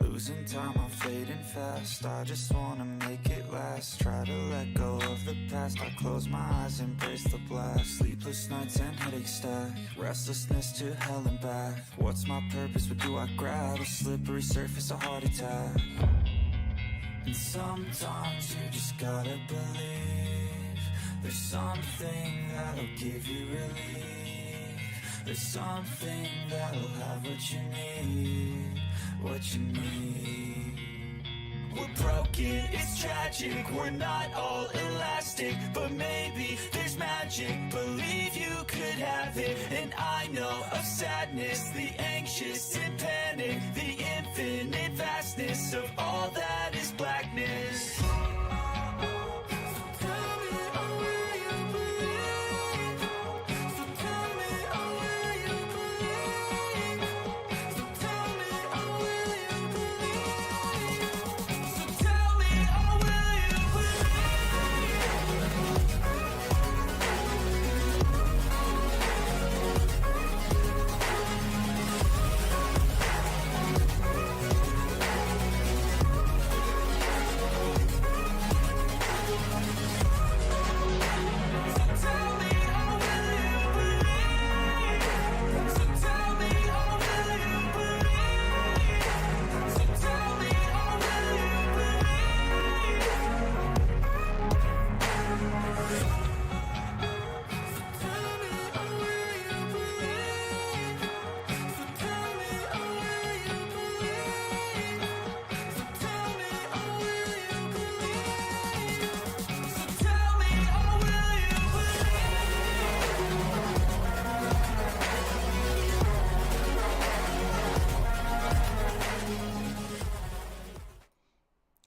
Losing time, I'm fading fast. I just wanna make it last. Try to let go of the past. I close my eyes, embrace the blast. Sleepless nights and headaches stack. Restlessness to hell and back. What's my purpose? What do I grab? A slippery surface, a heart attack. And sometimes you just gotta believe there's something that'll give you relief. There's something that'll have what you need. What you need. We're broken, it's tragic. We're not all elastic, but maybe there's magic. Believe you could have it. And I know of sadness, the anxious and panic, the infinite vastness of all that is blackness.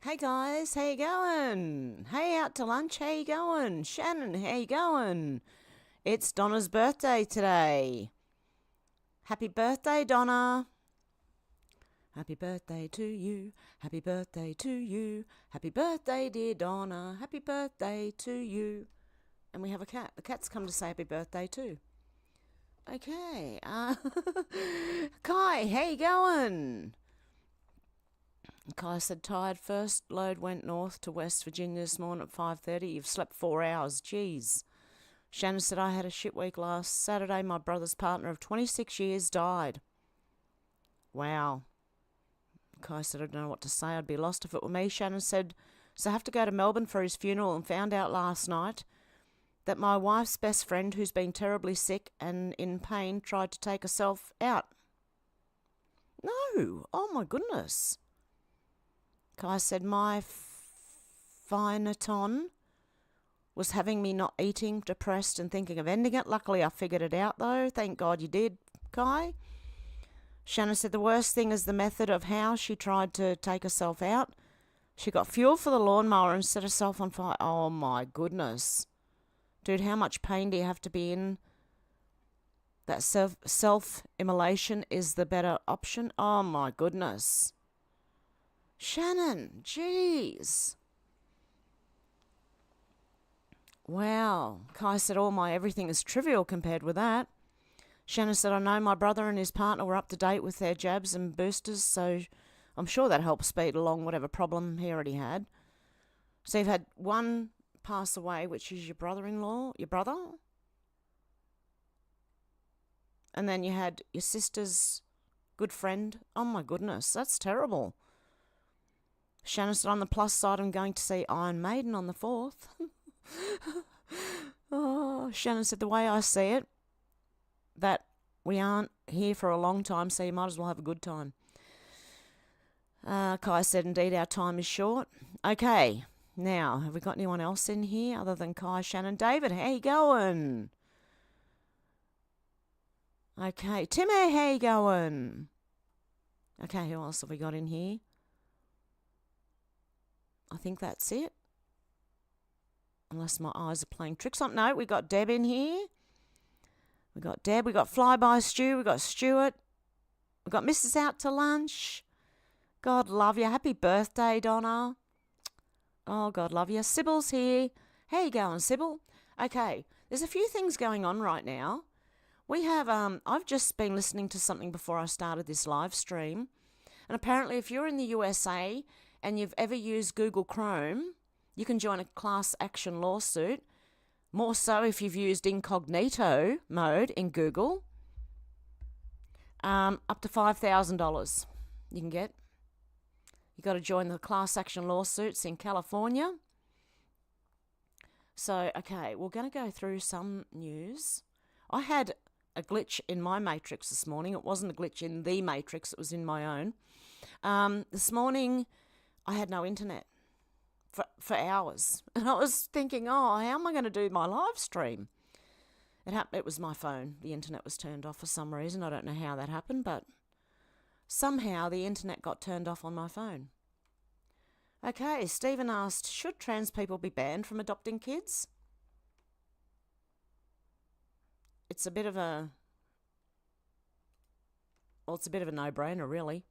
Hey guys, how you going? Hey, out to lunch, how you going? Shannon, how you going? It's Donna's birthday today. Happy birthday, Donna. Happy birthday to you. Happy birthday to you. Happy birthday, dear Donna. Happy birthday to you. And we have a cat. The cat's come to say happy birthday too. Okay. Kai, how you going? Kai said, tired. First load went north to West Virginia this morning at 5:30. You've slept 4 hours. Jeez. Shannon said, I had a shit week last Saturday. My brother's partner of 26 years died. Wow. Kai said, I don't know what to say. I'd be lost if it were me. Shannon said, so I have to go to Melbourne for his funeral and found out last night that my wife's best friend, who's been terribly sick and in pain, tried to take herself out. No. Oh, my goodness. Kai said, my Pheneton was having me not eating, depressed and thinking of ending it. Luckily, I figured it out, though. Thank God you did, Kai. Shannon said the worst thing is the method of how she tried to take herself out. She got fuel for the lawnmower and set herself on fire. Oh, my goodness. Dude, how much pain do you have to be in? That self-immolation is the better option. Oh, my goodness. Shannon, jeez. Wow. Kai said, my everything is trivial compared with that. Shannon said, I know my brother and his partner were up to date with their jabs and boosters, so I'm sure that helped speed along whatever problem he already had. So you've had one pass away, which is your brother-in-law, your brother. And then you had your sister's good friend. Oh, my goodness, that's terrible. Shannon said, on the plus side, I'm going to see Iron Maiden on the 4th. Oh, Shannon said, the way I see it, that we aren't here for a long time, so you might as well have a good time. Kai said, indeed, our time is short. Okay, now, have we got anyone else in here other than Kai, Shannon? David, how you going? Okay, Timmy, how you going? Okay, who else have we got in here? I think that's it. Unless my eyes are playing tricks on. No, we got Deb in here. We got Deb. We got Flyby Stu. We got Stuart. We got Mrs. Out to Lunch. God love you. Happy birthday, Donna. Oh, God love you. Sybil's here. How you going, Sybil? Okay, There's a few things going on right now. We have, I've just been listening to something before I started this live stream. And apparently if you're in the USA and you've ever used Google Chrome, you can join a class action lawsuit. More so if you've used incognito mode in Google. Up to $5,000 you can get. You've got to join the class action lawsuits in California. So, okay, we're going to go through some news. I had a glitch in my matrix this morning. It wasn't a glitch in the matrix, it was in my own. This morning, I had no internet for hours. And I was thinking, how am I going to do my live stream? It was my phone. The internet was turned off for some reason. I don't know how that happened, but somehow the internet got turned off on my phone. Okay, Stephen asked, should trans people be banned from adopting kids? It's a bit of a no-brainer, really.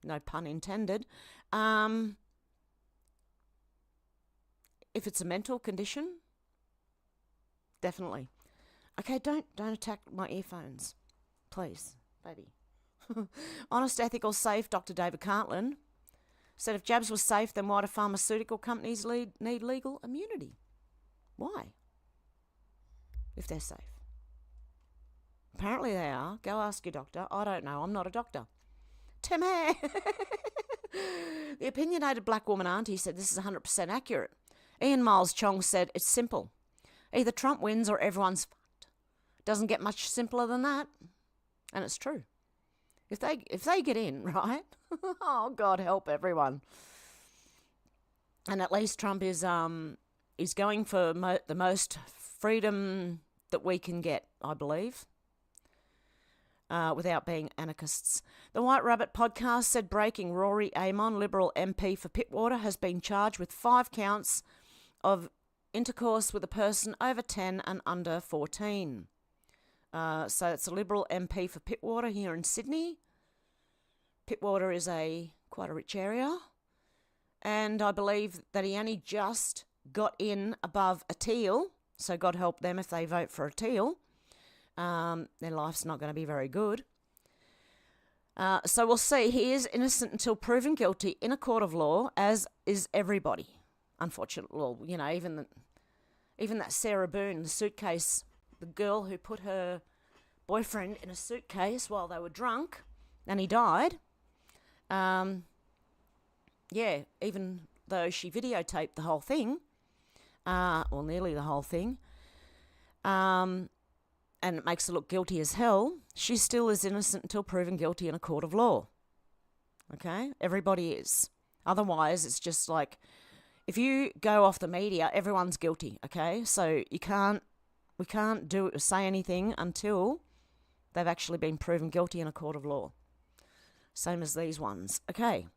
No pun intended. If it's a mental condition, definitely. Okay, don't attack my earphones, please, baby. Honest, ethical, safe, Dr. David Cartland said if jabs were safe, then why do pharmaceutical companies need legal immunity? Why? If they're safe. Apparently they are. Go ask your doctor. I don't know. I'm not a doctor. Timmy! The opinionated black woman auntie said this is 100% accurate. Ian Miles Chong said it's simple. Either Trump wins or everyone's fucked. Doesn't get much simpler than that. And it's true. If they get in, right? Oh, God help everyone. And at least Trump is going for the most freedom that we can get, I believe, without being anarchists. The White Rabbit podcast said breaking Rory Amon, Liberal MP for Pittwater, has been charged with 5 counts of intercourse with a person over 10 and under 14. So it's a Liberal MP for Pittwater here in Sydney. Pittwater is quite a rich area. And I believe that he only just got in above a teal. So God help them if they vote for a teal. Their life's not going to be very good. So we'll see. He is innocent until proven guilty in a court of law, as is everybody. Unfortunately, well, you know, even that Sarah Boone, the suitcase, the girl who put her boyfriend in a suitcase while they were drunk, and he died. Yeah, even though she videotaped the whole thing, or nearly the whole thing, and it makes her look guilty as hell, she still is innocent until proven guilty in a court of law. Okay? Everybody is. Otherwise, it's just like, if you go off the media, everyone's guilty, okay? So we can't say anything until they've actually been proven guilty in a court of law. Same as these ones. Okay.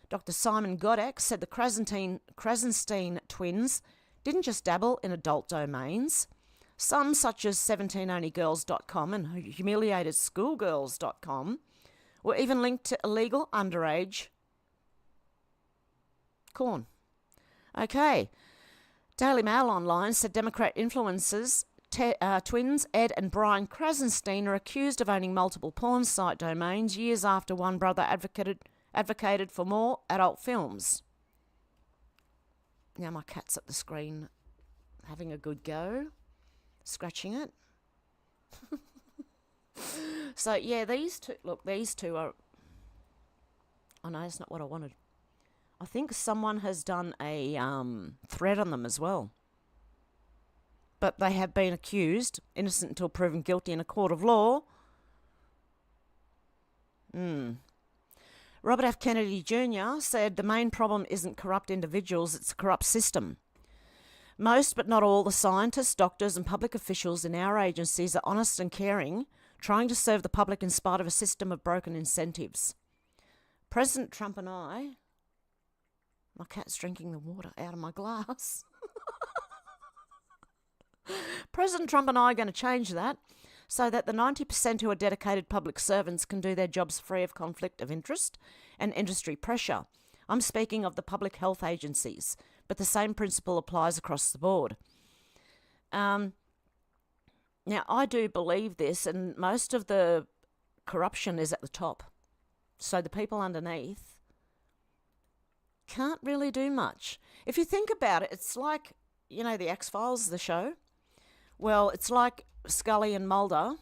Dr. Simon Godek said the Krasenstein twins didn't just dabble in adult domains. Some, such as 17onlygirls.com and humiliatedschoolgirls.com, were even linked to illegal underage porn. Okay. Daily Mail Online said Democrat influencers twins Ed and Brian Krasenstein are accused of owning multiple porn site domains years after one brother advocated for more adult films. Now my cat's at the screen having a good go, scratching it. So yeah, these two are... Oh no, that's not what I wanted. I think someone has done a thread on them as well. But they have been accused, innocent until proven guilty in a court of law. Robert F. Kennedy Jr. said the main problem isn't corrupt individuals, it's a corrupt system. Most, but not all, the scientists, doctors and public officials in our agencies are honest and caring, trying to serve the public in spite of a system of broken incentives. President Trump and I... My cat's drinking the water out of my glass. President Trump and I are going to change that so that the 90% who are dedicated public servants can do their jobs free of conflict of interest and industry pressure. I'm speaking of the public health agencies, but the same principle applies across the board. Now, I do believe this, and most of the corruption is at the top. So the people underneath can't really do much. If you think about it, it's like, you know, the X-Files, the show. Well, it's like Scully and Mulder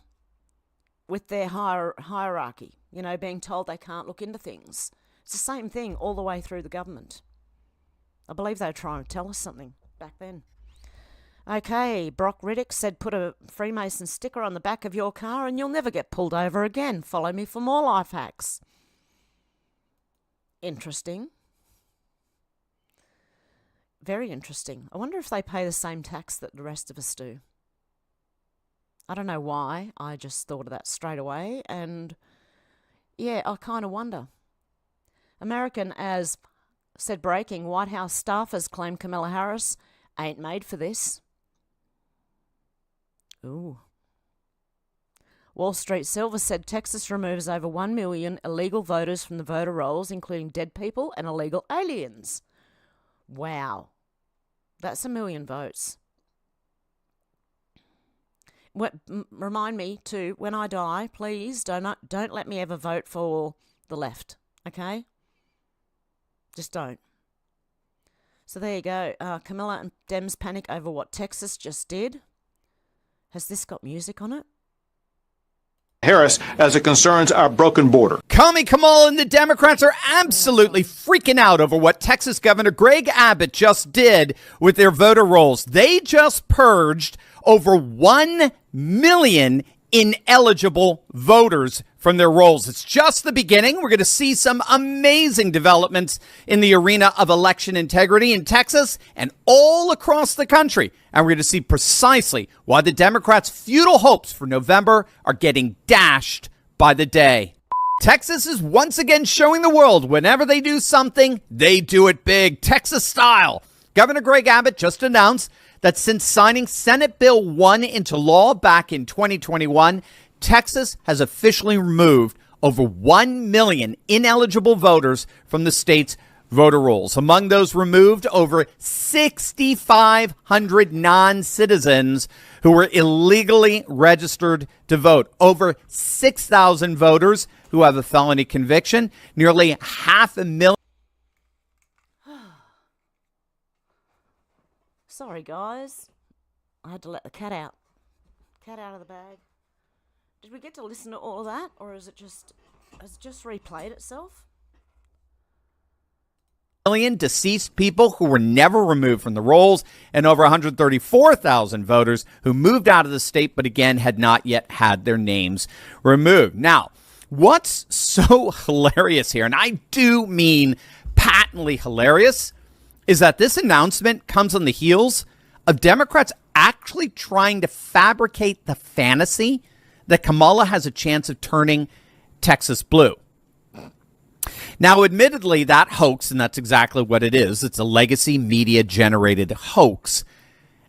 with their hierarchy, you know, being told they can't look into things. It's the same thing all the way through the government. I believe they were trying to tell us something back then. Okay, Brock Riddick said put a Freemason sticker on the back of your car and you'll never get pulled over again. Follow me for more life hacks. Interesting. Very interesting. I wonder if they pay the same tax that the rest of us do. I don't know why. I just thought of that straight away. And yeah, I kind of wonder. American as said breaking, White House staffers claim Kamala Harris ain't made for this. Ooh. Wall Street Silver said Texas removes over 1 million illegal voters from the voter rolls, including dead people and illegal aliens. Wow. That's 1 million votes. Remind me to, when I die, please don't let me ever vote for the left, okay? Just don't. So there you go. Camilla and Dems panic over what Texas just did. Has this got music on it? Harris as it concerns our broken border. Kamala and the Democrats are absolutely freaking out over what Texas Governor Greg Abbott just did with their voter rolls. They just purged over 1 million ineligible voters from their rolls. It's just the beginning. We're going to see some amazing developments in the arena of election integrity in Texas and all across the country. And we're going to see precisely why the Democrats' futile hopes for November are getting dashed by the day. Texas is once again showing the world whenever they do something, they do it big, Texas style. Governor Greg Abbott just announced that since signing Senate Bill 1 into law back in 2021, Texas has officially removed over 1 million ineligible voters from the state's voter rolls. Among those removed, over 6,500 non-citizens who were illegally registered to vote. Over 6,000 voters who have a felony conviction. Nearly 500,000. Sorry, guys. I had to let the cat out. Cat out of the bag. Did we get to listen to all of that, or has it just replayed itself? Million deceased people who were never removed from the rolls, and over 134,000 voters who moved out of the state but again had not yet had their names removed. Now, what's so hilarious here, and I do mean patently hilarious, is that this announcement comes on the heels of Democrats actually trying to fabricate the fantasy that Kamala has a chance of turning Texas blue. Now, admittedly, that hoax, and that's exactly what it is, it's a legacy media-generated hoax.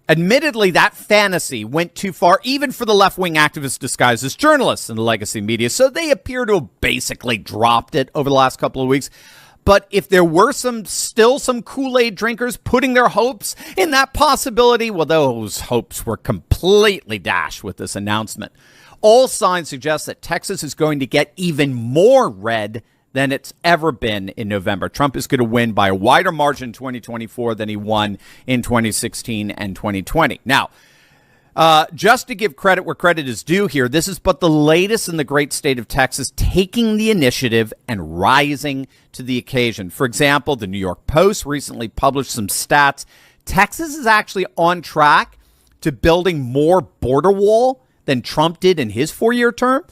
Admittedly, that fantasy went too far, even for the left-wing activists disguised as journalists in the legacy media, so they appear to have basically dropped it over the last couple of weeks. But if there were still some Kool-Aid drinkers putting their hopes in that possibility, well, those hopes were completely dashed with this announcement. All signs suggest that Texas is going to get even more red than it's ever been in November. Trump is going to win by a wider margin in 2024 than he won in 2016 and 2020. Now, just to give credit where credit is due here, this is but the latest in the great state of Texas taking the initiative and rising to the occasion. For example, the New York Post recently published some stats. Texas is actually on track to building more border wall than Trump did in his 4-year term.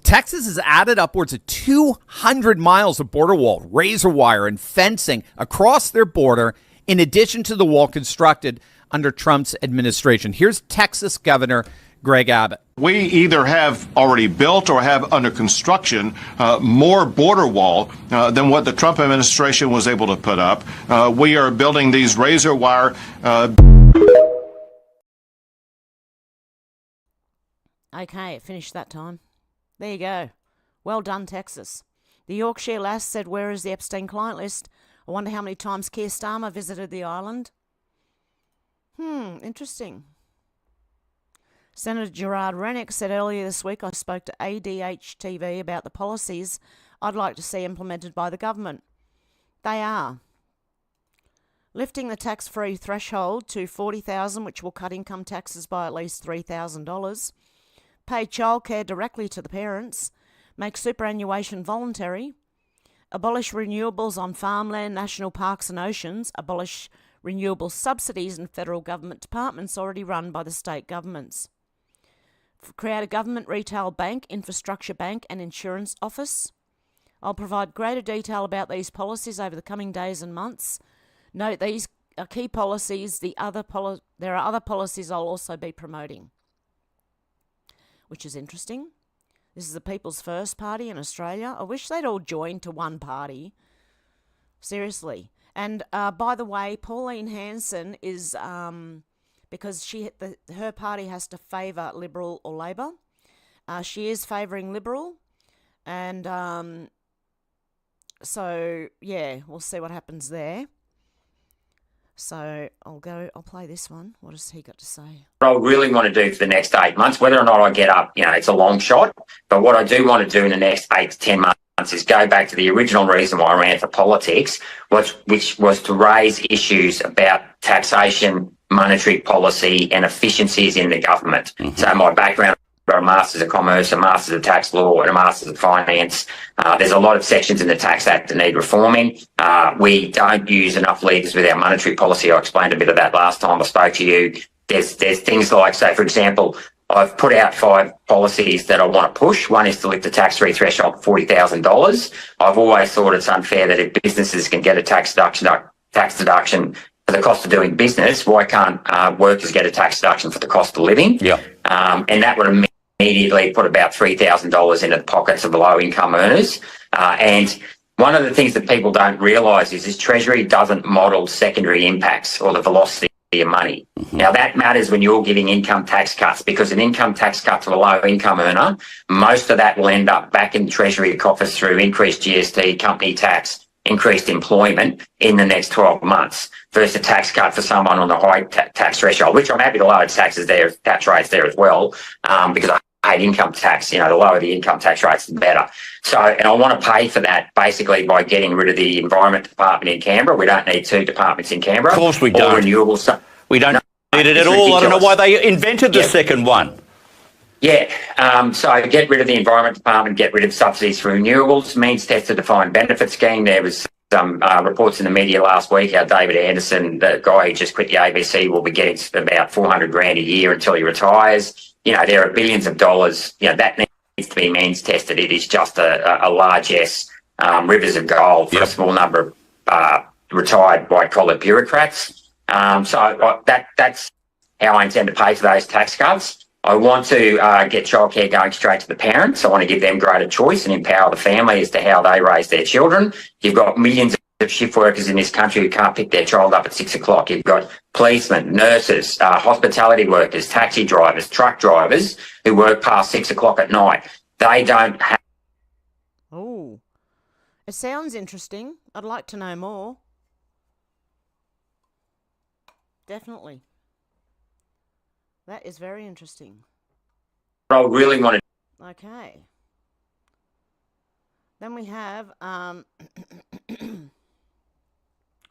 Texas has added upwards of 200 miles of border wall, razor wire, and fencing across their border, in addition to the wall constructed under Trump's administration. Here's Texas Governor Greg Abbott. We either have already built or have under construction more border wall than what the Trump administration was able to put up. We are building these razor wire. Okay, it finished that time. There you go. Well done, Texas. The Yorkshire lass said, where is the Epstein client list? I wonder how many times Keir Starmer visited the island. Interesting. Senator Gerard Rennick said earlier this week, I spoke to ADH-TV about the policies I'd like to see implemented by the government. They are lifting the tax-free threshold to $40,000, which will cut income taxes by at least $3,000, pay childcare directly to the parents, make superannuation voluntary, abolish renewables on farmland, national parks and oceans, abolish renewable subsidies in federal government departments already run by the state governments, create a government retail bank, infrastructure bank and insurance office. I'll provide greater detail about these policies over the coming days and months. Note these are key policies. There are other policies I'll also be promoting, which is interesting. This is the People's First Party in Australia. I wish they'd all joined to one party. Seriously. And by the way, Pauline Hanson is, because her party has to favour Liberal or Labor. She is favouring Liberal. And so, yeah, we'll see what happens there. So I'll play this one. What has he got to say? What I really want to do for the next 8 months, whether or not I get up, it's a long shot, but what I do want to do in the next 8 to 10 months is go back to the original reason why I ran for politics, which was to raise issues about taxation, monetary policy and efficiencies in the government. Mm-hmm. So my background, I've got a Masters of Commerce, a Masters of Tax Law and a Masters of Finance. There's a lot of sections in the Tax Act that need reforming. We don't use enough levers with our monetary policy. I explained a bit of that last time I spoke to you. There's things like, say, for example, I've put out 5 policies that I want to push. One is to lift the tax-free threshold to $40,000. I've always thought it's unfair that if businesses can get a tax deduction for the cost of doing business, why can't workers get a tax deduction for the cost of living? Yeah. And that would immediately put about $3,000 into the pockets of the low-income earners. And one of the things that people don't realise is Treasury doesn't model secondary impacts or the velocity of money. Mm-hmm. Now, that matters when you're giving income tax cuts, because an income tax cut to a low-income earner, most of that will end up back in Treasury coffers through increased GST, company tax, increased employment in the next 12 months versus a tax cut for someone on the high tax threshold, which I'm happy to lower tax rates there as well, because I hate income tax. The lower the income tax rates, the better. So, and I want to pay for that basically by getting rid of the Environment Department in Canberra. We don't need 2 departments in Canberra. Of course we don't. Renewables. We don't need it at all. I don't know why they invented the second one. Yeah, so get rid of the Environment Department, get rid of subsidies for renewables, means tested defined benefit scheme. There was some reports in the media last week how David Anderson, the guy who just quit the ABC, will be getting about $400,000 a year until he retires. There are billions of dollars. That needs to be means tested. It is just a largesse, rivers of gold for a small number of retired white-collar bureaucrats. So that's how I intend to pay for those tax cuts. I want to get childcare going straight to the parents. I want to give them greater choice and empower the family as to how they raise their children. You've got millions of shift workers in this country who can't pick their child up at 6 o'clock. You've got policemen, nurses, hospitality workers, taxi drivers, truck drivers who work past 6 o'clock at night. They don't have... Oh, it sounds interesting. I'd like to know more. Definitely. That is very interesting. I really want to... Okay. Then we have...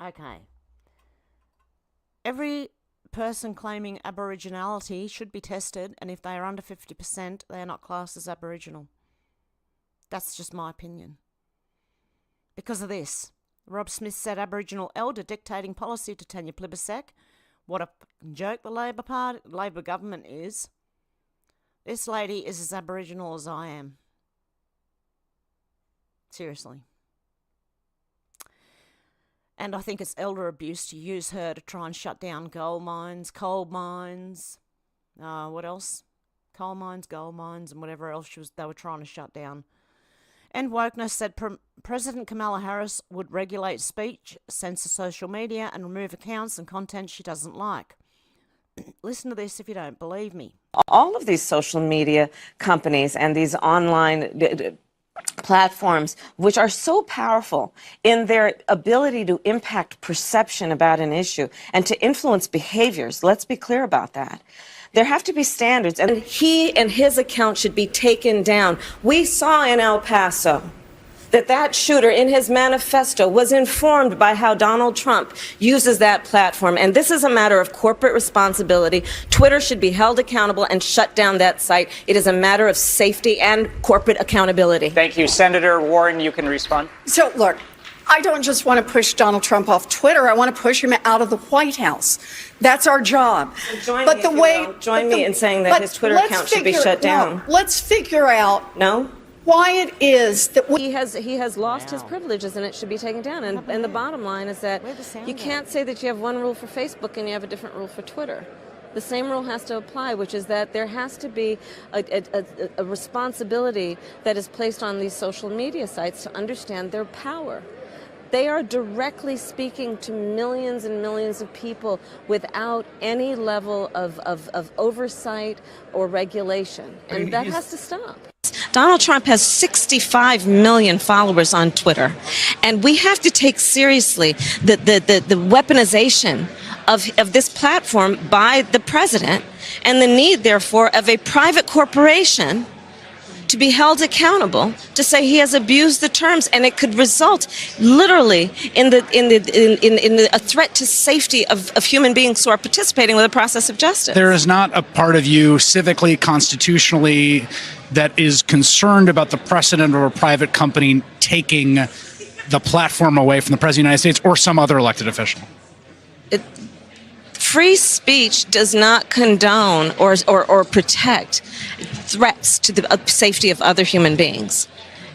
Okay. Every person claiming Aboriginality should be tested, and if they are under 50%, they are not classed as Aboriginal. That's just my opinion. Because of this, Rob Smith said Aboriginal elder dictating policy to Tanya Plibersek. What a joke the Labor government is. This lady is as Aboriginal as I am. Seriously. And I think it's elder abuse to use her to try and shut down gold mines, coal mines, what else? Coal mines, gold mines, and whatever else they were trying to shut down. And Wokeness said President Kamala Harris would regulate speech, censor social media, and remove accounts and content she doesn't like. Listen to this if you don't believe me. All of these social media companies and these online platforms, which are so powerful in their ability to impact perception about an issue and to influence behaviors, let's be clear about that. There have to be standards, and he and his account should be taken down. We saw in El Paso that shooter in his manifesto was informed by how Donald Trump uses that platform. And this is a matter of corporate responsibility. Twitter should be held accountable and shut down that site. It is a matter of safety and corporate accountability. Thank you. Senator Warren, you can respond. So, look, I don't just want to push Donald Trump off Twitter. I want to push him out of the White House. That's our job. Join me in saying that his Twitter account should be shut down. No, let's figure out why it is that he has lost his privileges and it should be taken down. And the bottom line is that you can't say that you have one rule for Facebook and you have a different rule for Twitter. The same rule has to apply, which is that there has to be a responsibility that is placed on these social media sites to understand their power. They are directly speaking to millions and millions of people without any level of oversight or regulation. And that has to stop. Donald Trump has 65 million followers on Twitter. And we have to take seriously the weaponization of this platform by the president and the need, therefore, of a private corporation to be held accountable to say he has abused the terms, and it could result literally in a threat to safety of human beings who are participating with the process of justice. There is not a part of you civically, constitutionally, that is concerned about the precedent of a private company taking the platform away from the President of the United States or some other elected official. Free speech does not condone or protect threats to the safety of other human beings.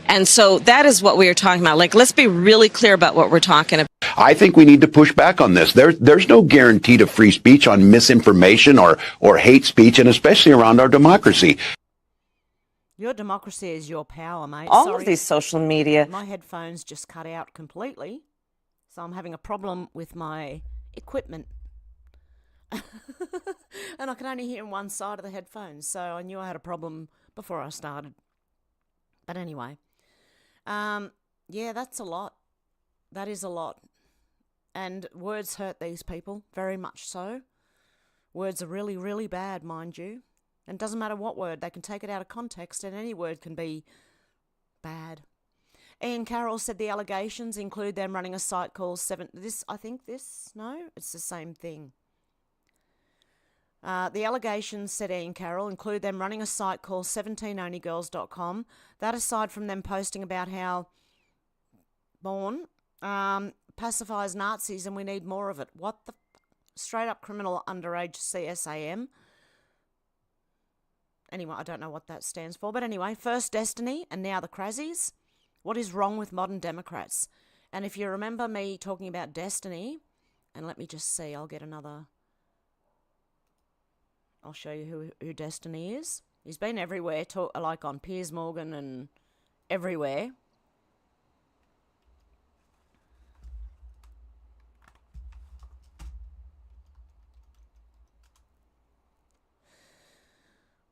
And so that is what we are talking about. Like, let's be really clear about what we're talking about. I think we need to push back on this. There's no guarantee to free speech on misinformation or hate speech, and especially around our democracy. Your democracy is your power, mate. All of these social media. My headphones just cut out completely, so I'm having a problem with my equipment. And I can only hear one side of the headphones, so I knew I had a problem before I started. But anyway, yeah, that's a lot. That is a lot. And words hurt these people, very much so. Words are really, really bad, mind you. And it doesn't matter what word, they can take it out of context, and any word can be bad. Ian Carroll said the allegations include them running a site called it's the same thing. The allegations, said Ian Carroll, include them running a site called 17onlygirls.com. That aside from them posting about how Born pacifies Nazis and we need more of it. What the straight up criminal underage CSAM. Anyway, I don't know what that stands for. But anyway, first Destiny and now the Crazies. What is wrong with modern Democrats? And if you remember me talking about Destiny, and let me just see, I'll show you who Destiny is. He's been everywhere, like on Piers Morgan and everywhere.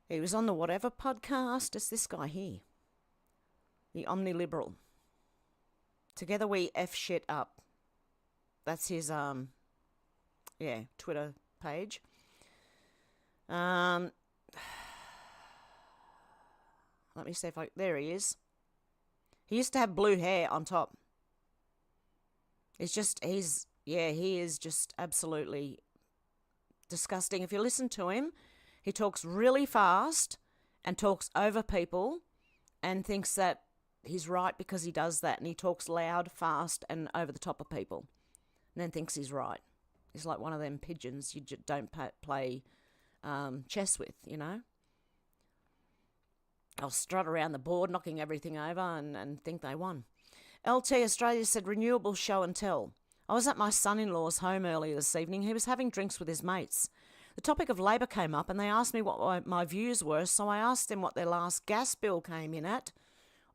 He was on the Whatever podcast. It's this guy here. The Omniliberal. Together we F shit up. That's his, Twitter page. Let me see there he is. He used to have blue hair on top. He is just absolutely disgusting. If you listen to him, he talks really fast and talks over people and thinks that he's right because he does that, and he talks loud, fast, and over the top of people and then thinks he's right. He's like one of them pigeons you don't play chess with, you know. I'll strut around the board, knocking everything over and think they won. LT Australia said, renewable show and tell. I was at my son-in-law's home earlier this evening. He was having drinks with his mates. The topic of Labor came up and they asked me what my views were, so I asked them what their last gas bill came in at.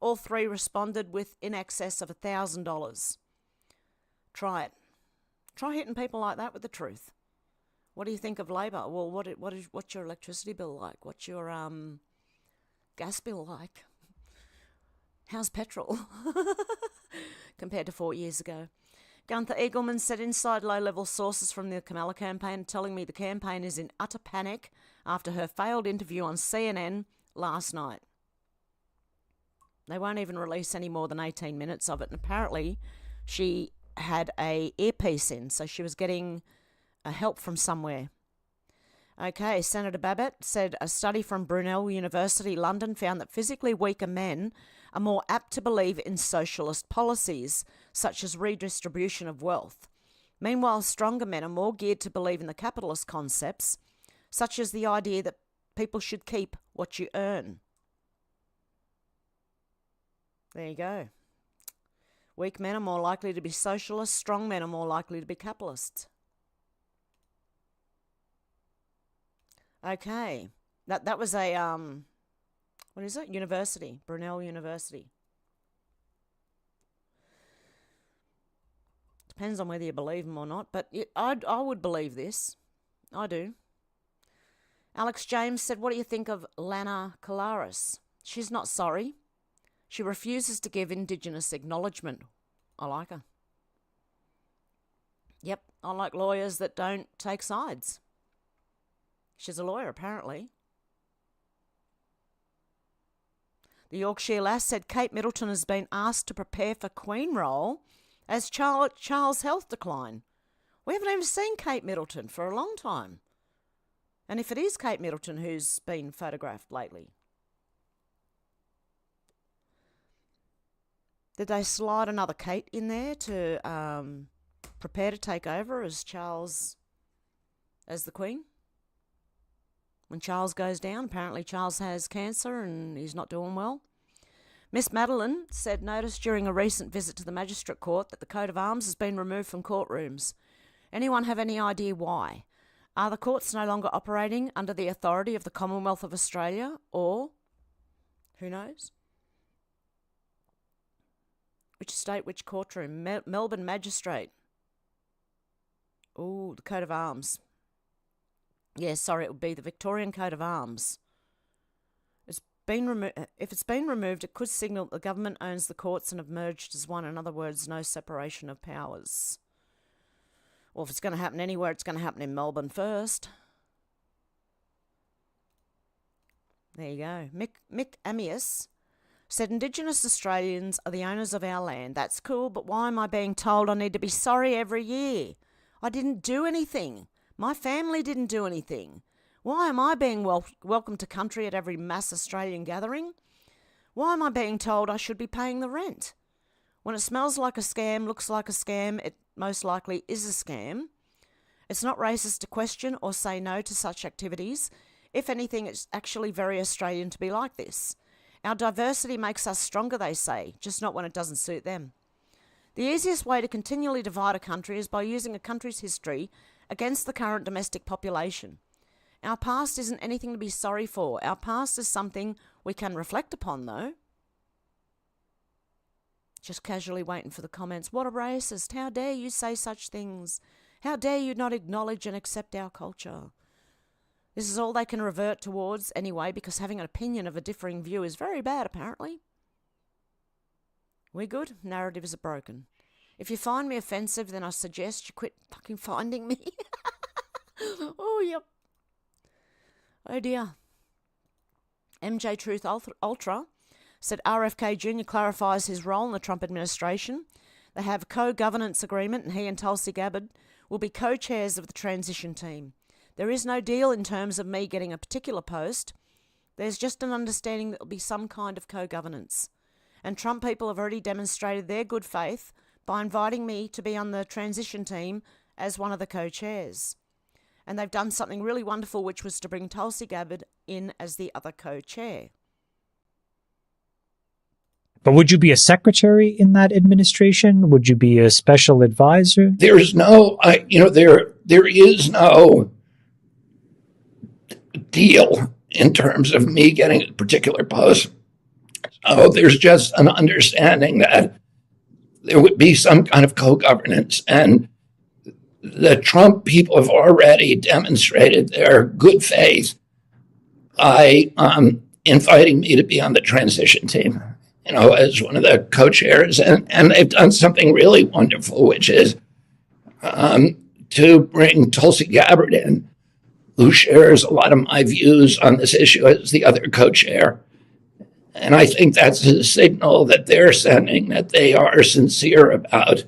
All three responded with in excess of $1,000. Try it. Try hitting people like that with the truth. What do you think of Labor? Well, what's your electricity bill like? What's your gas bill like? How's petrol compared to 4 years ago? Gunther Eagleman said inside low-level sources from the Kamala campaign are telling me the campaign is in utter panic after her failed interview on CNN last night. They won't even release any more than 18 minutes of it. And apparently she had a earpiece in, so she was getting help from somewhere. Okay, Senator Babbitt said a study from Brunel University, London, found that physically weaker men are more apt to believe in socialist policies, such as redistribution of wealth. Meanwhile, stronger men are more geared to believe in the capitalist concepts, such as the idea that people should keep what you earn. There you go. Weak men are more likely to be socialists, strong men are more likely to be capitalists. Okay, that was a, what is it? University, Brunel University. Depends on whether you believe them or not, but I would believe this. I do. Alex James said, what do you think of Lana Kalaris? She's not sorry. She refuses to give Indigenous acknowledgement. I like her. Yep, I like lawyers that don't take sides. She's a lawyer, apparently. The Yorkshire Lass said Kate Middleton has been asked to prepare for Queen role as Charles' health decline. We haven't even seen Kate Middleton for a long time. And if it is Kate Middleton who's been photographed lately. Did they slide another Kate in there to prepare to take over as Charles, as the Queen? When Charles goes down, apparently Charles has cancer and he's not doing well. Miss Madeline said, noticed during a recent visit to the Magistrate Court that the coat of arms has been removed from courtrooms. Anyone have any idea why? Are the courts no longer operating under the authority of the Commonwealth of Australia, or who knows? Which state, which courtroom? Melbourne Magistrate. Oh, the coat of arms. Yeah, sorry, it would be the Victorian coat of arms. If it's been removed, it could signal that the government owns the courts and have merged as one. In other words, no separation of powers. Or if it's going to happen anywhere, it's going to happen in Melbourne first. There you go. Mick Amius said, Indigenous Australians are the owners of our land. That's cool, but why am I being told I need to be sorry every year? I didn't do anything. My family didn't do anything. Why am I being welcomed to country at every mass Australian gathering? Why am I being told I should be paying the rent? When it smells like a scam, looks like a scam, it most likely is a scam. It's not racist to question or say no to such activities. If anything, it's actually very Australian to be like this. Our diversity makes us stronger, they say, just not when it doesn't suit them. The easiest way to continually divide a country is by using a country's history against the current domestic population. Our past isn't anything to be sorry for. Our past is something we can reflect upon, though. Just casually waiting for the comments. What a racist. How dare you say such things? How dare you not acknowledge and accept our culture? This is all they can revert towards anyway, because having an opinion of a differing view is very bad, apparently. We good? Narratives are broken. If you find me offensive, then I suggest you quit fucking finding me. Oh, yep. Oh, dear. MJ Truth Ultra said RFK Jr. clarifies his role in the Trump administration. They have a co-governance agreement, and he and Tulsi Gabbard will be co-chairs of the transition team. There is no deal in terms of me getting a particular post. There's just an understanding that there will be some kind of co-governance. And Trump people have already demonstrated their good faith by inviting me to be on the transition team as one of the co-chairs. And they've done something really wonderful, which was to bring Tulsi Gabbard in as the other co-chair. But would you be a secretary in that administration? Would you be a special advisor? There's no, there is no deal in terms of me getting a particular post. So there's just an understanding that there would be some kind of co-governance, and the Trump people have already demonstrated their good faith by inviting me to be on the transition team. as one of the co-chairs, and they've done something really wonderful, which is to bring Tulsi Gabbard in, who shares a lot of my views on this issue as the other co-chair. And I think that's a signal that they're sending that they are sincere about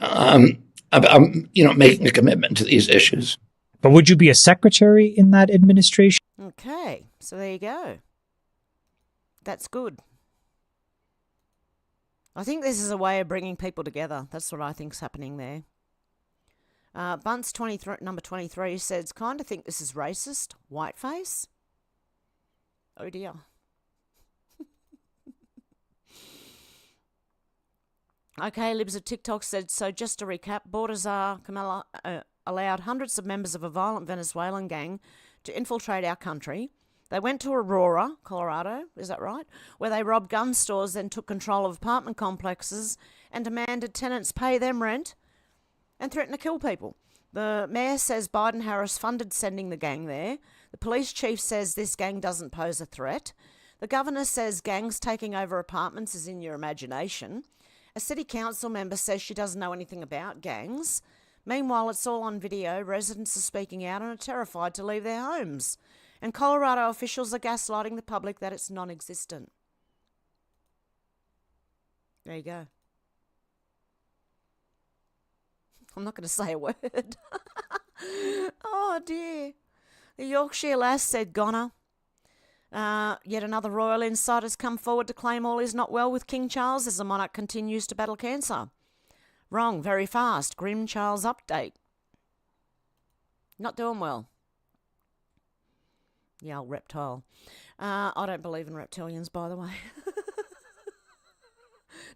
making a commitment to these issues. But would you be a secretary in that administration? Okay, so there you go. That's good. I think this is a way of bringing people together. That's what I think's happening there. Bunce number 23 says, kind of think this is racist. Whiteface? Oh dear. Okay, Libs of TikTok said, so just to recap, Baltazar Camela allowed hundreds of members of a violent Venezuelan gang to infiltrate our country. They went to Aurora, Colorado, is that right? Where they robbed gun stores, then took control of apartment complexes and demanded tenants pay them rent and threatened to kill people. The mayor says Biden-Harris funded sending the gang there. The police chief says this gang doesn't pose a threat. The governor says gangs taking over apartments is in your imagination. A city council member says she doesn't know anything about gangs. Meanwhile, it's all on video. Residents are speaking out and are terrified to leave their homes. And Colorado officials are gaslighting the public that it's non-existent. There you go. I'm not going to say a word. Oh, dear. The Yorkshire lass said, Donna. Yet another royal insider has come forward to claim all is not well with King Charles as the monarch continues to battle cancer. Wrong, very fast. Grim Charles update. Not doing well. Yeah, old reptile. I don't believe in reptilians, by the way.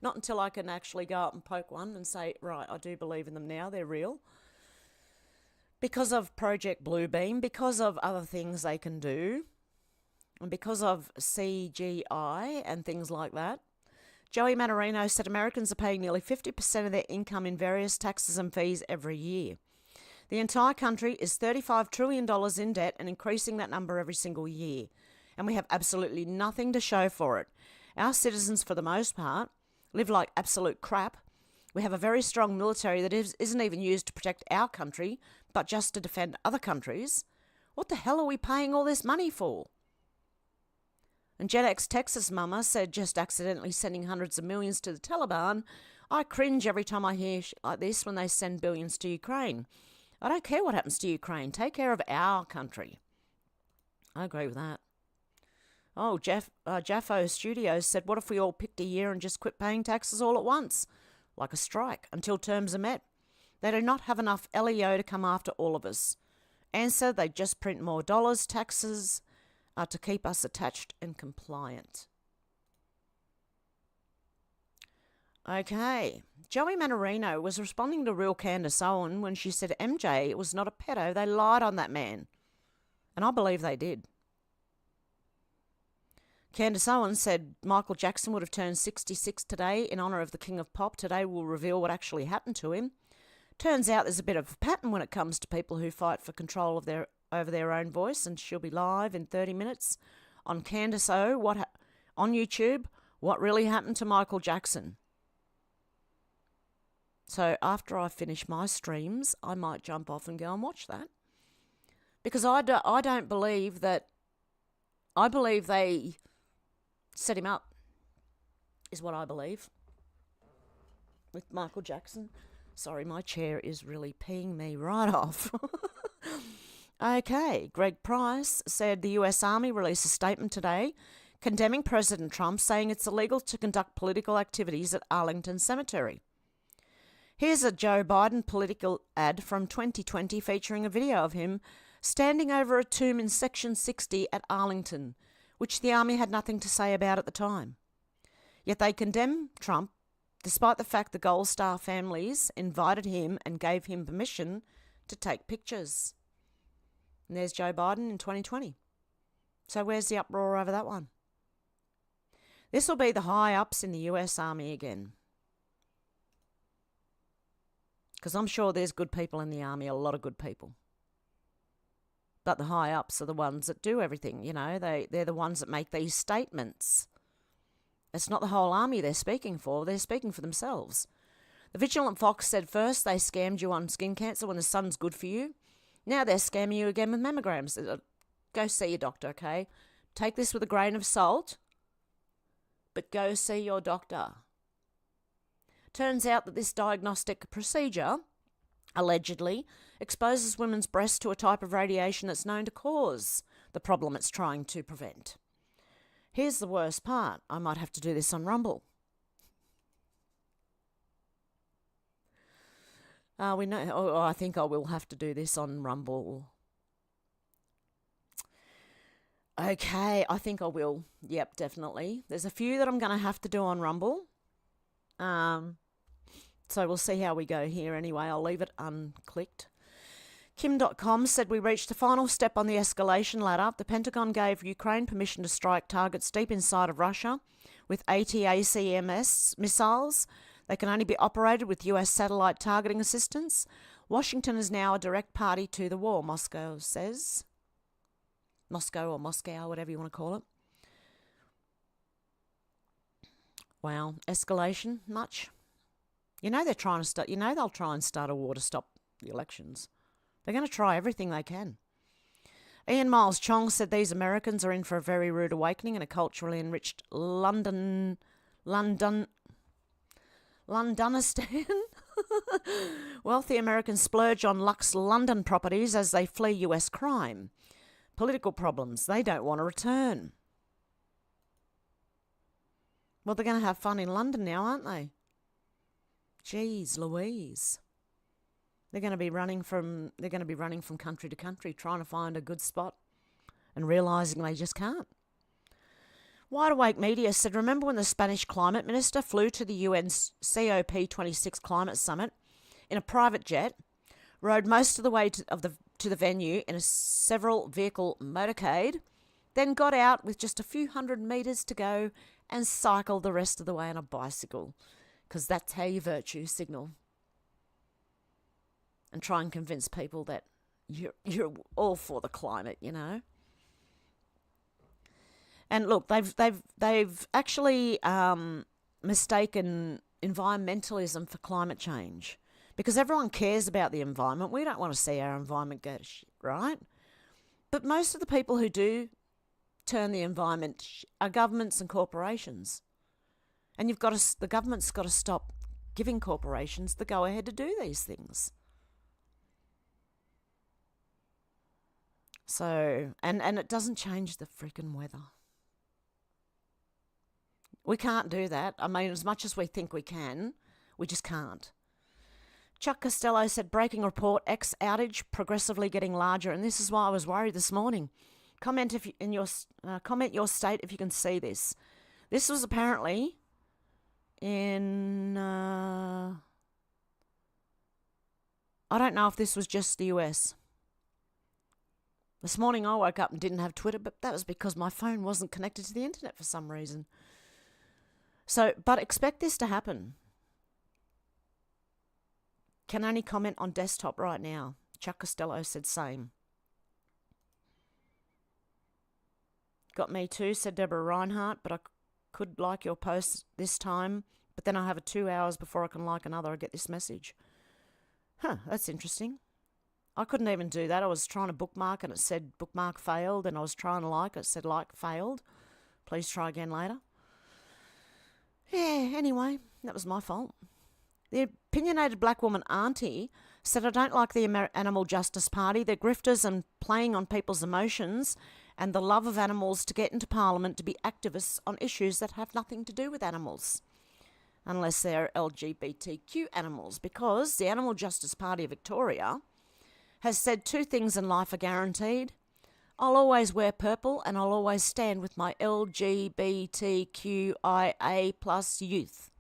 Not until I can actually go up and poke one and say, right, I do believe in them now, they're real. Because of Project Bluebeam, because of other things they can do, and because of CGI and things like that. Joey Manorino said Americans are paying nearly 50% of their income in various taxes and fees every year. The entire country is $35 trillion in debt and increasing that number every single year. And we have absolutely nothing to show for it. Our citizens, for the most part, live like absolute crap. We have a very strong military that isn't even used to protect our country, but just to defend other countries. What the hell are we paying all this money for? And Gen X Texas Mama said, just accidentally sending hundreds of millions to the Taliban. I cringe every time I hear shit like this when they send billions to Ukraine. I don't care what happens to Ukraine. Take care of our country. I agree with that. Oh, Jaffo Studios said, what if we all picked a year and just quit paying taxes all at once? Like a strike, until terms are met. They do not have enough LEO to come after all of us. Answer, they just print more dollars, taxes, to keep us attached and compliant. Okay. Joey Manorino was responding to Real Candace Owen when she said MJ was not a pedo. They lied on that man. And I believe they did. Candace Owen said Michael Jackson would have turned 66 today in honour of the King of Pop. Today will reveal what actually happened to him. Turns out there's a bit of a pattern when it comes to people who fight for control of over their own voice, and she'll be live in 30 minutes on Candace O. On YouTube, what really happened to Michael Jackson. So after I finish my streams, I might jump off and go and watch that. Because I don't believe that... I believe they set him up, is what I believe, with Michael Jackson. Sorry, my chair is really peeing me right off. Okay, Greg Price said the US Army released a statement today condemning President Trump, saying it's illegal to conduct political activities at Arlington Cemetery. Here's a Joe Biden political ad from 2020 featuring a video of him standing over a tomb in Section 60 at Arlington, which the Army had nothing to say about at the time. Yet they condemn Trump, despite the fact the Gold Star families invited him and gave him permission to take pictures. And there's Joe Biden in 2020. So where's the uproar over that one? This will be the high-ups in the US Army again. Because I'm sure there's good people in the Army, a lot of good people. But the high-ups are the ones that do everything, you know. They're the ones that make these statements. It's not the whole army they're speaking for themselves. The Vigilant Fox said first they scammed you on skin cancer when the sun's good for you. Now they're scamming you again with mammograms. Go see your doctor, okay? Take this with a grain of salt, but go see your doctor. Turns out that this diagnostic procedure, allegedly, exposes women's breasts to a type of radiation that's known to cause the problem it's trying to prevent. Here's the worst part. I might have to do this on Rumble. I think I will have to do this on Rumble. Okay, I think I will. Yep, definitely. There's a few that I'm going to have to do on Rumble. So we'll see how we go here anyway. I'll leave it unclicked. Kim.com said we reached the final step on the escalation ladder. The Pentagon gave Ukraine permission to strike targets deep inside of Russia with ATACMS missiles. They can only be operated with US satellite targeting assistance. Washington is now a direct party to the war, Moscow says. Moscow or Moscow, whatever you want to call it. Wow, escalation, much? They're trying to start, they'll try and start a war to stop the elections. They're going to try everything they can. Ian Miles Chong said these Americans are in for a very rude awakening in a culturally enriched Londonistan. Wealthy Americans splurge on luxe London properties as they flee US crime. Political problems. They don't want to return. Well, they're going to have fun in London now, aren't they? Jeez Louise. They're going to be running from country to country trying to find a good spot and realising they just can't. Wide Awake Media said, remember when the Spanish climate minister flew to the UN's COP26 climate summit in a private jet, rode most of the way to the venue in a several vehicle motorcade, then got out with just a few hundred metres to go and cycled the rest of the way on a bicycle, because that's how you virtue signal. And try and convince people that you're all for the climate, And look, they've actually mistaken environmentalism for climate change, because everyone cares about the environment. We don't want to see our environment go to shit, right? But most of the people who do turn the environment are governments and corporations, and the government's got to stop giving corporations the go ahead to do these things. So, and it doesn't change the freaking weather. We can't do that. I mean, as much as we think we can, we just can't. Chuck Costello said, breaking report, X outage progressively getting larger, and this is why I was worried this morning. Comment your state if you can see this. This was apparently in... I don't know if this was just the US. This morning I woke up and didn't have Twitter, but that was because my phone wasn't connected to the internet for some reason. So, but expect this to happen. Can only comment on desktop right now. Chuck Costello said same. Got me too, said Deborah Reinhardt, but I could like your post this time, but then I have 2 hours before I can like another. I get this message. Huh, that's interesting. I couldn't even do that. I was trying to bookmark and it said bookmark failed, and I was trying to like it said like failed. Please try again later. Yeah, anyway, that was my fault. The opinionated black woman auntie said, I don't like the Animal Justice Party. They're grifters and playing on people's emotions and the love of animals to get into Parliament to be activists on issues that have nothing to do with animals, unless they're LGBTQ animals, because the Animal Justice Party of Victoria has said 2 things in life are guaranteed. I'll always wear purple and I'll always stand with my LGBTQIA plus youth.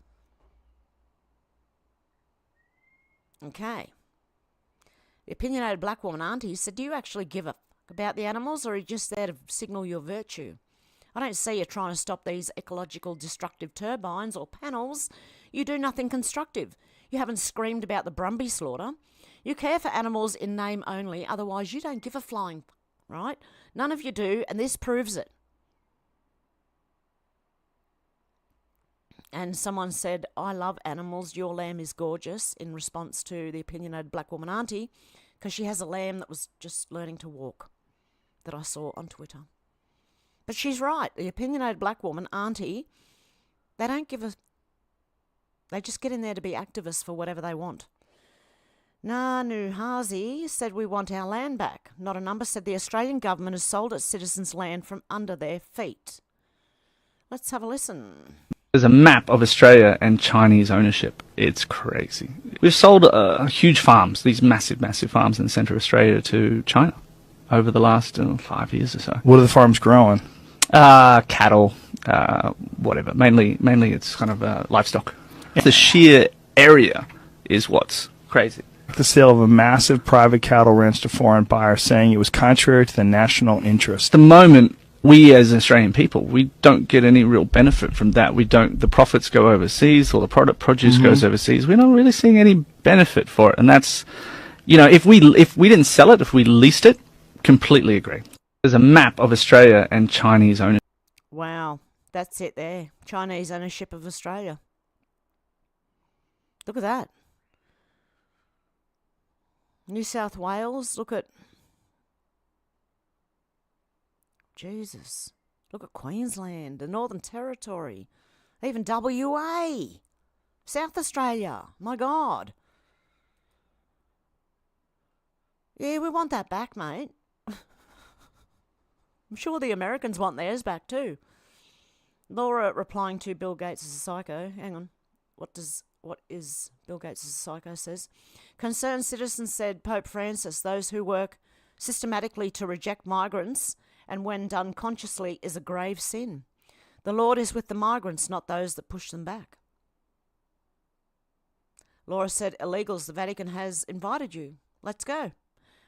Okay. The opinionated black woman auntie said, do you actually give a fuck about the animals, or are you just there to signal your virtue? I don't see you trying to stop these ecological destructive turbines or panels. You do nothing constructive. You haven't screamed about the Brumby slaughter. You care for animals in name only, otherwise you don't give a flying fuck, right? None of you do, and this proves it. And someone said, I love animals, your lamb is gorgeous, in response to the opinionated black woman auntie, because she has a lamb that was just learning to walk that I saw on Twitter. But she's right. The opinionated black woman auntie, they don't give a... They just get in there to be activists for whatever they want. Nanu Hazi said we want our land back. Not a number said the Australian government has sold its citizens land from under their feet. Let's have a listen. There's a map of Australia and Chinese ownership. It's crazy. We've sold huge farms, these massive, massive farms in the centre of Australia to China over the last 5 years or so. What are the farms growing? Cattle, whatever. Mainly it's kind of livestock. The sheer area is what's crazy. The sale of a massive private cattle ranch to foreign buyers, saying it was contrary to the national interest. At the moment, we as Australian people, we don't get any real benefit from that. The profits go overseas, or the produce goes overseas. We're not really seeing any benefit for it. And that's, if we didn't sell it, if we leased it, completely agree. There's a map of Australia and Chinese ownership. Wow, that's it there. Chinese ownership of Australia. Look at that. New South Wales, look at... Jesus. Look at Queensland, the Northern Territory, even WA, South Australia. My God. Yeah, we want that back, mate. I'm sure the Americans want theirs back too. Laura replying to Bill Gates as a psycho. Hang on. What is Bill Gates as a psycho says? Concerned citizens said Pope Francis, those who work systematically to reject migrants and when done consciously is a grave sin. The Lord is with the migrants, not those that push them back. Laura said, illegals, the Vatican has invited you. Let's go.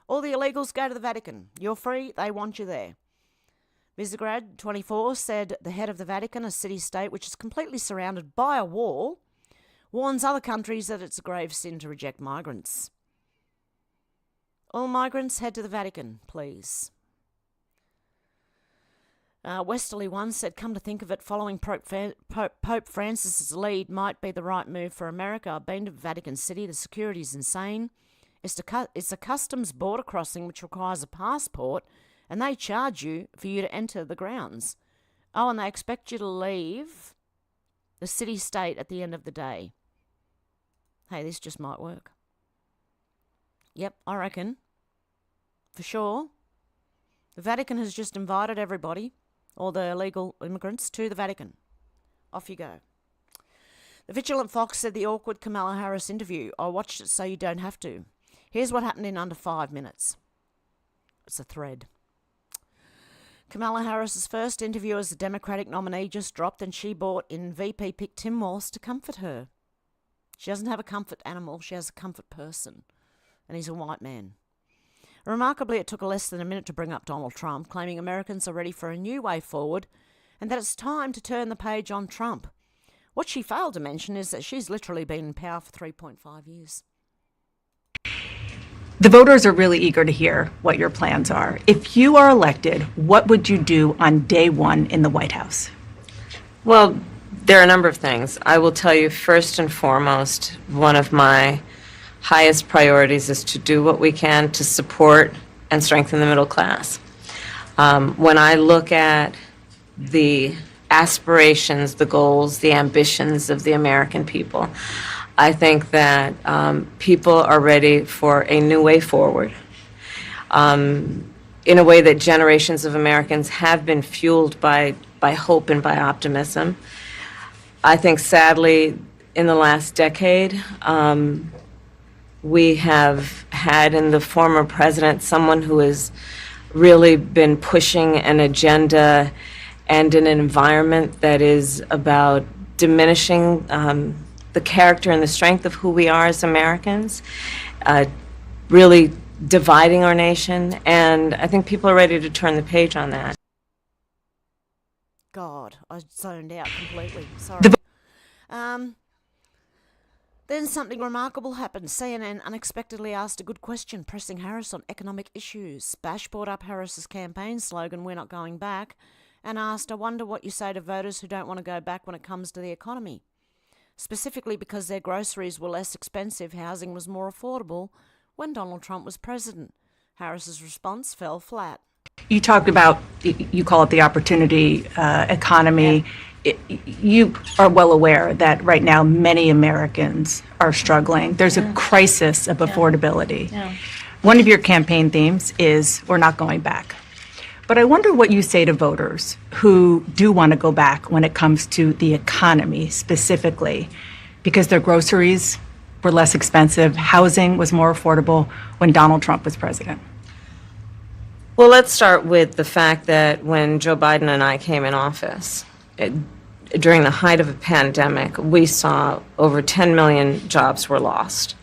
All the illegals go to the Vatican. You're free, they want you there. Visegrad 24 said the head of the Vatican, a city-state which is completely surrounded by a wall, warns other countries that it's a grave sin to reject migrants. All migrants head to the Vatican, please. Westerly One said, come to think of it, following Pope Francis's lead might be the right move for America. I've been to Vatican City. The security is insane. It's a customs border crossing which requires a passport, and they charge you for you to enter the grounds. Oh, and they expect you to leave the city-state at the end of the day. Hey, this just might work. Yep, I reckon. For sure. The Vatican has just invited everybody, all the illegal immigrants, to the Vatican. Off you go. The Vigilant Fox said the awkward Kamala Harris interview. I watched it so you don't have to. Here's what happened in under 5 minutes. It's a thread. Kamala Harris's first interview as the Democratic nominee just dropped, and she brought in VP pick Tim Walz to comfort her. She doesn't have a comfort animal, she has a comfort person. And he's a white man. Remarkably, it took less than a minute to bring up Donald Trump, claiming Americans are ready for a new way forward and that it's time to turn the page on Trump. What she failed to mention is that she's literally been in power for 3.5 years. The voters are really eager to hear what your plans are. If you are elected, what would you do on day one in the White House? Well, there are a number of things. I will tell you, first and foremost, one of my highest priorities is to do what we can to support and strengthen the middle class. When I look at the aspirations, the goals, the ambitions of the American people, I think that people are ready for a new way forward, in a way that generations of Americans have been fueled by hope and by optimism. I think, sadly, in the last decade, we have had in the former president someone who has really been pushing an agenda and an environment that is about diminishing the character and the strength of who we are as Americans, really dividing our nation, and I think people are ready to turn the page on that. God, I zoned out completely. Sorry. Then something remarkable happened. CNN unexpectedly asked a good question, pressing Harris on economic issues. Bash brought up Harris's campaign slogan, "We're not going back," and asked, "I wonder what you say to voters who don't want to go back when it comes to the economy." specifically because their groceries were less expensive, housing was more affordable when Donald Trump was president. Harris's response fell flat. You talked about, you call it the opportunity economy. You are well aware that right now many Americans are struggling. There's a crisis of affordability. One of your campaign themes is we're not going back. But I wonder what you say to voters who do want to go back when it comes to the economy specifically, because their groceries were less expensive, housing was more affordable when Donald Trump was president. Well, let's start with the fact that when Joe Biden and I came in office, during the height of a pandemic, we saw over 10 million jobs were lost.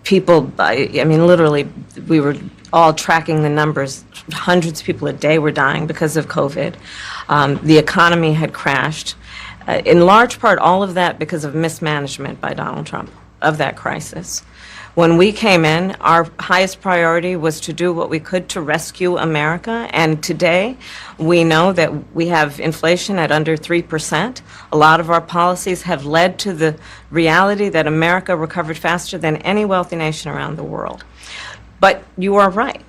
People, I mean, literally, we were all tracking the numbers. Hundreds of people a day were dying because of COVID. The economy had crashed. In large part, all of that because of mismanagement by Donald Trump of that crisis. When we came in, our highest priority was to do what we could to rescue America. And today, we know that we have inflation at under 3%. A lot of our policies have led to the reality that America recovered faster than any wealthy nation around the world. But you are right.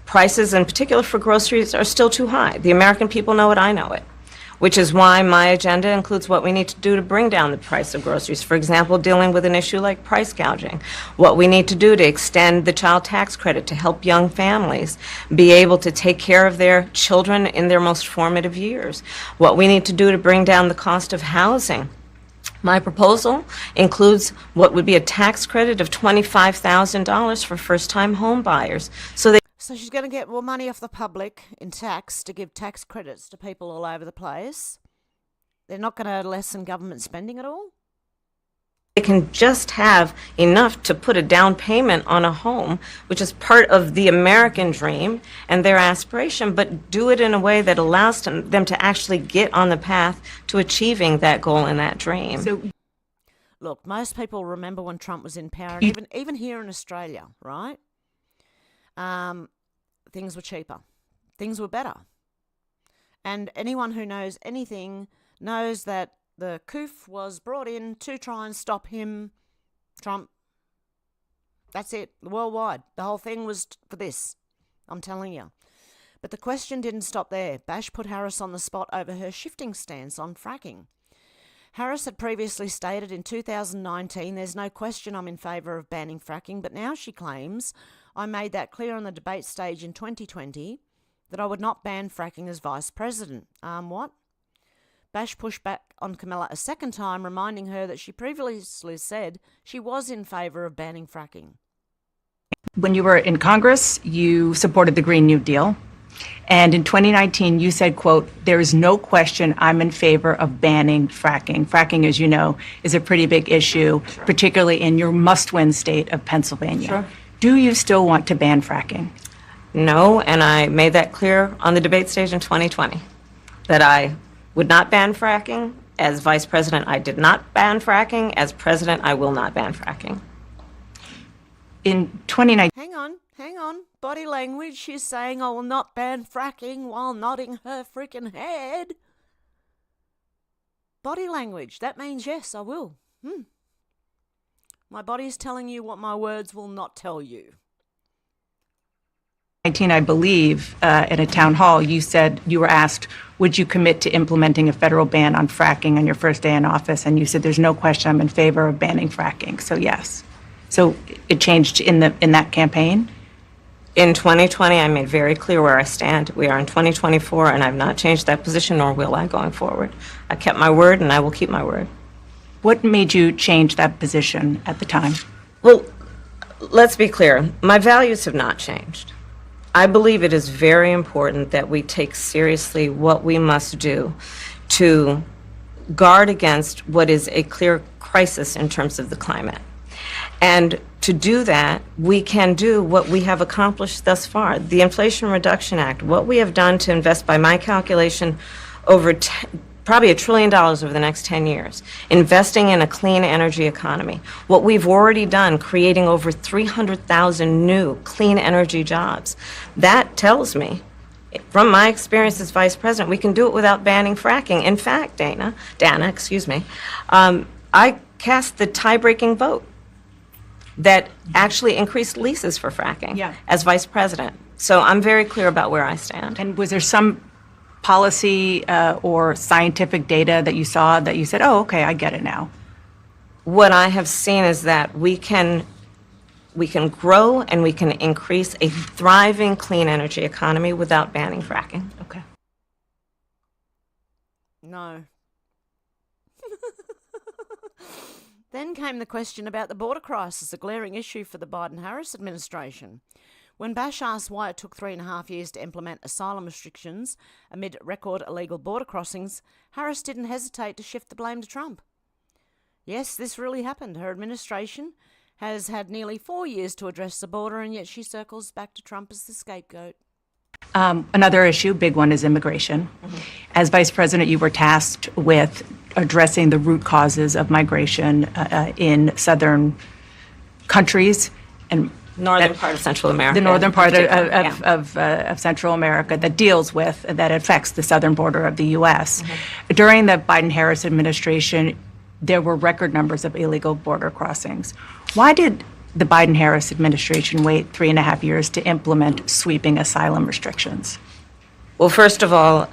Prices, in particular for groceries, are still too high. The American people know it, I know it. Which is why my agenda includes what we need to do to bring down the price of groceries. For example, dealing with an issue like price gouging. What we need to do to extend the child tax credit to help young families be able to take care of their children in their most formative years. What we need to do to bring down the cost of housing. My proposal includes what would be a tax credit of $25,000 for first-time home buyers. So she's going to get more money off the public in tax to give tax credits to people all over the place. They're not going to lessen government spending at all? They can just have enough to put a down payment on a home, which is part of the American dream and their aspiration, but do it in a way that allows them to actually get on the path to achieving that goal and that dream. So, look, most people remember when Trump was in power, and even here in Australia, right? Things were cheaper. Things were better. And anyone who knows anything knows that the COOF was brought in to try and stop him, Trump. That's it, worldwide. The whole thing was for this, I'm telling you. But the question didn't stop there. Bash put Harris on the spot over her shifting stance on fracking. Harris had previously stated in 2019, there's no question I'm in favour of banning fracking, but now she claims I made that clear on the debate stage in 2020 that I would not ban fracking as vice president. What? Bash pushed back on Camilla a second time, reminding her that she previously said she was in favour of banning fracking. When you were in Congress, you supported the Green New Deal. And in 2019, you said, quote, there is no question I'm in favor of banning fracking. Fracking, as you know, is a pretty big issue, particularly in your must-win state of Pennsylvania. Sure. Do you still want to ban fracking? No, and I made that clear on the debate stage in 2020, that I would not ban fracking. As vice president, I did not ban fracking. As president, I will not ban fracking. In 2019... Hang on. Body language, she's saying I will not ban fracking while nodding her freaking head. Body language, that means yes, I will. My body's telling you what my words will not tell you. 2019, I believe, at a town hall, you said, you were asked, would you commit to implementing a federal ban on fracking on your first day in office? And you said, there's no question I'm in favor of banning fracking. So yes. So it changed in that campaign? In 2020, I made very clear where I stand. We are in 2024, and I've not changed that position, nor will I going forward. I kept my word, and I will keep my word. What made you change that position at the time? Well, let's be clear. My values have not changed. I believe it is very important that we take seriously what we must do to guard against what is a clear crisis in terms of the climate. And to do that, we can do what we have accomplished thus far. The Inflation Reduction Act, what we have done to invest, by my calculation, over probably $1 trillion over the next 10 years, investing in a clean energy economy. What we've already done, creating over 300,000 new clean energy jobs. That tells me From my experience as vice president, we can do it without banning fracking. In fact, Dana, excuse me, I cast the tie-breaking vote that actually increased leases for fracking as vice president. So I'm very clear about where I stand. And was there some policy or scientific data that you saw that you said, oh, okay, I get it now? What I have seen is that we can grow and we can increase a thriving clean energy economy without banning fracking. Okay. No. Then came the question about the border crisis, a glaring issue for the Biden-Harris administration. When Bash asked why it took 3.5 years to implement asylum restrictions amid record illegal border crossings, Harris didn't hesitate to shift the blame to Trump. Yes, this really happened. Her administration has had nearly 4 years to address the border, and yet she circles back to Trump as the scapegoat. Another issue, big one, is immigration. As vice president, you were tasked with addressing the root causes of migration in southern countries and northern part of Central America. The northern part of Central America that affects the southern border of the U.S. During the Biden-Harris administration, there were record numbers of illegal border crossings. Why did the Biden-Harris administration wait 3.5 years to implement sweeping asylum restrictions? Well, first of all,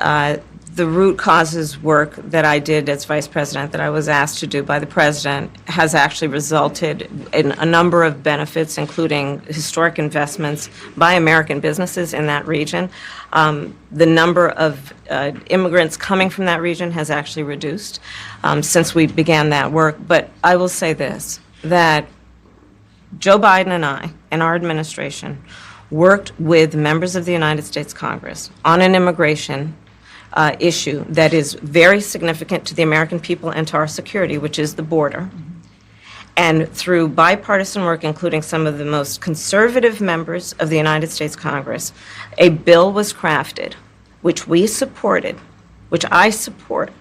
the root causes work that I did as vice president, that I was asked to do by the president, has actually resulted in a number of benefits, including historic investments by American businesses in that region. The number of immigrants coming from that region has actually reduced since we began that work. But I will say this, that Joe Biden and I and our administration worked with members of the United States Congress on an immigration issue that is very significant to the American people and to our security, which is the border. And through bipartisan work, including some of the most conservative members of the United States Congress, a bill was crafted, which we supported, which I support.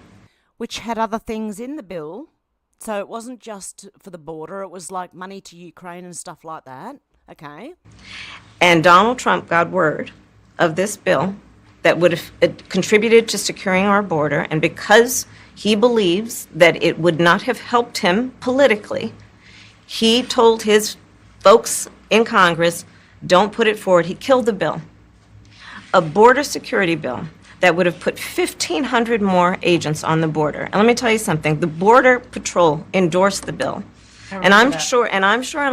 Which had other things in the bill. So it wasn't just for the border, it was like money to Ukraine and stuff like that. Okay. And Donald Trump got word of this bill that would have contributed to securing our border, and because he believes that it would not have helped him politically, he told his folks in Congress, don't put it forward. He killed the bill. A border security bill that would have put 1,500 more agents on the border. And let me tell you something, the Border Patrol endorsed the bill. And I'm sure in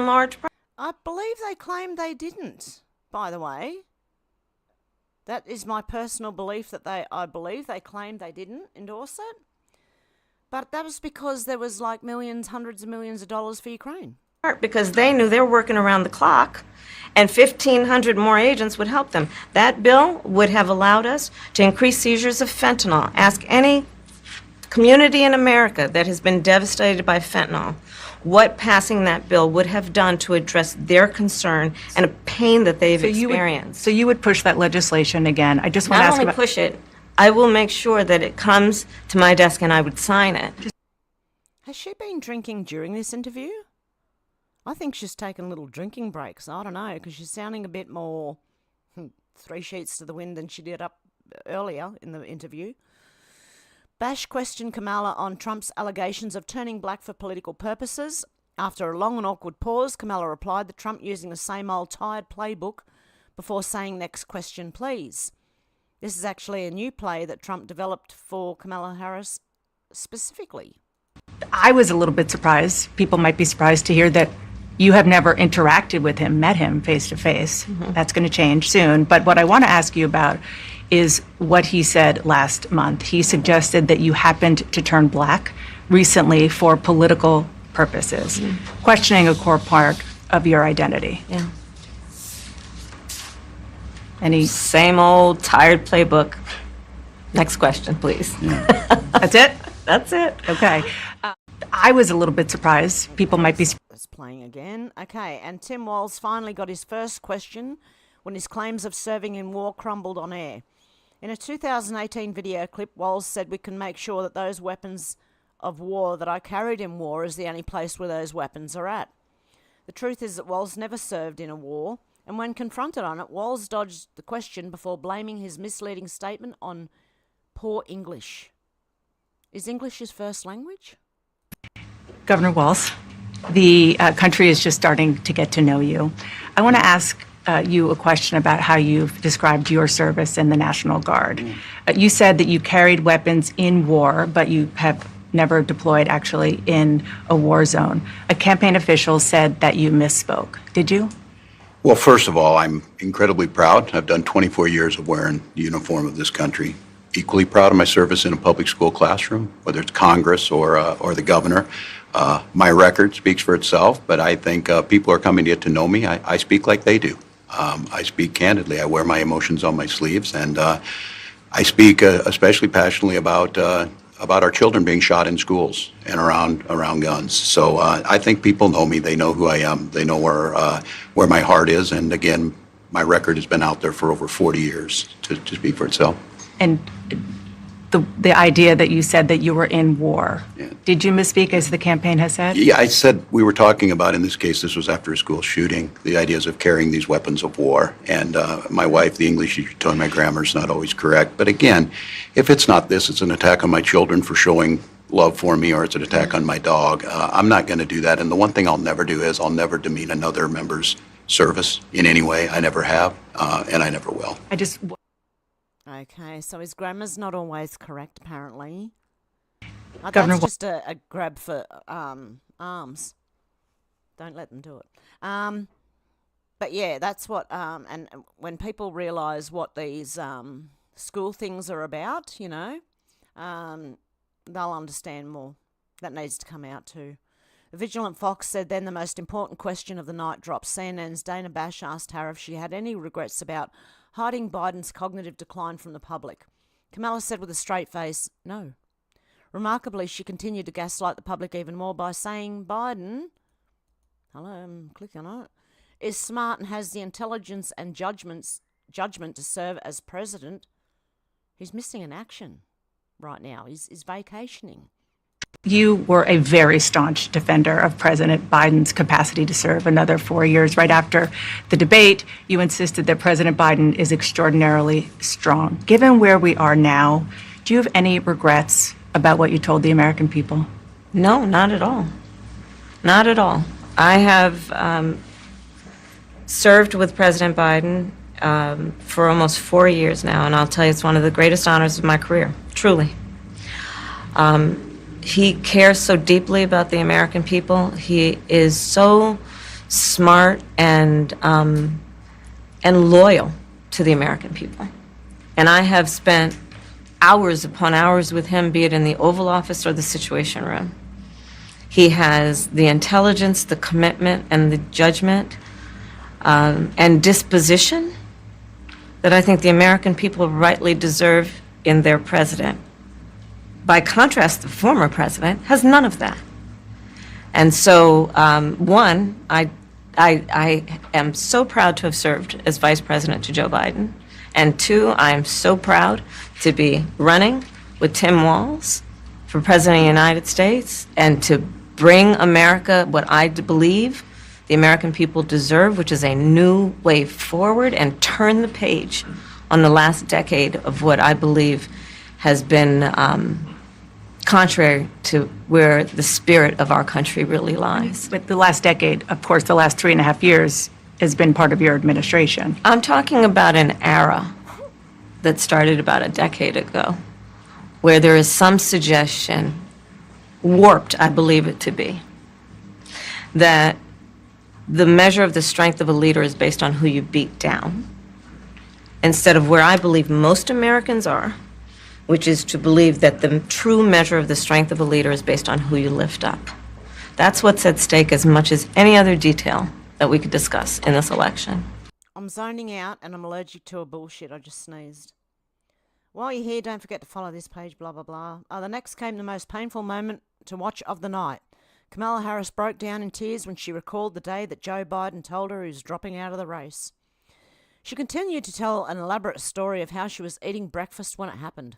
large part. I believe they claimed they didn't, by the way. That is my personal belief, that I believe they claimed they didn't endorse it. But that was because there was like millions, hundreds of millions of dollars for Ukraine. Because they knew they were working around the clock, and 1,500 more agents would help them. That bill would have allowed us to increase seizures of fentanyl. Ask any community in America that has been devastated by fentanyl what passing that bill would have done to address their concern and a pain that they've experienced. So you would push that legislation again. I just want to ask about... Not only push it, I will make sure that it comes to my desk and I would sign it. Has she been drinking during this interview? I think she's taken little drinking breaks. I don't know, because she's sounding a bit more three sheets to the wind than she did up earlier in the interview. Bash questioned Kamala on Trump's allegations of turning black for political purposes. After a long and awkward pause, Kamala replied that Trump using the same old tired playbook before saying, "Next question, please." This is actually a new play that Trump developed for Kamala Harris specifically. I was a little bit surprised. People might be surprised to hear that you have never interacted with him, met him face to face. That's going to change soon. But what I want to ask you about is what he said last month. He suggested that you happened to turn black recently for political purposes, questioning a core part of your identity. Yeah. Any same old tired playbook. Next question, please. That's it? That's it. Okay. I was a little bit surprised. People might be... It's playing again. Okay, and Tim Walz finally got his first question when his claims of serving in war crumbled on air. In a 2018 video clip, Walz said, "We can make sure that those weapons of war that I carried in war is the only place where those weapons are at." The truth is that Walz never served in a war. And when confronted on it, Walls dodged the question before blaming his misleading statement on poor English. Is English his first language? Governor Walz, the country is just starting to get to know you. I want to ask you a question about how you've described your service in the National Guard. You said that you carried weapons in war, but you have never deployed actually in a war zone. A campaign official said that you misspoke. Did you? Well, first of all, I'm incredibly proud. I've done 24 years of wearing the uniform of this country. Equally proud of my service in a public school classroom, whether it's Congress or the governor. My record speaks for itself, but I think people are coming to get to know me. I speak like they do. I speak candidly. I wear my emotions on my sleeves, and I speak especially passionately about our children being shot in schools and around guns. So I think people know me. They know who I am. They know where my heart is. And again, my record has been out there for over 40 years to speak for itself. And the idea that you said that you were in war, did you misspeak as the campaign has said? Yeah, I said we were talking about, in this case, this was after a school shooting, the ideas of carrying these weapons of war. And my wife, the English teacher, told me my grammar is not always correct. But again, if it's not this, it's an attack on my children for showing love for me, or it's an attack on my dog. I'm not going to do that. And the one thing I'll never do is I'll never demean another member's service in any way. I never have, and I never will. Okay, so his grammar's not always correct, apparently. Governor That's just a grab for arms. Don't let them do it. But yeah, that's what, and when people realise what these school things are about, you know, they'll understand more. That needs to come out too. The Vigilant Fox said then the most important question of the night dropped. CNN's Dana Bash asked her if she had any regrets about hiding Biden's cognitive decline from the public. Kamala said with a straight face, no. Remarkably, she continued to gaslight the public even more by saying Biden, hello, I'm clicking on it, is smart and has the intelligence and judgment to serve as president. He's missing in action right now. He's vacationing. You were a very staunch defender of President Biden's capacity to serve another 4 years. Right after the debate, you insisted that President Biden is extraordinarily strong. Given where we are now, do you have any regrets about what you told the American people? No, not at all. Not at all. I have served with President Biden for almost 4 years now, and I'll tell you, it's one of the greatest honors of my career, truly. He cares so deeply about the American people. He is so smart and loyal to the American people. And I have spent hours upon hours with him, be it in the Oval Office or the Situation Room. He has the intelligence, the commitment, and the judgment and disposition that I think the American people rightly deserve in their president. By contrast, the former president has none of that. And so, one, I am so proud to have served as vice president to Joe Biden. And two, I am so proud to be running with Tim Walz for president of the United States and to bring America what I believe the American people deserve, which is a new way forward, and turn the page on the last decade of what I believe has been contrary to where the spirit of our country really lies. But the last decade, of course, the last 3.5 years has been part of your administration. I'm talking about an era that started about a decade ago, where there is some suggestion, warped I believe it to be, that the measure of the strength of a leader is based on who you beat down, instead of where I believe most Americans are, which is to believe that the true measure of the strength of a leader is based on who you lift up. That's what's at stake as much as any other detail that we could discuss in this election. I'm zoning out and I'm allergic to a bullshit. I just sneezed. While you're here, don't forget to follow this page, blah, blah, blah. The next came the most painful moment to watch of the night. Kamala Harris broke down in tears when she recalled the day that Joe Biden told her he was dropping out of the race. She continued to tell an elaborate story of how she was eating breakfast when it happened.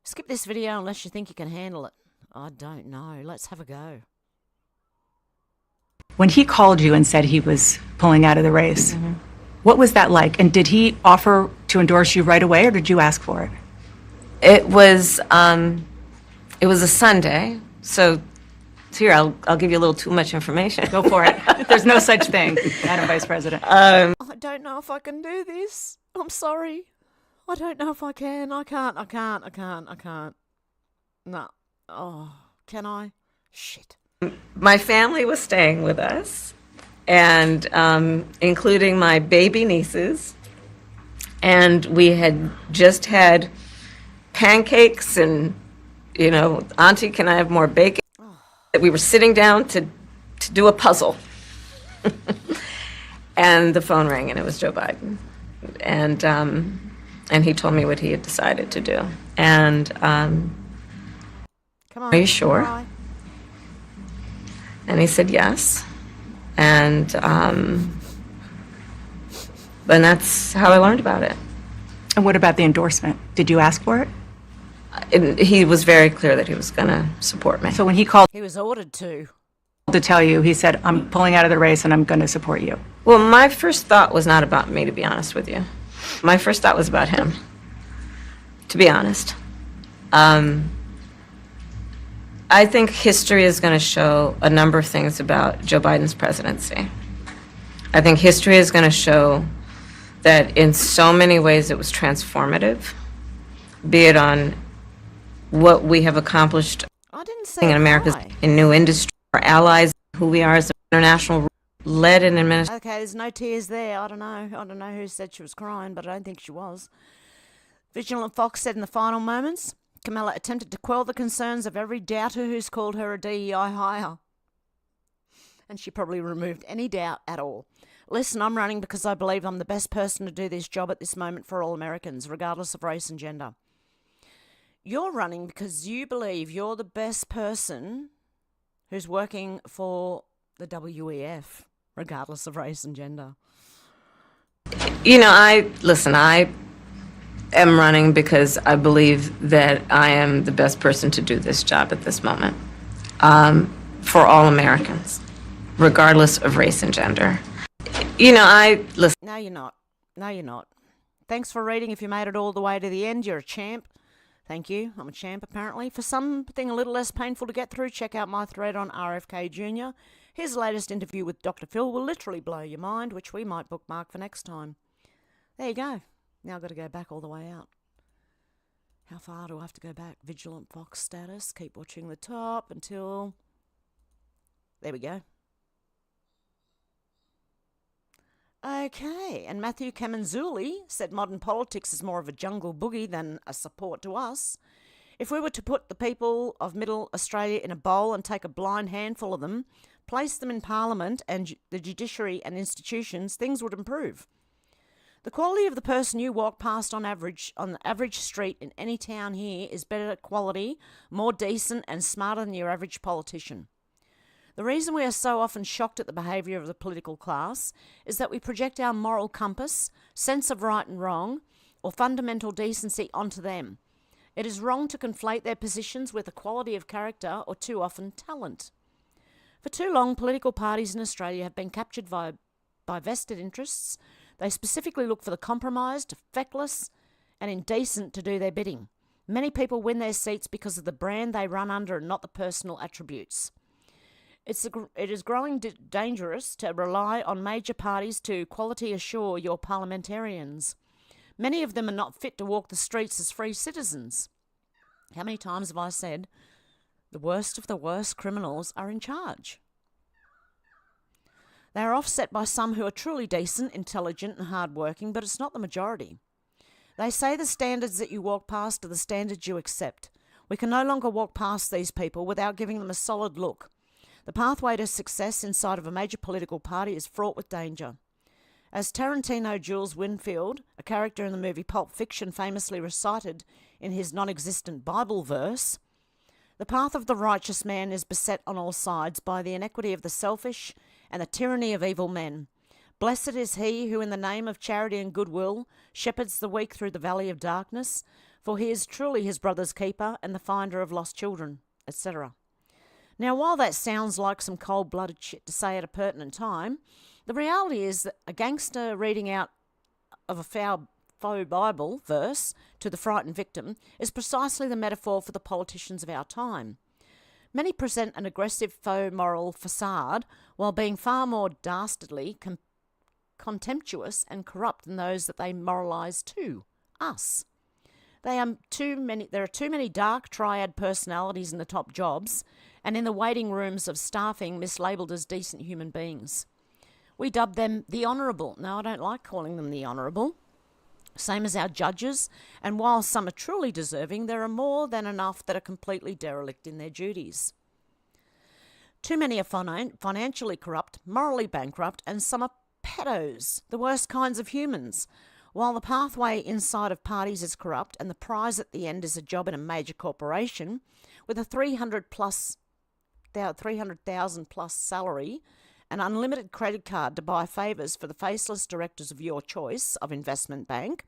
Skip this video unless you think you can handle it. I don't know. Let's have a go. When he called you and said he was pulling out of the race, what was that like? And did he offer to endorse you right away, or did you ask for it? It was a Sunday, so here I'll give you a little too much information. Go for it. There's no such thing, Madam Vice President. I don't know if I can do this. I'm sorry. I don't know if I can. I can't. No. Oh, can I? Shit. My family was staying with us, and including my baby nieces, and we had just had pancakes and, Auntie, can I have more bacon? We were sitting down to do a puzzle. And the phone rang, and it was Joe Biden. And he told me what he had decided to do. And Come on, are you sure? cry. And he said yes. And that's how I learned about it. And what about the endorsement? Did you ask for it? He was very clear that he was going to support me. So when he called He was ordered to tell you, he said, I'm pulling out of the race and I'm going to support you. Well, my first thought was not about me, to be honest with you. My first thought was about him, to be honest. I think history is going to show a number of things about Joe Biden's presidency. I think history is going to show that in so many ways it was transformative, be it on what we have accomplished in America's in new industry, our allies, who we are as an international led and administrative. Okay, there's no tears there. I don't know who said she was crying, but I don't think she was. Vigilant Fox said in the final moments, Kamala attempted to quell the concerns of every doubter who's called her a DEI hire. And she probably removed any doubt at all. Listen, I'm running because I believe I'm the best person to do this job at this moment for all Americans, regardless of race and gender. You're running because you believe you're the best person who's working for the WEF, regardless of race and gender. I am running because I believe that I am the best person to do this job at this moment, for all Americans, regardless of race and gender. Listen. No, you're not. No, you're not. Thanks for reading. If you made it all the way to the end, you're a champ. Thank you. I'm a champ, apparently. For something a little less painful to get through, check out my thread on RFK Jr. His latest interview with Dr. Phil will literally blow your mind, which we might bookmark for next time. There you go. Now I've got to go back all the way out. How far do I have to go back? Vigilant Fox status. Keep watching the top until... There we go. Okay, and Matthew Kamanzuli said modern politics is more of a jungle boogie than a support to us. If we were to put the people of Middle Australia in a bowl and take a blind handful of them, place them in Parliament and the judiciary and institutions, things would improve. The quality of the person you walk past on the average street in any town here is better quality, more decent and smarter than your average politician. The reason we are so often shocked at the behaviour of the political class is that we project our moral compass, sense of right and wrong, or fundamental decency onto them. It is wrong to conflate their positions with a quality of character or too often talent. For too long, political parties in Australia have been captured by vested interests. They specifically look for the compromised, feckless, and indecent to do their bidding. Many people win their seats because of the brand they run under and not the personal attributes. It is growing dangerous to rely on major parties to quality assure your parliamentarians. Many of them are not fit to walk the streets as free citizens. How many times have I said, the worst of the worst criminals are in charge? They are offset by some who are truly decent, intelligent and hard-working, but it's not the majority. They say the standards that you walk past are the standards you accept. We can no longer walk past these people without giving them a solid look. The pathway to success inside of a major political party is fraught with danger. As Tarantino Jules Winfield, a character in the movie Pulp Fiction, famously recited in his non-existent Bible verse, the path of the righteous man is beset on all sides by the inequity of the selfish and the tyranny of evil men. Blessed is he who in the name of charity and goodwill shepherds the weak through the valley of darkness, for he is truly his brother's keeper and the finder of lost children, etc. Now, while that sounds like some cold-blooded shit to say at a pertinent time, the reality is that a gangster reading out of a faux Bible verse to the frightened victim is precisely the metaphor for the politicians of our time. Many present an aggressive faux moral facade while being far more dastardly, contemptuous and corrupt than those that they moralise to, us. There are too many dark triad personalities in the top jobs and in the waiting rooms of staffing mislabelled as decent human beings. We dub them the Honourable. Now, I don't like calling them the Honourable. Same as our judges, and while some are truly deserving, there are more than enough that are completely derelict in their duties. Too many are financially corrupt, morally bankrupt, and some are pedos, the worst kinds of humans. While the pathway inside of parties is corrupt and the prize at the end is a job in a major corporation with a 300,000 plus salary, an unlimited credit card to buy favours for the faceless directors of your choice of investment bank,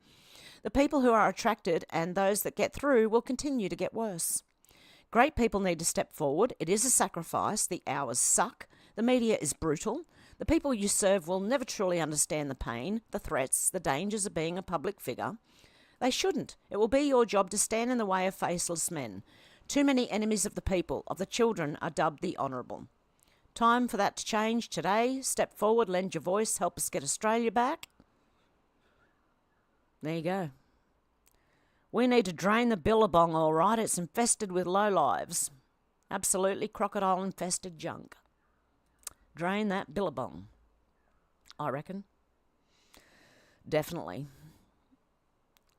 the people who are attracted and those that get through will continue to get worse. Great people need to step forward. It is a sacrifice. The hours suck. The media is brutal. The people you serve will never truly understand the pain, the threats, the dangers of being a public figure. They shouldn't. It will be your job to stand in the way of faceless men. Too many enemies of the people, of the children, are dubbed the Honourable. Time for that to change today. Step forward, lend your voice, help us get Australia back. There you go. We need to drain the billabong, all right. It's infested with lowlives. Absolutely crocodile-infested junk. Drain that billabong, I reckon. Definitely.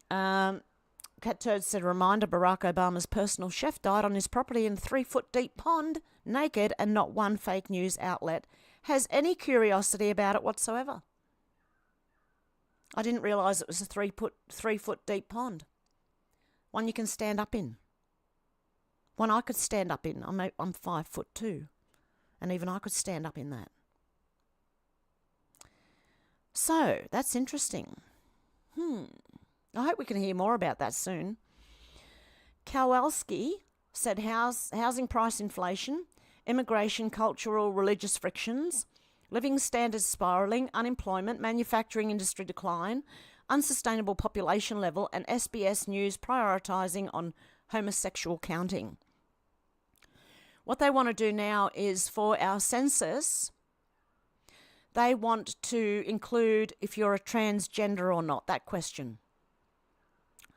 Cat Turd said, reminder, Barack Obama's personal chef died on his property in a 3-foot-deep pond, naked, and not one fake news outlet has any curiosity about it whatsoever. I didn't realise it was a 3-foot-deep pond. One you can stand up in. One I could stand up in. I'm 5'2", and even I could stand up in that. So, that's interesting. I hope we can hear more about that soon. Kowalski said housing price inflation, immigration, cultural, religious frictions, living standards spiralling, unemployment, manufacturing industry decline, unsustainable population level, and SBS News prioritising on homosexual counting. What they want to do now is for our census, they want to include if you're a transgender or not, that question.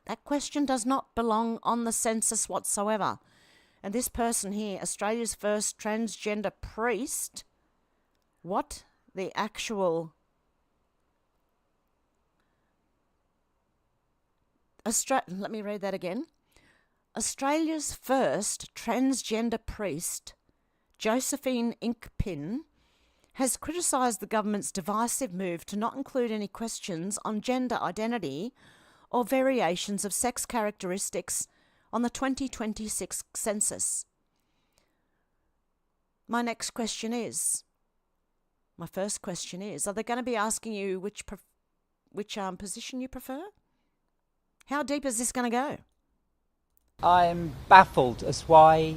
That question does not belong on the census whatsoever. And this person here, Australia's first transgender priest, what the actual... Let me read that again. Australia's first transgender priest, Josephine Inkpin, has criticised the government's divisive move to not include any questions on gender identity or variations of sex characteristics on the 2026 census. My first question is, are they going to be asking you which position you prefer? How deep is this going to go? I'm baffled as why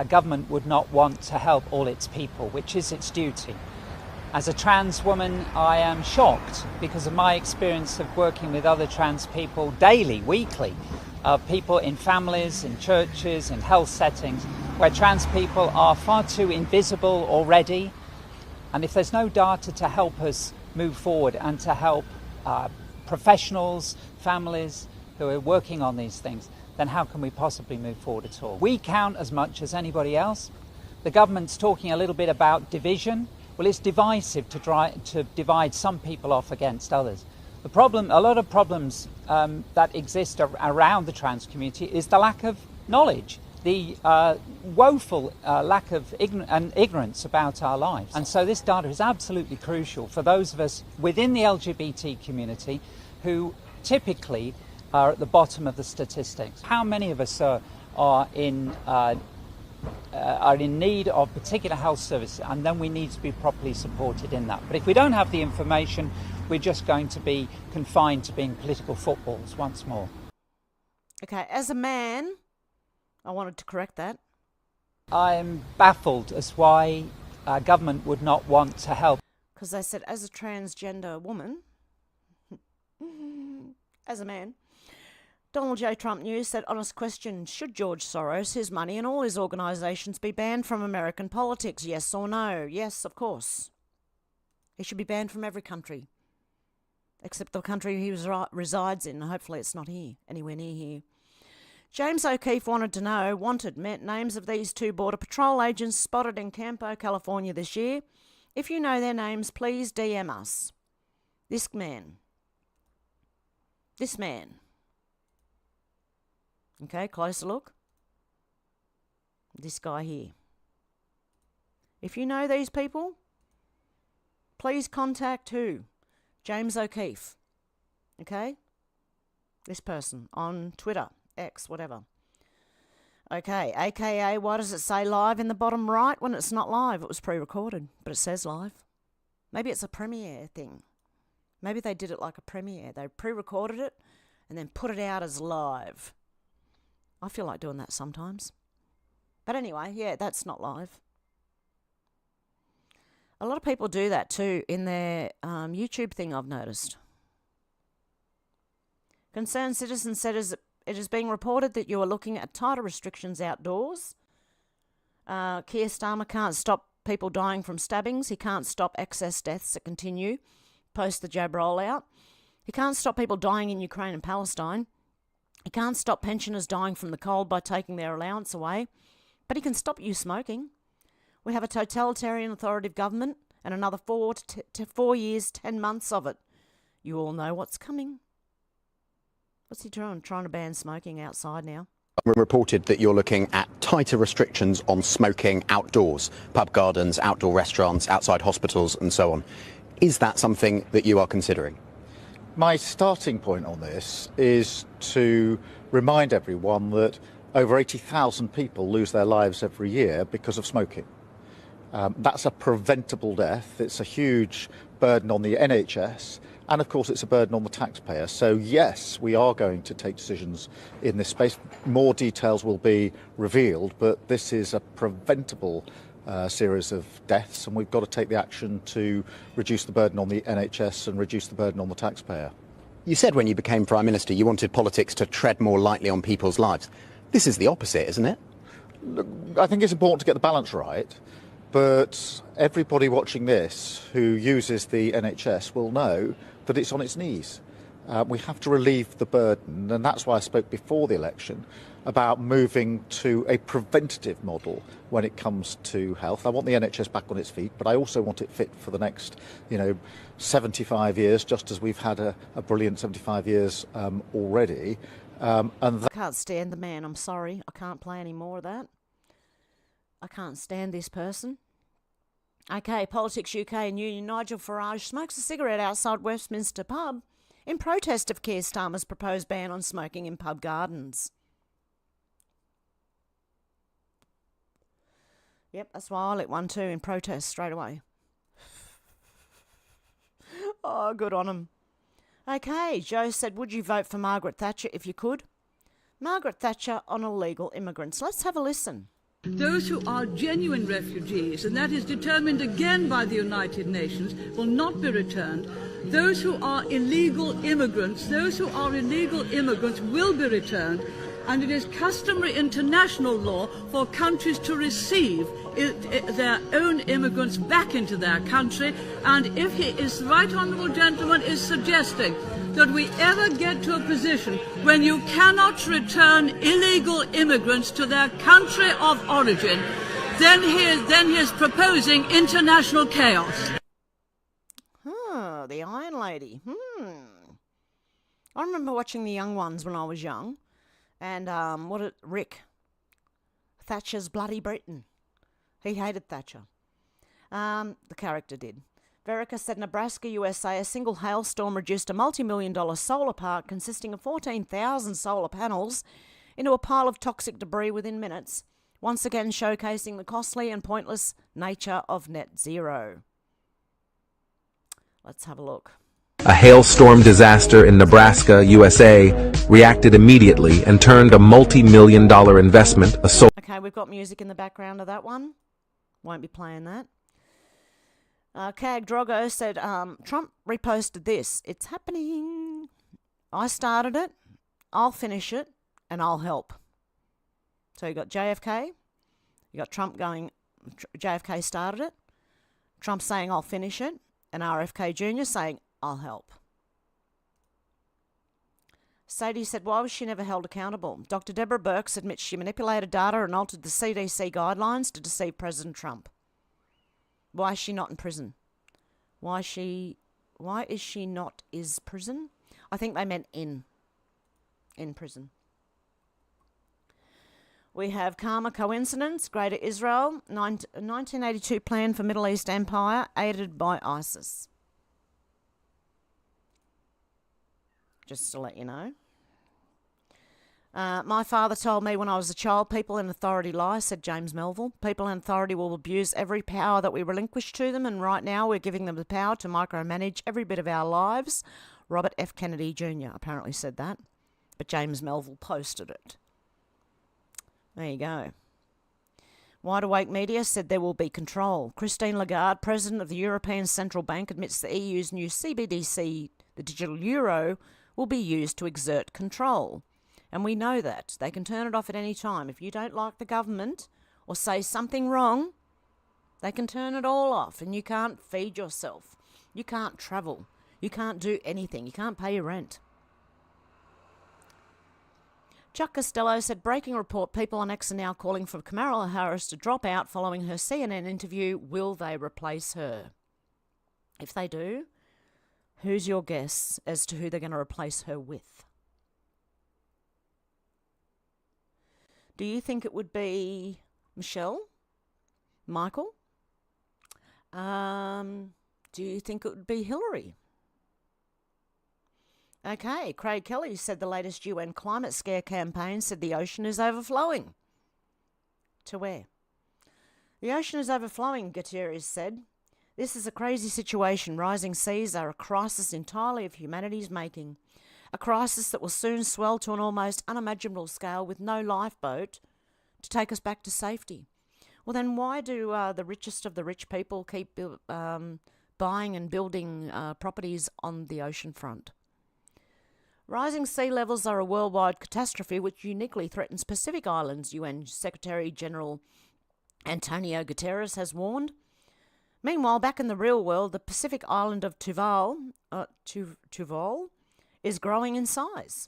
government would not want to help all its people, which is its duty. As a trans woman, I am shocked because of my experience of working with other trans people daily, weekly, people in families, in churches, in health settings, where trans people are far too invisible already. And if there's no data to help us move forward and to help professionals, families who are working on these things, then how can we possibly move forward at all? We count as much as anybody else. The government's talking a little bit about division. Well, it's divisive to divide some people off against others. The problem, a lot of problems that exist around the trans community is the lack of knowledge, the woeful lack of ignorance about our lives. And so this data is absolutely crucial for those of us within the LGBT community who typically are at the bottom of the statistics. How many of us are in need of particular health services, and then we need to be properly supported in that. But if we don't have the information, we're just going to be confined to being political footballs once more. Okay, as a man, I wanted to correct that. I'm baffled as why government would not want to help. Because they said, as a transgender woman, as a man, Donald J. Trump News said, honest question, should George Soros, his money and all his organisations be banned from American politics? Yes or no? Yes, of course. He should be banned from every country, except the country he resides in. Hopefully it's not here, anywhere near here. James O'Keefe wanted to know, meant names of these 2 Border Patrol agents spotted in Campo, California this year. If you know their names, please DM us. This man. Okay, closer look. This guy here. If you know these people, please contact who? James O'Keefe. Okay? This person on Twitter, X, whatever. Okay, AKA, why does it say live in the bottom right when it's not live? It was pre-recorded, but it says live. Maybe it's a premiere thing. Maybe they did it like a premiere. They pre-recorded it and then put it out as live. I feel like doing that sometimes. But anyway, yeah, that's not live. A lot of people do that too in their YouTube thing, I've noticed. Concerned citizens said it is being reported that you are looking at tighter restrictions outdoors. Keir Starmer can't stop people dying from stabbings. He can't stop excess deaths that continue post the jab rollout. He can't stop people dying in Ukraine and Palestine. He can't stop pensioners dying from the cold by taking their allowance away. But he can stop you smoking. We have a totalitarian authoritative government and another 4 years, 10 months of it. You all know what's coming. What's he doing? Trying to ban smoking outside now? We reported that you're looking at tighter restrictions on smoking outdoors, pub gardens, outdoor restaurants, outside hospitals and so on. Is that something that you are considering? My starting point on this is to remind everyone that over 80,000 people lose their lives every year because of smoking. That's a preventable death. It's a huge burden on the NHS. And of course, it's a burden on the taxpayer. So yes, we are going to take decisions in this space. More details will be revealed, but this is a preventable series of deaths, and we've got to take the action to reduce the burden on the NHS and reduce the burden on the taxpayer. You said when you became Prime Minister you wanted politics to tread more lightly on people's lives. This is the opposite, isn't it? Look, I think it's important to get the balance right. But everybody watching this who uses the NHS will know that it's on its knees. We have to relieve the burden, and that's why I spoke before the election about moving to a preventative model when it comes to health. I want the NHS back on its feet, but I also want it fit for the next, 75 years, just as we've had a brilliant 75 years already. I can't stand the man, I'm sorry. I can't play any more of that. I can't stand this person. Okay, Politics UK and Union. Nigel Farage smokes a cigarette outside Westminster pub in protest of Keir Starmer's proposed ban on smoking in pub gardens. Yep, that's why I lit one too, in protest straight away. Oh, good on him. Okay, Joe said, would you vote for Margaret Thatcher if you could? Margaret Thatcher on illegal immigrants. Let's have a listen. Those who are genuine refugees, and that is determined again by the United Nations, will not be returned. Those who are illegal immigrants will be returned. And it is customary international law for countries to receive their own immigrants back into their country. And if he is, the right honourable gentleman is suggesting that we ever get to a position when you cannot return illegal immigrants to their country of origin, then he is proposing international chaos. The Iron Lady. I remember watching The Young Ones when I was young. And Rick, Thatcher's Bloody Britain. He hated Thatcher. The character did. Verica said Nebraska, USA, a single hailstorm reduced a multi-million-dollar solar park consisting of 14,000 solar panels into a pile of toxic debris within minutes, once again showcasing the costly and pointless nature of net zero. Let's have a look. a hailstorm disaster in Nebraska, USA, reacted immediately and turned a multi-million-dollar investment, Okay, we've got music in the background of that one. Won't be playing that. Cag Drogo said, Trump reposted this. It's happening. I started it. I'll finish it. And I'll help. So you got JFK. You got Trump going, JFK started it. Trump saying, I'll finish it. And RFK Jr. saying, I'll help. Sadie said, why was she never held accountable? Dr. Deborah Birx admits she manipulated data and altered the CDC guidelines to deceive President Trump. Why is she not in prison? Why is she not is prison? I think they meant in prison. We have Karma Coincidence, Greater Israel, 1982 plan for Middle East Empire, aided by ISIS. Just to let you know. My father told me when I was a child, people in authority lie, said James Melville. People in authority will abuse every power that we relinquish to them, and right now we're giving them the power to micromanage every bit of our lives. Robert F. Kennedy Jr. apparently said that, but James Melville posted it. There you go. Wide Awake Media said there will be control. Christine Lagarde, President of the European Central Bank, admits the EU's new CBDC, the digital euro, will be used to exert control. And we know that. They can turn it off at any time. If you don't like the government or say something wrong, they can turn it all off and you can't feed yourself. You can't travel. You can't do anything. You can't pay your rent. Chuck Costello said, breaking report, people on X are now calling for Kamala Harris to drop out following her CNN interview. Will they replace her? If they do, who's your guess as to who they're going to replace her with? Do you think it would be Michelle? Michael? Do you think it would be Hillary? Okay, Craig Kelly said the latest UN climate scare campaign said the ocean is overflowing. To where? The ocean is overflowing, Gutierrez said. This is a crazy situation. Rising seas are a crisis entirely of humanity's making. A crisis that will soon swell to an almost unimaginable scale with no lifeboat to take us back to safety. Well, then why do the richest of the rich people keep buying and building properties on the ocean front? Rising sea levels are a worldwide catastrophe which uniquely threatens Pacific Islands, UN Secretary-General Antonio Guterres has warned. Meanwhile, back in the real world, the Pacific island of Tuvalu is growing in size.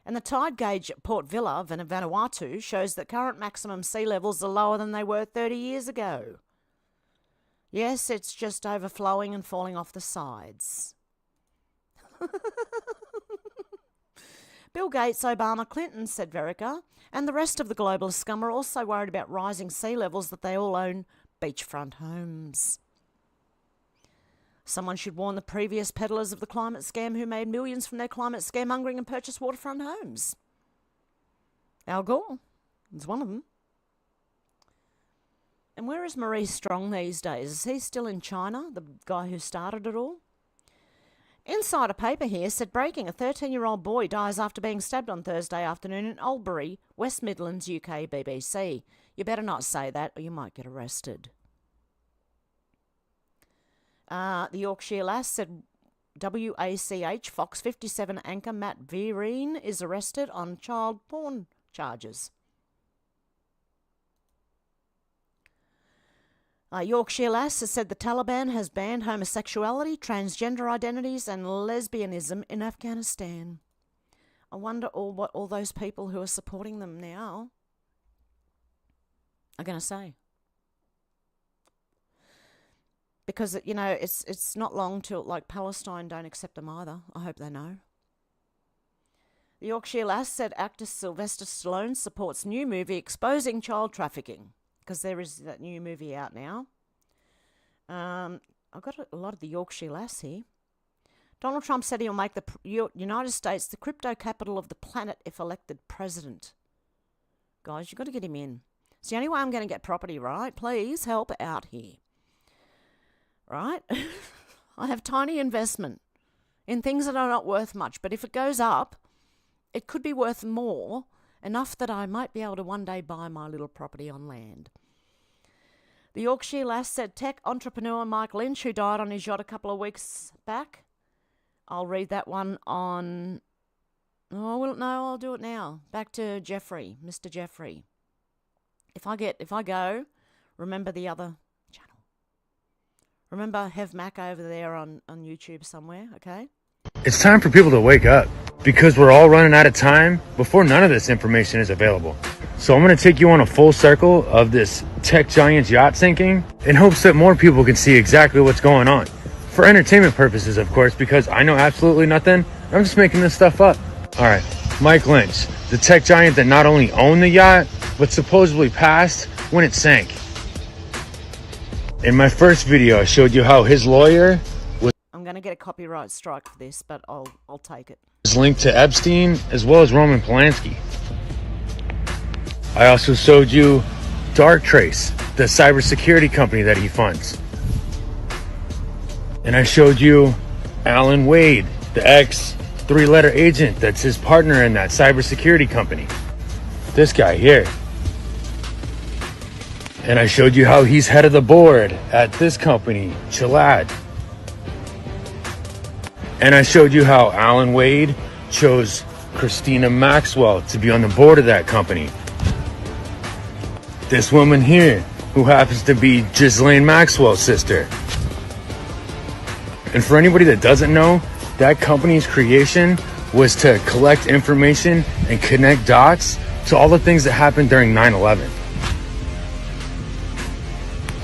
And the tide gauge at Port Vila, Vanuatu, shows that current maximum sea levels are lower than they were 30 years ago. Yes, it's just overflowing and falling off the sides. Bill Gates, Obama, Clinton, said Verica, and the rest of the globalist scum are also worried about rising sea levels that they all own beachfront homes. Someone should warn the previous peddlers of the climate scam who made millions from their climate scaremongering and purchased waterfront homes. Al Gore is one of them. And where is Maurice Strong these days? Is he still in China, the guy who started it all? Insider paper here said breaking, a 13-year-old boy dies after being stabbed on Thursday afternoon in LBRY, West Midlands, UK, BBC. You better not say that or you might get arrested. The Yorkshire Lass said WACH Fox 57 anchor Matt Vereen is arrested on child porn charges. Yorkshire Lass has said the Taliban has banned homosexuality, transgender identities and lesbianism in Afghanistan. I wonder what all those people who are supporting them now are going to say. Because, you know, it's not long till, like, Palestine don't accept them either. I hope they know. The Yorkshire Lass said actor Sylvester Stallone supports new movie exposing child trafficking. Because there is that new movie out now. I've got a lot of the Yorkshire Lass here. Donald Trump said he'll make the United States the crypto capital of the planet if elected president. Guys, you've got to get him in. It's the only way I'm going to get property, right? Please help out here. Right? I have tiny investment in things that are not worth much. But if it goes up, it could be worth more, enough that I might be able to one day buy my little property on land. The Yorkshire lass said tech entrepreneur Mike Lynch, who died on his yacht a couple of weeks back. I'll read that one on... Oh, well, no, I'll do it now. Back to Jeffrey, Mr. Jeffrey. If I go, remember the other channel. Remember Hev Mac over there on YouTube somewhere, okay? It's time for people to wake up because we're all running out of time before none of this information is available. So I'm going to take you on a full circle of this tech giant's yacht sinking in hopes that more people can see exactly what's going on. For entertainment purposes, of course, because I know absolutely nothing. I'm just making this stuff up. All right, Mike Lynch, the tech giant that not only owned the yacht, but supposedly passed when it sank. In my first video, I showed you how his lawyer was... I'm going to get a copyright strike for this, but I'll take it. ...was linked to Epstein as well as Roman Polanski. I also showed you Darktrace, the cybersecurity company that he funds. And I showed you Alan Wade, the ex-three-letter agent that's his partner in that cybersecurity company. This guy here. And I showed you how he's head of the board at this company, Gillad. And I showed you how Alan Wade chose Christina Maxwell to be on the board of that company. This woman here, who happens to be Ghislaine Maxwell's sister. And for anybody that doesn't know, that company's creation was to collect information and connect dots to all the things that happened during 9/11.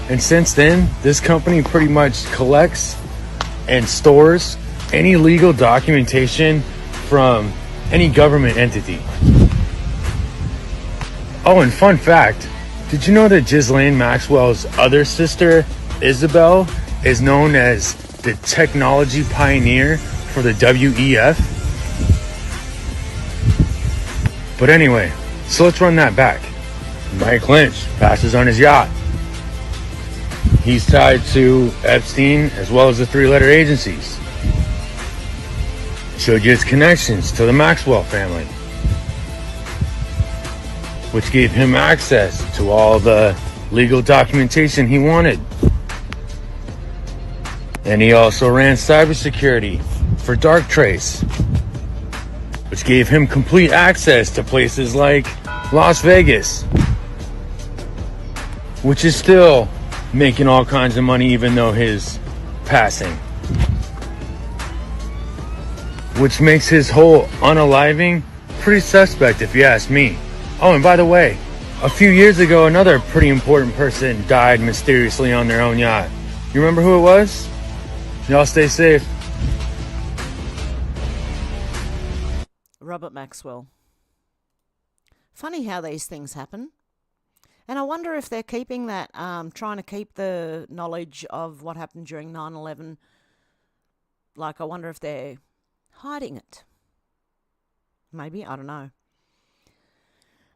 And since then, this company pretty much collects and stores any legal documentation from any government entity. Oh, and fun fact, did you know that Ghislaine Maxwell's other sister, Isabel, is known as the technology pioneer for the WEF? But anyway, so let's run that back. Mike Lynch passes on his yacht. He's tied to Epstein as well as the three-letter agencies. Showed you his connections to the Maxwell family, which gave him access to all the legal documentation he wanted. And he also ran cybersecurity for Darktrace, which gave him complete access to places like Las Vegas, which is still making all kinds of money even though his passing. Which makes his whole unaliving pretty suspect if you ask me. Oh, and by the way, a few years ago, another pretty important person died mysteriously on their own yacht. You remember who it was? Y'all stay safe. Robert Maxwell. Funny how these things happen. And I wonder if they're keeping that, trying to keep the knowledge of what happened during 9/11. Like, I wonder if they're hiding it. Maybe, I don't know.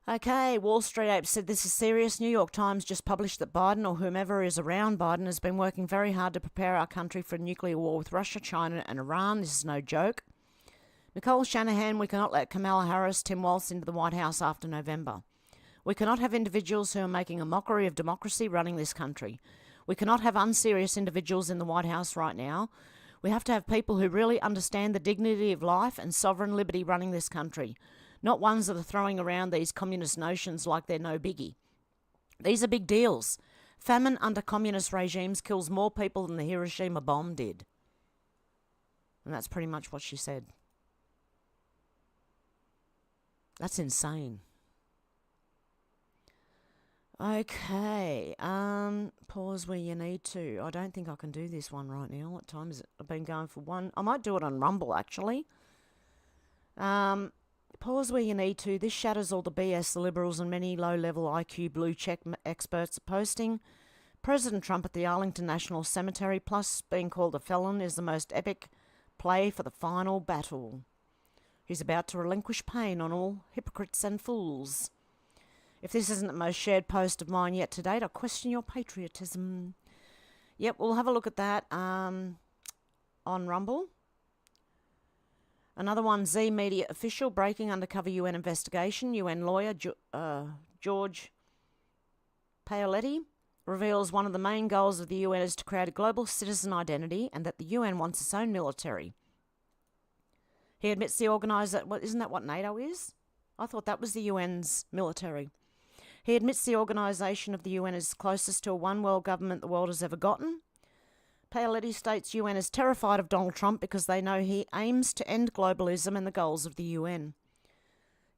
Okay, Wall Street Ape said this is serious. New York Times just published that Biden, or whomever is around Biden, has been working very hard to prepare our country for a nuclear war with Russia, China and Iran. This is no joke. Nicole Shanahan, we cannot let Kamala Harris, Tim Walz into the White House after November. We cannot have individuals who are making a mockery of democracy running this country. We cannot have unserious individuals in the White House right now. We have to have people who really understand the dignity of life and sovereign liberty running this country, not ones that are throwing around these communist notions like they're no biggie. These are big deals. Famine under communist regimes kills more people than the Hiroshima bomb did. And that's pretty much what she said. That's insane. Okay, pause where you need to. I don't think I can do this one right now. What time is it? I've been going for one. I might do it on Rumble, actually. Pause where you need to. This shatters all the BS the Liberals and many low-level IQ blue-check experts are posting. President Trump at the Arlington National Cemetery, plus being called a felon, is the most epic play for the final battle. He's about to relinquish pain on all hypocrites and fools. If this isn't the most shared post of mine yet to date, I question your patriotism. Yep, we'll have a look at that on Rumble. Another one, Z Media official breaking undercover UN investigation. UN lawyer George Paoletti reveals one of the main goals of the UN is to create a global citizen identity and that the UN wants its own military. He admits the organiser... Isn't that what NATO is? I thought that was the UN's military. He admits the organisation of the UN is closest to a one-world government the world has ever gotten. Paoletti states UN is terrified of Donald Trump because they know he aims to end globalism and the goals of the UN.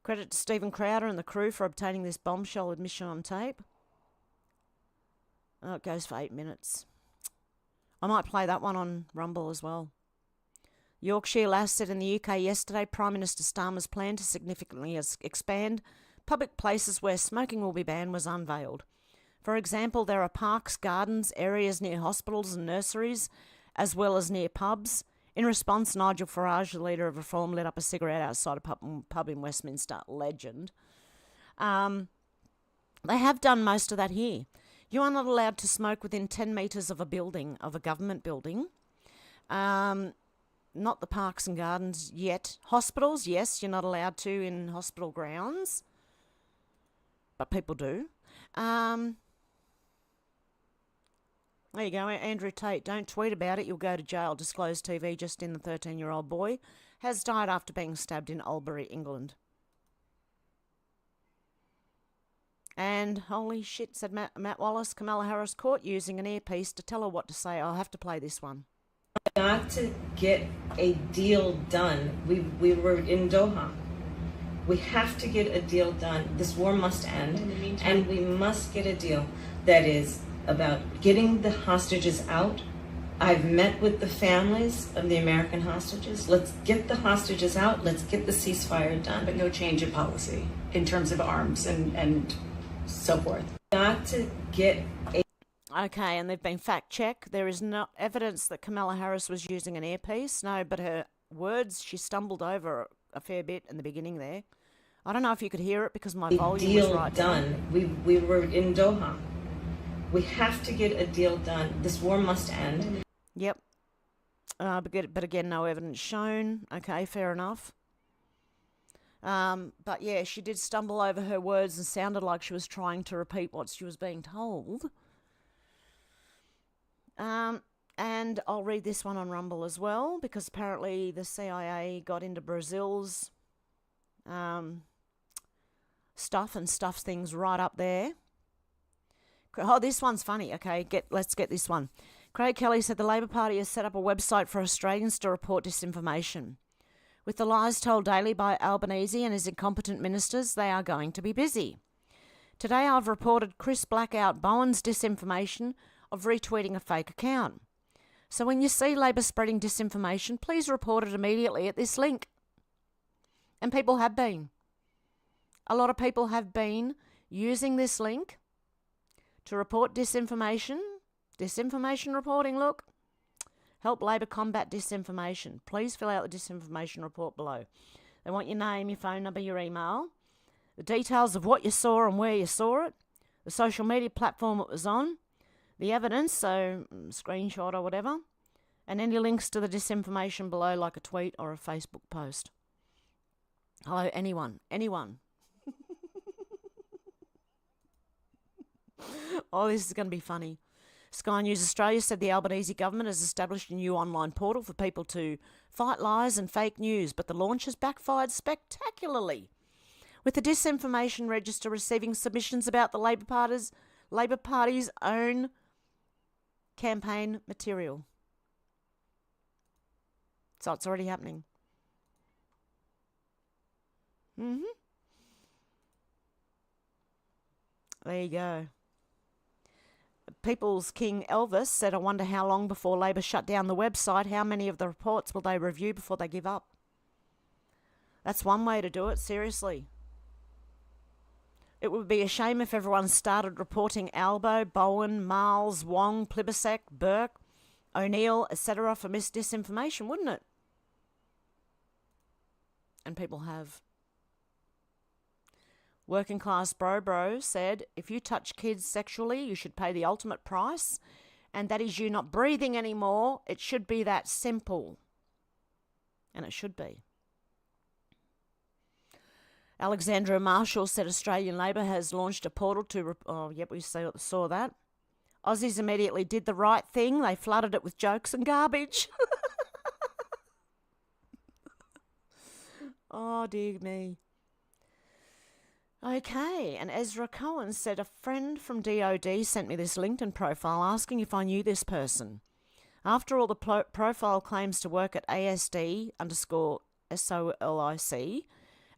Credit to Stephen Crowder and the crew for obtaining this bombshell admission on tape. Oh, it goes for 8 minutes. I might play that one on Rumble as well. Yorkshire lass said in the UK yesterday Prime Minister Starmer's plan to significantly expand public places where smoking will be banned was unveiled. For example, there are parks, gardens, areas near hospitals and nurseries, as well as near pubs. In response, Nigel Farage, the leader of Reform, lit up a cigarette outside a pub in Westminster. Legend. They have done most of that here. You are not allowed to smoke within 10 metres of a building, of a government building. Not the parks and gardens yet. Hospitals, yes, you're not allowed to in hospital grounds. But people do. There you go, Andrew Tate. Don't tweet about it, you'll go to jail. Disclosed TV just in the 13-year-old boy has died after being stabbed in LBRY, England. And holy shit, said Matt Wallace, Kamala Harris caught using an earpiece to tell her what to say. I'll have to play this one. Got to get a deal done. We were in Doha. We have to get a deal done. This war must end, and we must get a deal that is about getting the hostages out. I've met with the families of the American hostages. Let's get the hostages out. Let's get the ceasefire done. But no change in policy in terms of arms and so forth. Got to get a... Okay, and they've been fact-checked. There is no evidence that Kamala Harris was using an earpiece. No, but her words, she stumbled over a fair bit in the beginning there. I don't know if you could hear it because my volume was right done. We were in Doha. We have to get a deal done. This war must end. Yep. But again, no evidence shown. Okay, fair enough. But yeah, she did stumble over her words and sounded like she was trying to repeat what she was being told. And I'll read this one on Rumble as well, because apparently the CIA got into Brazil's stuff and stuffed things right up there. Oh, this one's funny. Okay, let's get this one. Craig Kelly said the Labor Party has set up a website for Australians to report disinformation. With the lies told daily by Albanese and his incompetent ministers, they are going to be busy. Today I've reported Chris Blackout Bowen's disinformation of retweeting a fake account. So when you see Labor spreading disinformation, please report it immediately at this link. And people have been. A lot of people have been using this link to report disinformation. Disinformation reporting, look. Help Labor combat disinformation. Please fill out the disinformation report below. They want your name, your phone number, your email, the details of what you saw and where you saw it, the social media platform it was on, the evidence, so screenshot or whatever, and any links to the disinformation below, like a tweet or a Facebook post. Hello, anyone. Oh, this is going to be funny. Sky News Australia said the Albanese government has established a new online portal for people to fight lies and fake news, but the launch has backfired spectacularly, with the disinformation register receiving submissions about the Labor Party's own campaign material. So it's already happening. There you go. People's King Elvis said, I wonder how long before Labor shut down the website. How many of the reports will they review before they give up? That's one way to do it, seriously. It would be a shame if everyone started reporting Albo, Bowen, Miles, Wong, Plibersek, Burke, O'Neill, etc. for disinformation, wouldn't it? And people have. Working Class Bro said, if you touch kids sexually, you should pay the ultimate price, and that is you not breathing anymore. It should be that simple. And it should be. Alexandra Marshall said Australian Labor has launched a portal to... Oh, yep, we saw that. Aussies immediately did the right thing. They flooded it with jokes and garbage. Oh, dear me. Okay, and Ezra Cohen said a friend from DOD sent me this LinkedIn profile asking if I knew this person. After all the profile claims to work at ASD_SOLIC,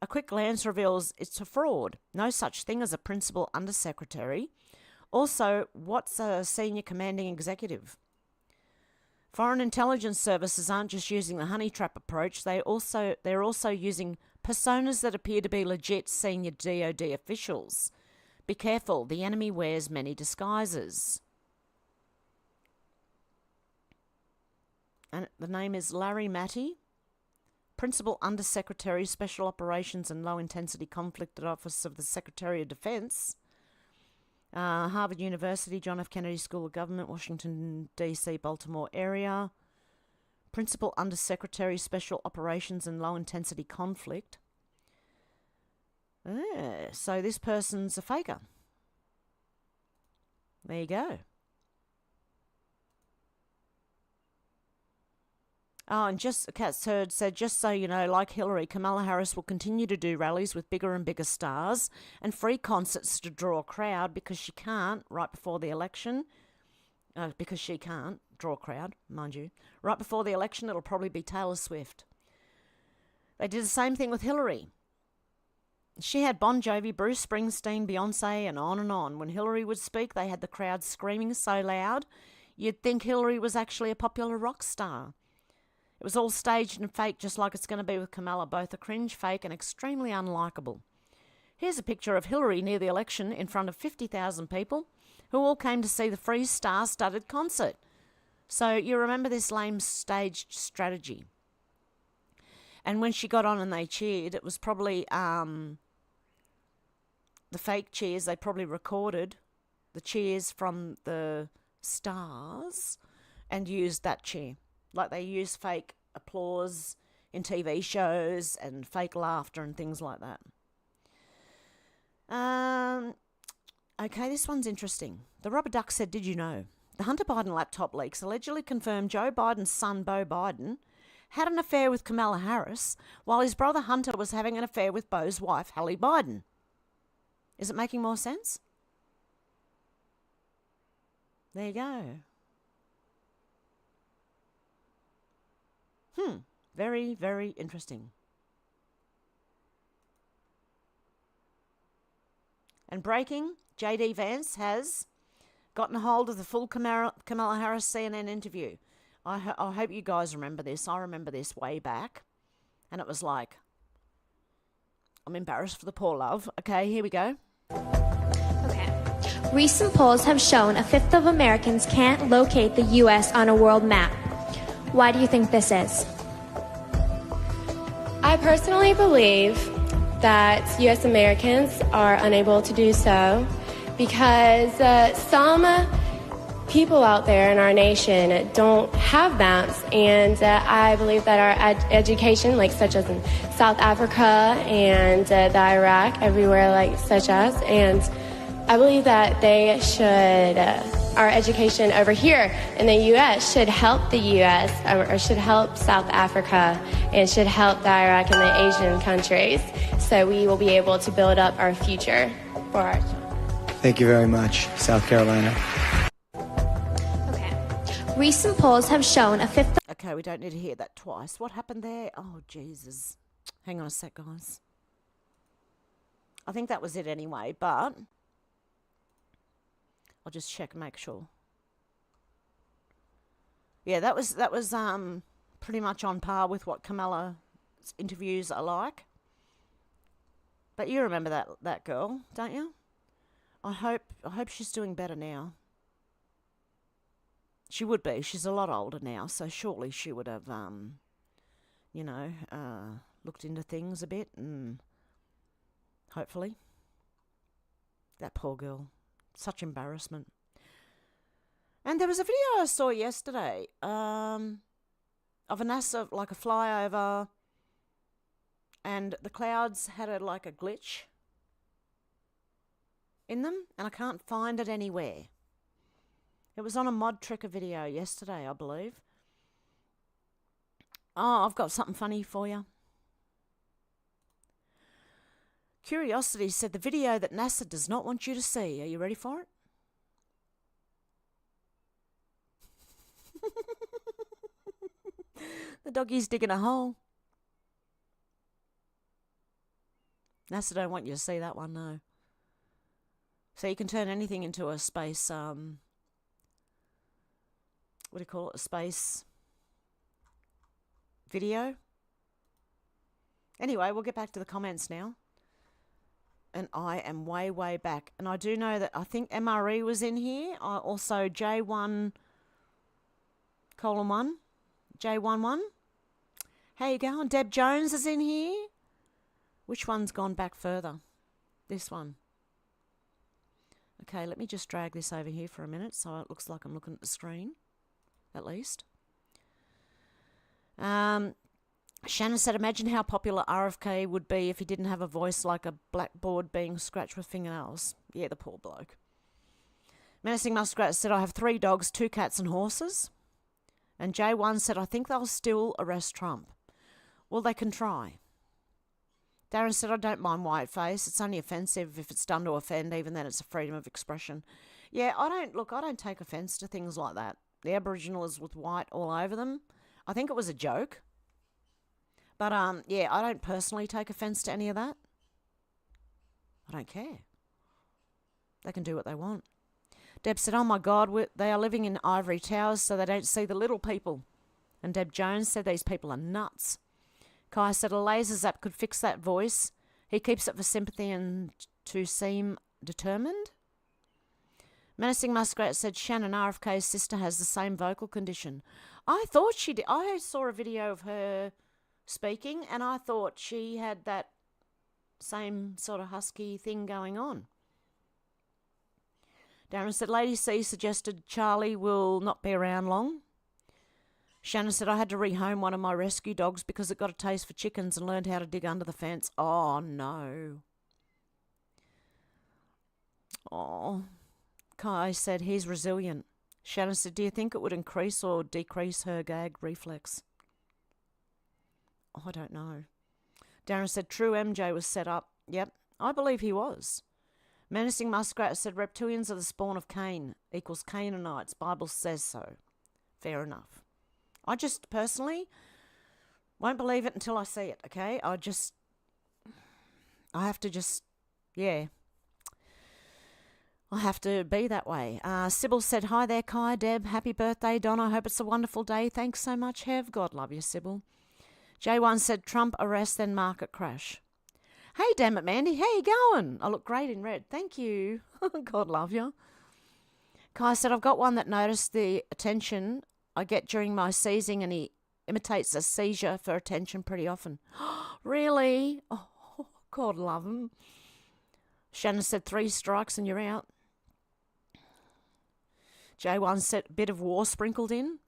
a quick glance reveals it's a fraud. No such thing as a principal undersecretary. Also, what's a senior commanding executive? Foreign intelligence services aren't just using the honey trap approach, they're also using personas that appear to be legit senior DOD officials. Be careful, the enemy wears many disguises. And the name is Larry Matty, Principal Undersecretary, Special Operations and Low Intensity Conflict at Office of the Secretary of Defense. Harvard University, John F. Kennedy School of Government, Washington, D.C., Baltimore area. Principal Undersecretary, Special Operations and Low Intensity Conflict. So this person's a faker. There you go. Oh, and Cat's Heard said, just so you know, like Hillary, Kamala Harris will continue to do rallies with bigger and bigger stars and free concerts to draw a crowd because she can't right before the election. Because she can't draw a crowd, mind you. Right before the election, it'll probably be Taylor Swift. They did the same thing with Hillary. She had Bon Jovi, Bruce Springsteen, Beyonce, and on and on. When Hillary would speak, they had the crowd screaming so loud, you'd think Hillary was actually a popular rock star. It was all staged and fake, just like it's going to be with Kamala, both a cringe, fake, and extremely unlikable. Here's a picture of Hillary near the election in front of 50,000 people who all came to see the free star-studded concert. So you remember this lame staged strategy. And when she got on and they cheered, it was probably the fake cheers. They probably recorded the cheers from the stars and used that cheer. Like they use fake applause in TV shows and fake laughter and things like that. Okay, this one's interesting. The Rubber Duck said, did you know? The Hunter Biden laptop leaks allegedly confirmed Joe Biden's son, Beau Biden, had an affair with Kamala Harris while his brother Hunter was having an affair with Beau's wife, Hallie Biden. Is it making more sense? There you go. Very, very interesting. And breaking, J.D. Vance has gotten a hold of the full Kamala Harris CNN interview. I hope you guys remember this. I remember this way back. And it was like, I'm embarrassed for the poor love. Okay, here we go. Recent polls have shown a fifth of Americans can't locate the U.S. on a world map. Why do you think this is? I personally believe that U.S. Americans are unable to do so because some people out there in our nation don't have maps, and I believe that our education, like such as in South Africa and the Iraq, everywhere like such as, and I believe that they should, our education over here in the U.S. should help the U.S. Or should help South Africa and should help the Iraq and the Asian countries, so we will be able to build up our future for our children. Thank you very much, South Carolina. Recent polls have shown a fifth... Okay, we don't need to hear that twice. What happened there? Oh, Jesus. Hang on a sec, guys. I think that was it anyway, but I'll just check and make sure. Yeah, that was pretty much on par with what Kamala's interviews are like. But you remember that girl, don't you? I hope she's doing better now. She would be. She's a lot older now, so surely she would have, looked into things a bit, and hopefully. That poor girl. Such embarrassment. And there was a video I saw yesterday of a NASA, like a flyover and the clouds had like a glitch in them, and I can't find it anywhere. It was on a Mod Trekker video yesterday, I believe. Oh, I've got something funny for you. Curiosity said the video that NASA does not want you to see. Are you ready for it? The doggie's digging a hole. NASA don't want you to see that one, no. So you can turn anything into a space, what do you call it? A space video. Anyway, we'll get back to the comments now. And I am way, way back. And I do know that I think MRE was in here. Also J1:1. J11. How you going? Deb Jones is in here. Which one's gone back further? This one. Okay, let me just drag this over here for a minute so it looks like I'm looking at the screen, at least. Shannon said, imagine how popular RFK would be if he didn't have a voice like a blackboard being scratched with fingernails. Yeah, the poor bloke. Menacing Muskrat said, I have 3 dogs, 2 cats and horses. And J1 said, I think they'll still arrest Trump. Well, they can try. Darren said, I don't mind whiteface. It's only offensive if it's done to offend. Even then, it's a freedom of expression. Yeah, I don't take offence to things like that. The Aboriginals with white all over them. I think it was a joke. But, yeah, I don't personally take offence to any of that. I don't care. They can do what they want. Deb said, oh, my God, they are living in ivory towers so they don't see the little people. And Deb Jones said, these people are nuts. Kai said, a laser zap could fix that voice. He keeps it for sympathy and to seem determined. Menacing Muskrat said, Shannon, RFK's sister, has the same vocal condition. I thought she did. I saw a video of her speaking, and I thought she had that same sort of husky thing going on. Darren said, Lady C suggested Charlie will not be around long. Shannon said, I had to rehome one of my rescue dogs because it got a taste for chickens and learned how to dig under the fence. Oh, no. Oh. Kai said, he's resilient. Shannon said, do you think it would increase or decrease her gag reflex? Oh, I don't know. Darren said, true MJ was set up. Yep, I believe he was. Menacing Muskrat said, reptilians are the spawn of Cain, equals Canaanites. Bible says so. Fair enough. I just personally won't believe it until I see it, okay? I have to be that way. Sybil said, hi there, Kai, Deb. Happy birthday, Donna. I hope it's a wonderful day. Thanks so much, Hev. God love you, Sybil. J1 said, Trump arrest, then market crash. Hey, damn it, Mandy. How you going? I look great in red. Thank you. God love you. Kai said, I've got one that noticed the attention I get during my seizing, and he imitates a seizure for attention pretty often. Really? Oh, God love him. Shannon said, 3 strikes and you're out. J1 said, bit of war sprinkled in.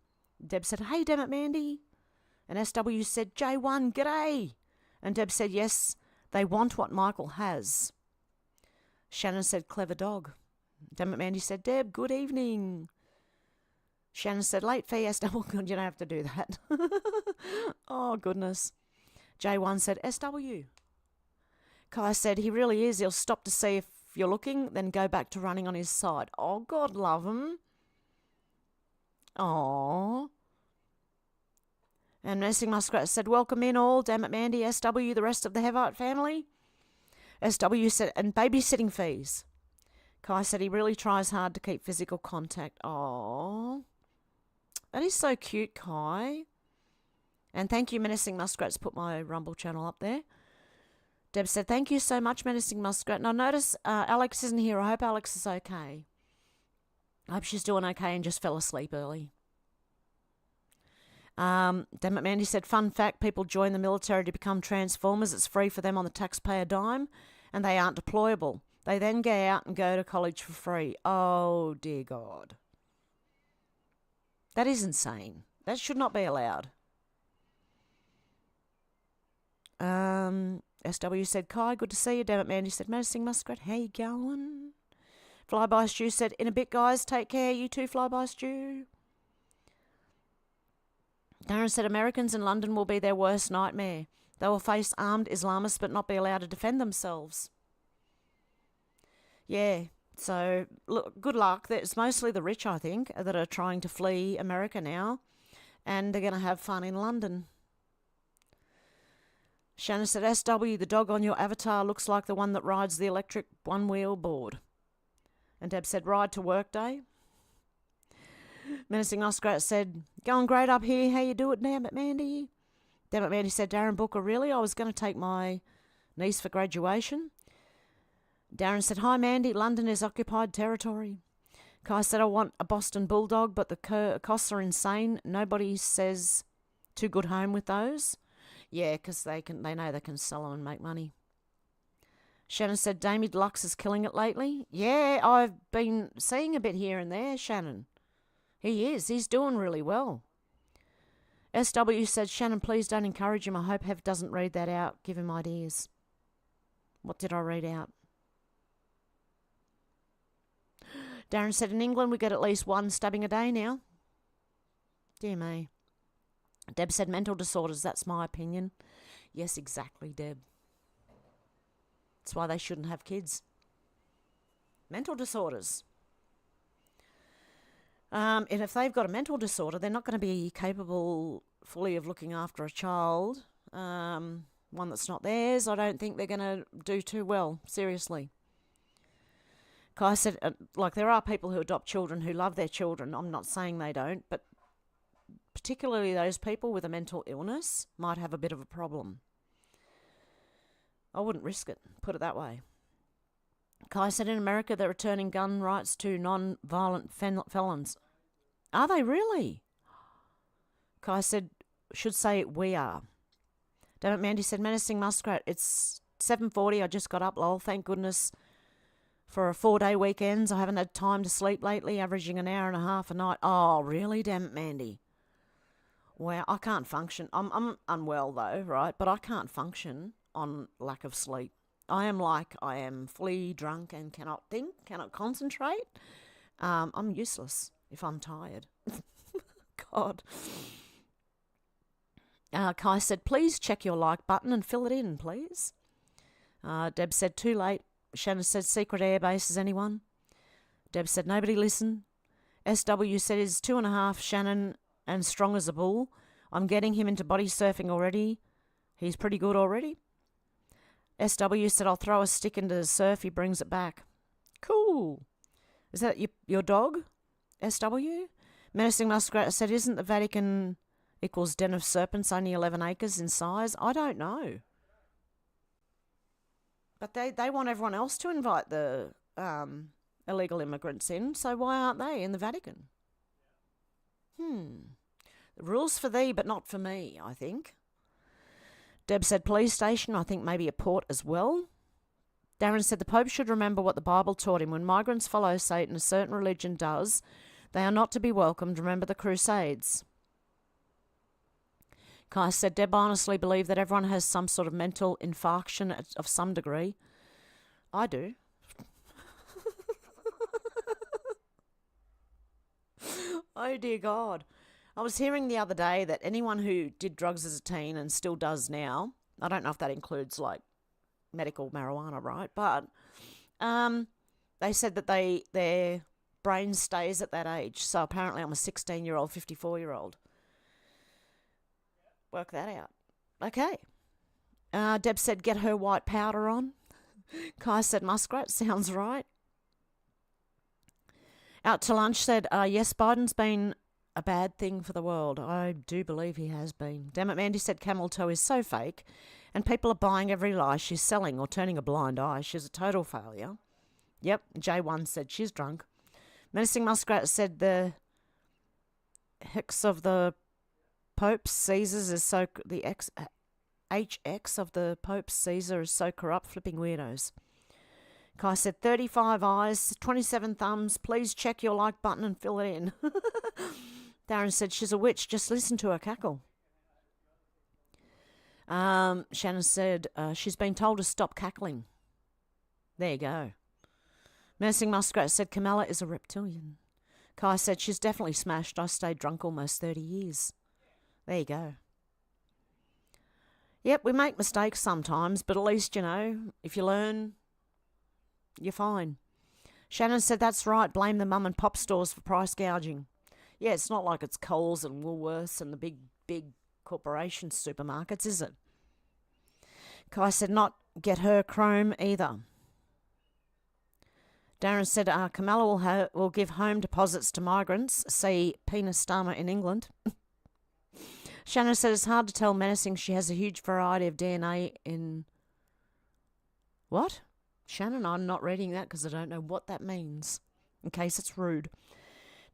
Deb said, hey, damn it, Mandy. And SW said, J1, g'day. And Deb said, yes, they want what Michael has. Shannon said, clever dog. Damn it, Mandy said, Deb, good evening. Shannon said, late fee, SW. You don't have to do that. Oh, goodness. J1 said, SW. Kai said, he really is. He'll stop to see if you're looking, then go back to running on his side. Oh, God love him. Oh. And Nursing Muskrat said, welcome in all. Damn it, Mandy, SW, the rest of the Hevite family. SW said, and babysitting fees. Kai said he really tries hard to keep physical contact. Oh. That is so cute, Kai. And thank you, Menacing Muskrat's put my Rumble channel up there. Deb said, thank you so much, Menacing Muskrat. And I notice Alex isn't here. I hope Alex is okay. I hope she's doing okay and just fell asleep early. Damn it, Mandy said, fun fact, people join the military to become transformers. It's free for them on the taxpayer dime, and they aren't deployable. They then go out and go to college for free. Oh, dear God. That is insane. That should not be allowed. SW said, Kai, good to see you. Damn it, Mandy said, Menacing Muskrat, how you going? Flyby Stew said, in a bit, guys, take care. You too, Flyby Stew. Darren said, Americans in London will be their worst nightmare. They will face armed Islamists but not be allowed to defend themselves. Yeah, so look, good luck. It's mostly the rich, I think, that are trying to flee America now, and they're going to have fun in London. Shannon said, SW, the dog on your avatar looks like the one that rides the electric one-wheel board. And Deb said, ride to work day. Menacing Muskrat said, going great up here. How you doing, damn it, Mandy? Damn it, Mandy said, Darren Booker, really? I was going to take my niece for graduation. Darren said, hi, Mandy. London is occupied territory. Kai said, I want a Boston Bulldog, but the costs are insane. Nobody says too good home with those. Yeah, because they know they can sell them and make money. Shannon said, Damie Deluxe is killing it lately. Yeah, I've been seeing a bit here and there, Shannon. He is. He's doing really well. SW said, Shannon, please don't encourage him. I hope Hev doesn't read that out. Give him ideas. What did I read out? Darren said, in England we get at least one stabbing a day now. Dear me. Deb said, mental disorders. That's my opinion. Yes, exactly, Deb. That's why they shouldn't have kids. Mental disorders. And if they've got a mental disorder, they're not going to be capable fully of looking after a child, one that's not theirs. I don't think they're going to do too well, seriously. Kai said, there are people who adopt children who love their children. I'm not saying they don't, but particularly those people with a mental illness might have a bit of a problem. I wouldn't risk it, put it that way. Kai said, in America, they're returning gun rights to non-violent felons. Are they really? Kai said, should say we are. Damn it, Mandy said, Menacing Muskrat, it's 7:40, I just got up, lol, thank goodness for a 4-day weekends. I haven't had time to sleep lately, averaging an hour and a half a night. Oh, really? Damn it, Mandy. Wow, I can't function. I'm unwell though, right? But I can't function on lack of sleep. I am fully drunk and cannot think, cannot concentrate. I'm useless if I'm tired. God. Kai said, please check your like button and fill it in, please. Deb said, too late. Shannon said, secret air bases, anyone? Deb said, nobody listen. SW said, is 2.5 Shannon and strong as a bull. I'm getting him into body surfing already. He's pretty good already. SW said, I'll throw a stick into the surf. He brings it back. Cool. Is that your dog, SW? Menacing Muskrat said, isn't the Vatican equals Den of Serpents only 11 acres in size? I don't know. But they want everyone else to invite the illegal immigrants in, so why aren't they in the Vatican? The rules for thee, but not for me, I think. Deb said, police station, I think maybe a port as well. Darren said, the Pope should remember what the Bible taught him. When migrants follow Satan, a certain religion does. They are not to be welcomed. Remember the Crusades. Kai said, Deb honestly believe that everyone has some sort of mental infarction of some degree. I do. Oh, dear God. I was hearing the other day that anyone who did drugs as a teen and still does now, I don't know if that includes like medical marijuana, right? But they said that their brain stays at that age. So apparently I'm a 16-year-old, 54-year-old. Work that out. Okay. Deb said, get her white powder on. Kai said, muskrat, sounds right. Out to lunch said, yes, Biden's been a bad thing for the world. I do believe he has been. Damn it, Mandy said camel toe is so fake and people are buying every lie she's selling or turning a blind eye. She's a total failure. Yep, J1 said she's drunk. Menacing Muskrat said the hex of the Pope Caesars is so... The HX of the Pope Caesar is so corrupt, flipping weirdos. Kai said 35 eyes, 27 thumbs. Please check your like button and fill it in. Darren said she's a witch. Just listen to her cackle. Shannon said she's been told to stop cackling. There you go. Menacing Muskrat said Kamala is a reptilian. Kai said she's definitely smashed. I stayed drunk almost 30 years. There you go. Yep, we make mistakes sometimes, but at least, if you learn, you're fine. Shannon said that's right. Blame the mum and pop stores for price gouging. Yeah, it's not like it's Coles and Woolworths and the big corporation supermarkets, is it? Kai said not get her chrome either. Darren said Kamala will give home deposits to migrants. See penis Dharma in England. Shannon said it's hard to tell menacing she has a huge variety of DNA in... What? Shannon, I'm not reading that because I don't know what that means, in case it's rude.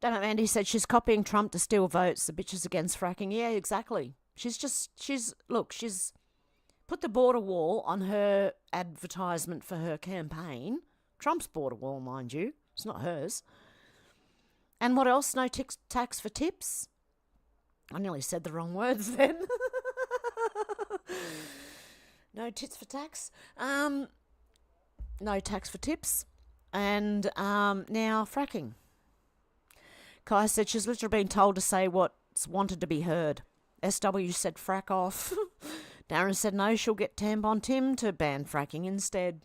Donna Mandy said she's copying Trump to steal votes. The bitch is against fracking. Yeah, exactly. She's put the border wall on her advertisement for her campaign. Trump's border wall, mind you. It's not hers. And what else? No tax for tips? I nearly said the wrong words then. No tits for tax. No tax for tips. And now fracking. Kai said she's literally been told to say what's wanted to be heard. SW said frack off. Darren said no, she'll get Tampon Tim to ban fracking instead.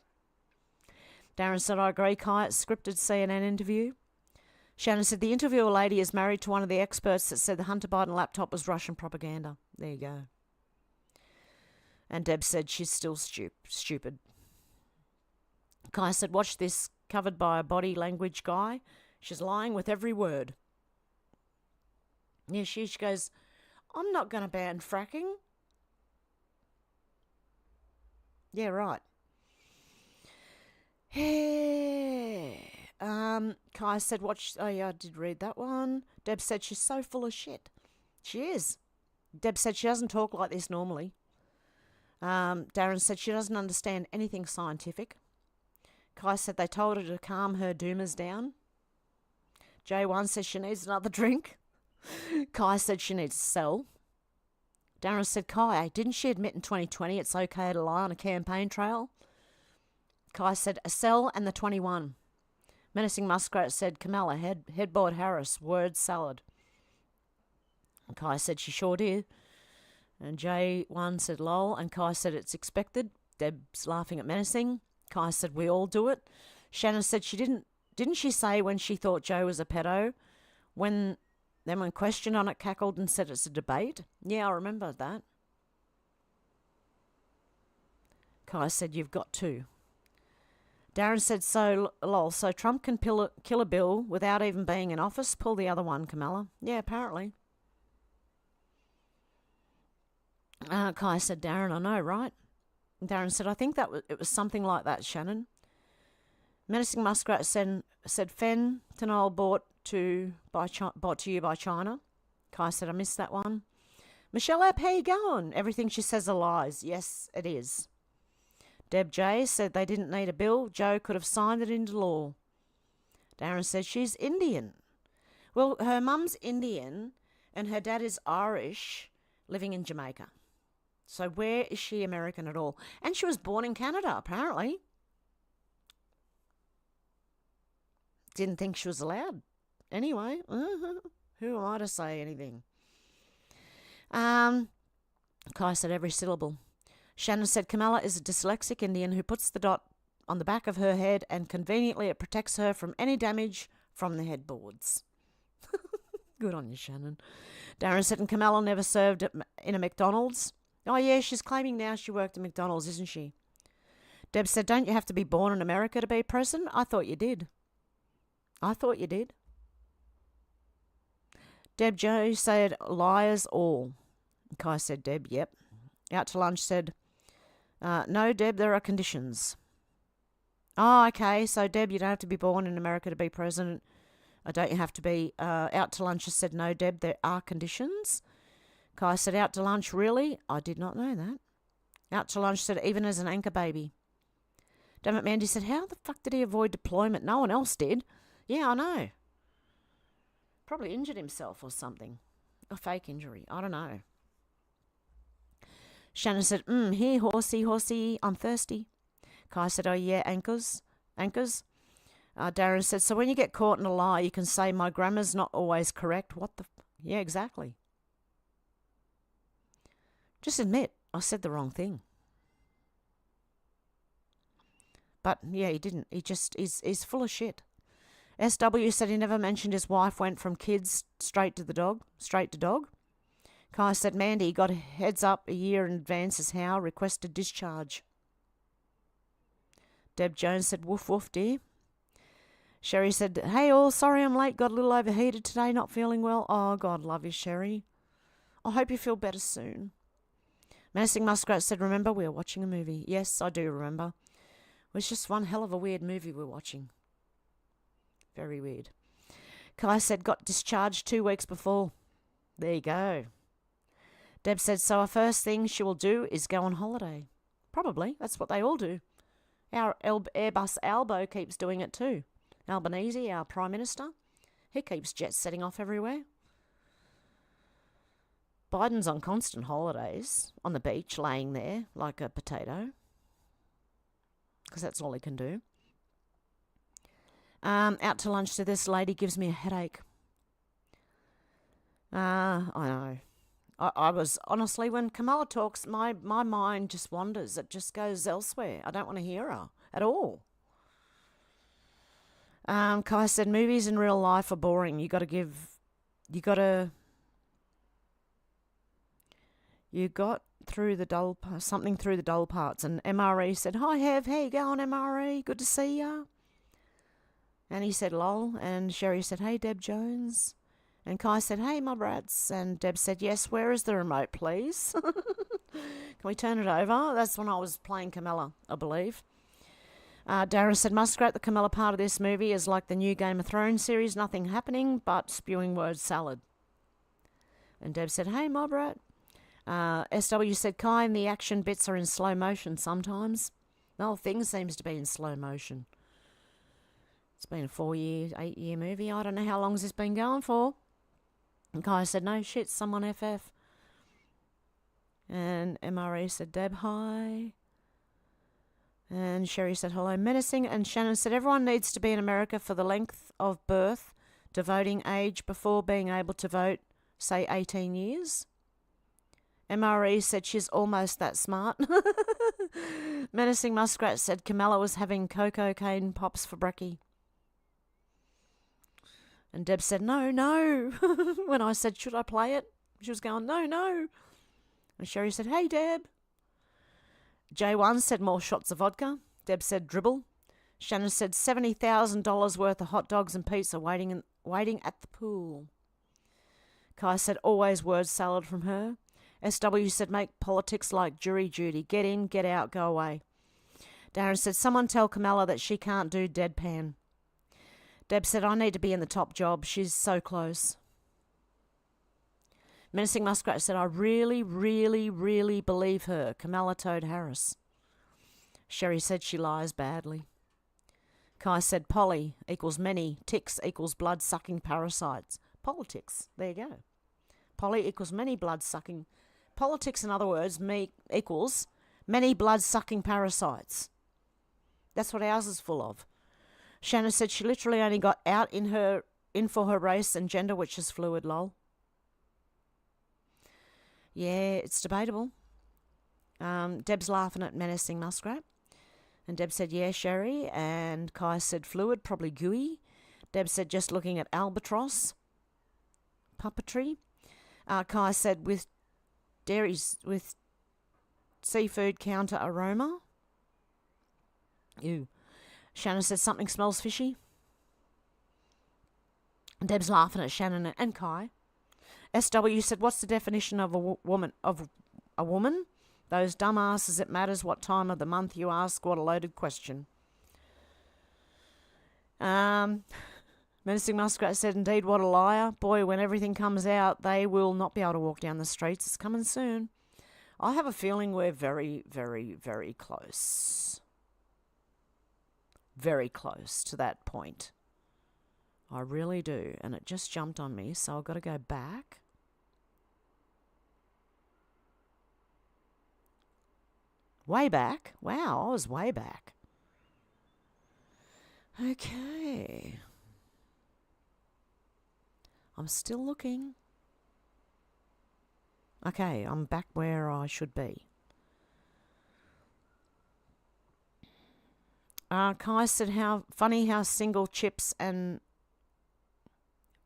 Darren said, I agree, Kai, it's scripted CNN interview. Shannon said, the interviewer lady is married to one of the experts that said the Hunter Biden laptop was Russian propaganda. There you go. And Deb said she's still stupid. Kai said, watch this, covered by a body language guy. She's lying with every word. Yeah, she goes, I'm not going to ban fracking. Yeah, right. Kai said, oh yeah, I did read that one. Deb said she's so full of shit. She is. Deb said she doesn't talk like this normally. Darren said she doesn't understand anything scientific. Kai said they told her to calm her doomers down. J1 says she needs another drink. Kai said she needs to sell. Darren said, Kai, didn't she admit in 2020 it's okay to lie on a campaign trail? Kai said, a cell and the 21. Menacing Muskrat said, Kamala, headboard Harris, word salad. And Kai said she sure did. And J1 said, lol. And Kai said, it's expected. Deb's laughing at menacing. Kai said, we all do it. Shannon said she didn't she say when she thought Joe was a pedo? When questioned on it, cackled and said it's a debate? Yeah, I remember that. Kai said, you've got to. Darren said, so Trump can kill a bill without even being in office? Pull the other one, Kamala. Yeah, apparently. Kai said, Darren, I know, right? Darren said, I think it was something like that, Shannon. Menacing Muskrat said fentanyl bought to you by China. Kai said, I missed that one. Michelle App, how you going? Everything she says are lies. Yes, it is. Deb J said they didn't need a bill. Joe could have signed it into law. Darren said she's Indian. Well, her mum's Indian and her dad is Irish, living in Jamaica. So where is she American at all? And she was born in Canada, apparently. Didn't think she was allowed. Anyway, who am I to say anything? Kai said every syllable. Shannon said Kamala is a dyslexic Indian who puts the dot on the back of her head and conveniently it protects her from any damage from the headboards. Good on you, Shannon. Darren said, and Kamala never served in a McDonald's. Oh, yeah, she's claiming now she worked at McDonald's, isn't she? Deb said, don't you have to be born in America to be president? I thought you did. Deb Joe said, liars all. Kai said, Deb, yep. Out to lunch said, no, Deb, there are conditions. Oh, okay, so Deb, you don't have to be born in America to be president. Don't you have to be? Out to lunch said, no, Deb, there are conditions. Kai said, out to lunch, really? I did not know that. Out to lunch said, even as an anchor baby. Damn it, Mandy said, how the fuck did he avoid deployment? No one else did. Yeah, I know. Probably injured himself or something. A fake injury. I don't know. Shannon said, here, horsey, I'm thirsty. Kai said, oh yeah, anchors. Darren said, so when you get caught in a lie, you can say my grammar's not always correct. What the... Yeah, exactly. Just admit, I said the wrong thing. But yeah, he didn't. He just is full of shit. SW said he never mentioned his wife went from kids straight to dog. Kai said Mandy got a heads up a year in advance as how requested discharge. Deb Jones said woof woof dear. Sherry said, hey all, sorry I'm late, got a little overheated today, not feeling well. Oh, God love you, Sherry. I hope you feel better soon. Menacing Muskrat said, remember we were watching a movie. Yes, I do remember. It was just one hell of a weird movie we're watching. Very weird. Kai said, got discharged 2 weeks before. There you go. Deb said, so our first thing she will do is go on holiday. Probably. That's what they all do. Our Airbus Albo keeps doing it too. Albanese, our Prime Minister, he keeps jet setting off everywhere. Biden's on constant holidays, on the beach, laying there like a potato. Because that's all he can do. Out to lunch to this lady gives me a headache. I know. I was, honestly, when Kamala talks, my mind just wanders. It just goes elsewhere. I don't want to hear her at all. Kai said, movies in real life are boring. You got through the dull, something through the dull parts. And MRE said, hi Hev, how you going MRE? Good to see ya. And he said, lol. And Sherry said, hey Deb Jones. And Kai said, hey my brats. And Deb said, yes, where is the remote please? Can we turn it over? That's when I was playing Camilla, I believe. Darren said, Muskrat, the Camilla part of this movie is like the new Game of Thrones series, nothing happening but spewing word salad. And Deb said, hey, my brat. SW said, Kai, and the action bits are in slow motion sometimes. The whole thing seems to be in slow motion. It's been a 8-year movie. I don't know how long's this been going for. And Kai said, no shit, someone FF. And MRE said, Deb, hi. And Sherry said, hello, menacing. And Shannon said, everyone needs to be in America for the length of birth to voting age before being able to vote, say 18 years. MRE said she's almost that smart. Menacing Muskrat said Kamala was having cocaine pops for brekkie. And Deb said, no. When I said, should I play it? She was going, no. And Sherry said, hey, Deb. J1 said more shots of vodka. Deb said dribble. Shannon said $70,000 worth of hot dogs and pizza waiting at the pool. Kai said always word salad from her. SW said make politics like jury duty. Get in, get out, go away. Darren said someone tell Kamala that she can't do deadpan. Deb said I need to be in the top job. She's so close. Menacing Muskrat said, I really, really, really believe her. Kamala Toad Harris. Sherry said she lies badly. Kai said poly equals many, ticks equals blood-sucking parasites. Politics, there you go. Poly equals many blood-sucking. Politics, in other words, equals many blood-sucking parasites. That's what ours is full of. Shannon said she literally only got out in for her race and gender, which is fluid, lol. Yeah, it's debatable. Deb's laughing at Menacing Muskrat. And Deb said, yeah, Sherry. And Kai said fluid, probably gooey. Deb said just looking at albatross. Puppetry. Kai said with seafood counter aroma. Ew. Shannon said something smells fishy. And Deb's laughing at Shannon and Kai. SW said, what's the definition of a woman? Those dumbasses, it matters what time of the month you ask. What a loaded question. Menacing Muskrat said, indeed, what a liar. Boy, when everything comes out, they will not be able to walk down the streets. It's coming soon. I have a feeling we're very, very, very close. Very close to that point. I really do. And it just jumped on me, so I've got to go back. Way back? Wow, I was way back. Okay. I'm still looking. Okay, I'm back where I should be. Kai said, how funny how single chips and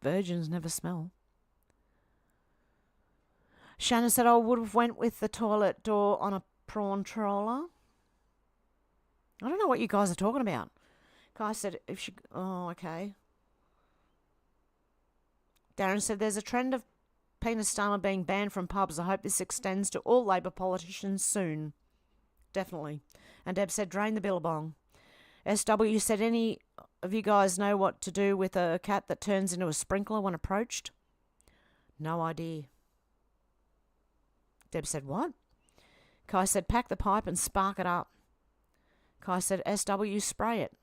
virgins never smell. Shannon said, I would have went with the toilet door on a prawn trawler. I don't know what you guys are talking about. Kai said, if she... Oh, okay. Darren said, there's a trend of penis stoma being banned from pubs. I hope this extends to all Labor politicians soon. Definitely. And Deb said, drain the billabong. SW said, any of you guys know what to do with a cat that turns into a sprinkler when approached? No idea. Deb said, what? Kai said, pack the pipe and spark it up. Kai said, SW, spray it.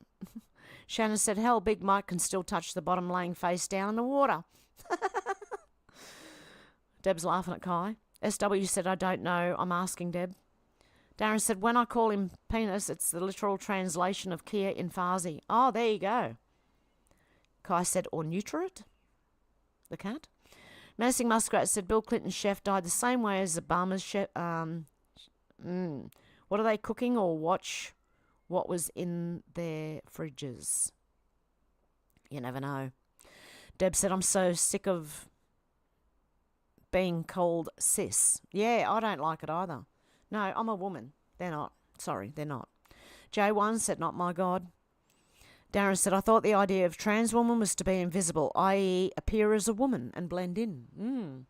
Shannon said, hell, Big Mike can still touch the bottom laying face down in the water. Deb's laughing at Kai. SW said, I don't know. I'm asking Deb. Darren said, when I call him penis, it's the literal translation of Kia in Farsi. Oh, there you go. Kai said, or neuter it? The cat. Menacing Muskrat said, Bill Clinton's chef died the same way as Obama's chef. What are they cooking, or watch what was in their fridges? You never know. Deb said, I'm so sick of being called cis. Yeah, I don't like it either. No, I'm a woman. They're not. Sorry, they're not. J1 said, not my God. Darren said, I thought the idea of trans woman was to be invisible, i.e. appear as a woman and blend in.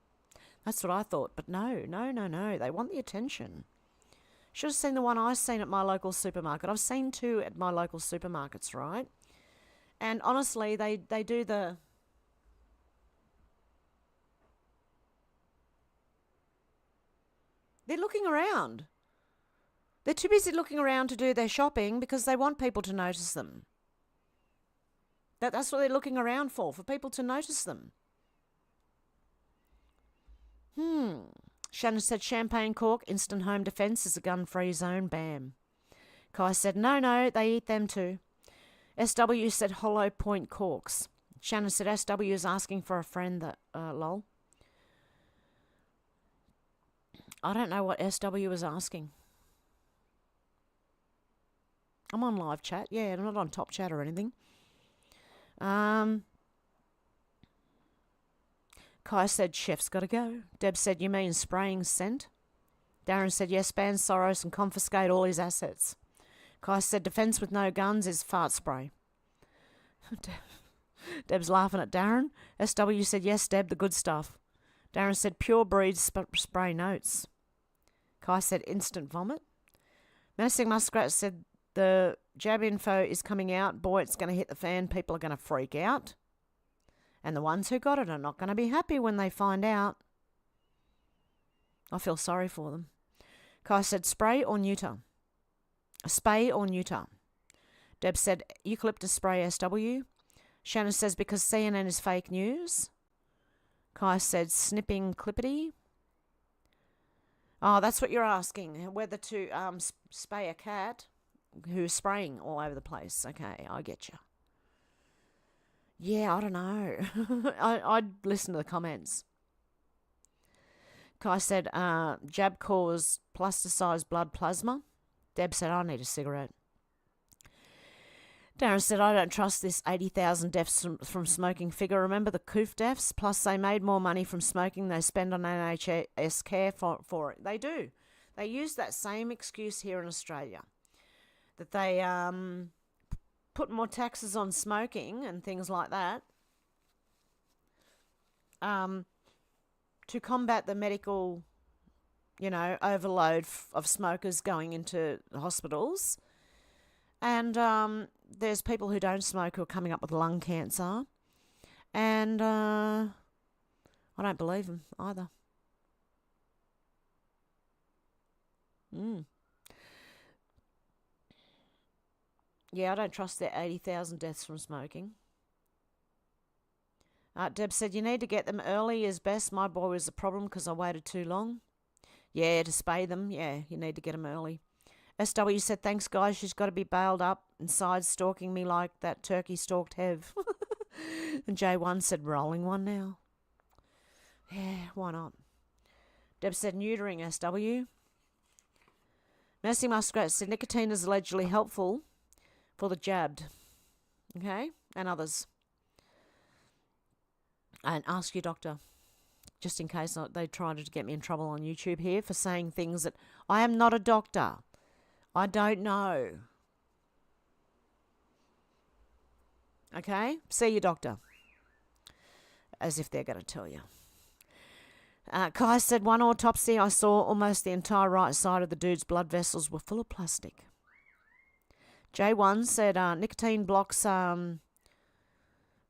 That's what I thought. But no. They want the attention. Should have seen the one I seen at my local supermarket. I've seen two at my local supermarkets, right? And honestly, they do the... They're looking around. They're too busy looking around to do their shopping because they want people to notice them. That's what they're looking around for people to notice them. Shannon said, champagne cork, instant home defence is a gun-free zone, bam. Kai said, no, they eat them too. SW said, hollow point corks. Shannon said, SW is asking for a friend that, lol. I don't know what SW is asking. I'm on live chat. Yeah, I'm not on top chat or anything. Kai said, chef's got to go. Deb said, you mean spraying scent? Darren said, yes, ban Soros and confiscate all his assets. Kai said, defence with no guns is fart spray. Deb's laughing at Darren. SW said, yes, Deb, the good stuff. Darren said, pure breed spray notes. Kai said, instant vomit. Menacing Muskrat said, the jab info is coming out. Boy, it's going to hit the fan. People are going to freak out. And the ones who got it are not going to be happy when they find out. I feel sorry for them. Kai said, spray or neuter? Spay or neuter? Deb said, eucalyptus spray SW. Shannon says, because CNN is fake news. Kai said, snipping clippity. Oh, that's what you're asking. Whether to spay a cat who's spraying all over the place. Okay, I get you. Yeah, I don't know. I'd listen to the comments. Kai said, jab cause plasticized blood plasma. Deb said, I need a cigarette. Darren said, I don't trust this 80,000 deaths from smoking figure. Remember the coof deaths? Plus, they made more money from smoking they spend on NHS care for it. They do. They use that same excuse here in Australia. That they put more taxes on smoking and things like that to combat the medical, overload of smokers going into hospitals. And there's people who don't smoke who are coming up with lung cancer. And I don't believe them either. Yeah, I don't trust their 80,000 deaths from smoking. Deb said, you need to get them early is best. My boy was a problem because I waited too long. Yeah, to spay them. Yeah, you need to get them early. SW said, thanks, guys. She's got to be bailed up inside stalking me like that turkey stalked Hev. And J1 said, rolling one now. Yeah, why not? Deb said, neutering SW. Mercy Muskrat said, nicotine is allegedly helpful for the jabbed. Okay? And others. And ask your doctor. Just in case they tried to get me in trouble on YouTube here for saying things that I am not a doctor. I don't know. Okay? See your doctor. As if they're going to tell you. Kai said, one autopsy I saw almost the entire right side of the dude's blood vessels were full of plastic. J1 said nicotine blocks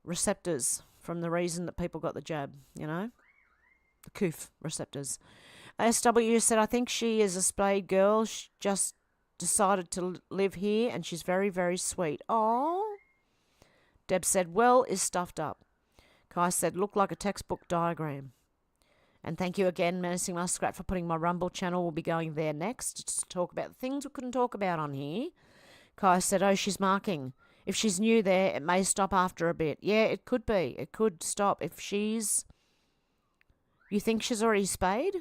receptors from the reason that people got the jab, the COOF receptors. SW said, I think she is a spayed girl. She just decided to live here and she's very, very sweet. Oh. Deb said, well is stuffed up. Kai said, look like a textbook diagram. And thank you again, Menacing Muskrat, for putting my Rumble channel. We'll be going there next to talk about the things we couldn't talk about on here. Kai said, oh, she's marking. If she's new there, it may stop after a bit. Yeah, it could be. It could stop. If she's... You think she's already spayed?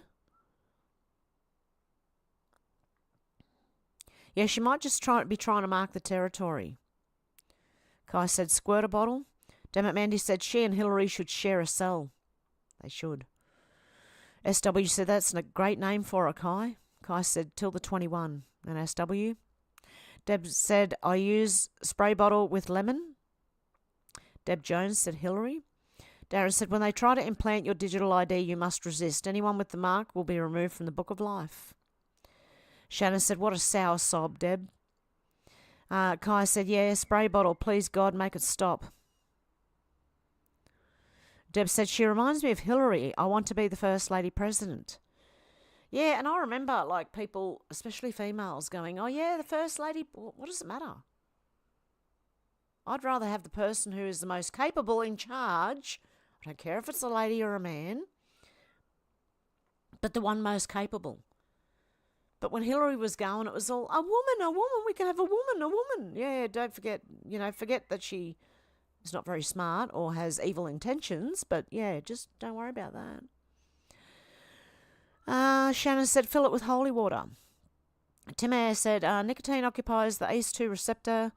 Yeah, she might just be trying to mark the territory. Kai said, squirt a bottle. Dammit, Mandy said, she and Hillary should share a cell. They should. SW said, that's a great name for her, Kai. Kai said, till the 21. And SW? Deb said, I use spray bottle with lemon. Deb Jones said, Hillary. Darren said, when they try to implant your digital ID, you must resist. Anyone with the mark will be removed from the Book of Life. Shannon said, what a sour sob, Deb. Kai said, yeah, spray bottle. Please, God, make it stop. Deb said, she reminds me of Hillary. I want to be the First Lady President. Yeah, and I remember, people, especially females, going, oh, yeah, the First Lady, what does it matter? I'd rather have the person who is the most capable in charge. I don't care if it's a lady or a man, but the one most capable. But when Hillary was going, it was all, a woman, we can have a woman. Yeah, don't forget, forget that she is not very smart or has evil intentions, but yeah, just don't worry about that. Shannon said, fill it with holy water. Tim Eyre said, nicotine occupies the ACE2 receptor,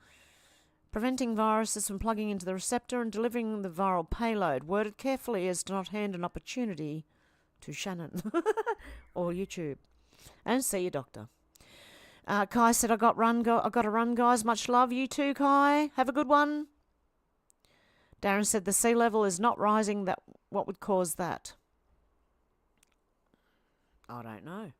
preventing viruses from plugging into the receptor and delivering the viral payload, worded carefully as to not hand an opportunity to Shannon or YouTube. And see your doctor. Kai said, I got to run, guys. Much love. You too, Kai. Have a good one. Darren said, the sea level is not rising. What would cause that? I don't know.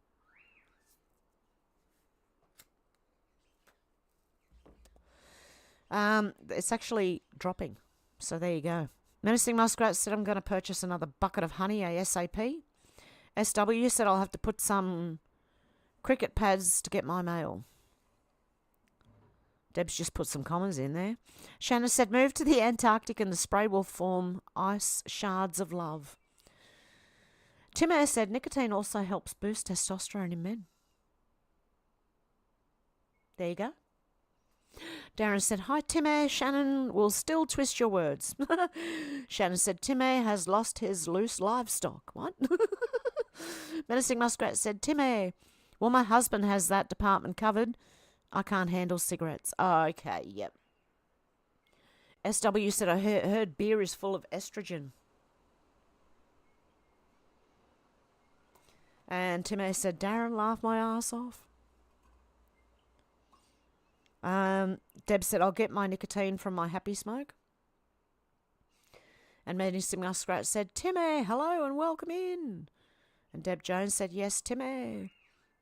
It's actually dropping. So there you go. Menacing Muskrat said, I'm going to purchase another bucket of honey ASAP. SW said, I'll have to put some cricket pads to get my mail. Deb's just put some comments in there. Shannon said, move to the Antarctic and the spray will form ice shards of love. Tim Eyre said, nicotine also helps boost testosterone in men. There you go. Darren said, hi, Tim Eyre. Shannon will still twist your words. Shannon said, Tim Eyre has lost his loose livestock. What? Menacing Muskrat said, Tim Eyre, well, my husband has that department covered. I can't handle cigarettes. Oh, okay, yep. SW said, I heard beer is full of estrogen. And Tim A said, Darren, laugh my ass off. Deb said, I'll get my nicotine from my Happy Smoke. And Menacing Muskrat said, Tim A, hello and welcome in. And Deb Jones said, yes, Tim A.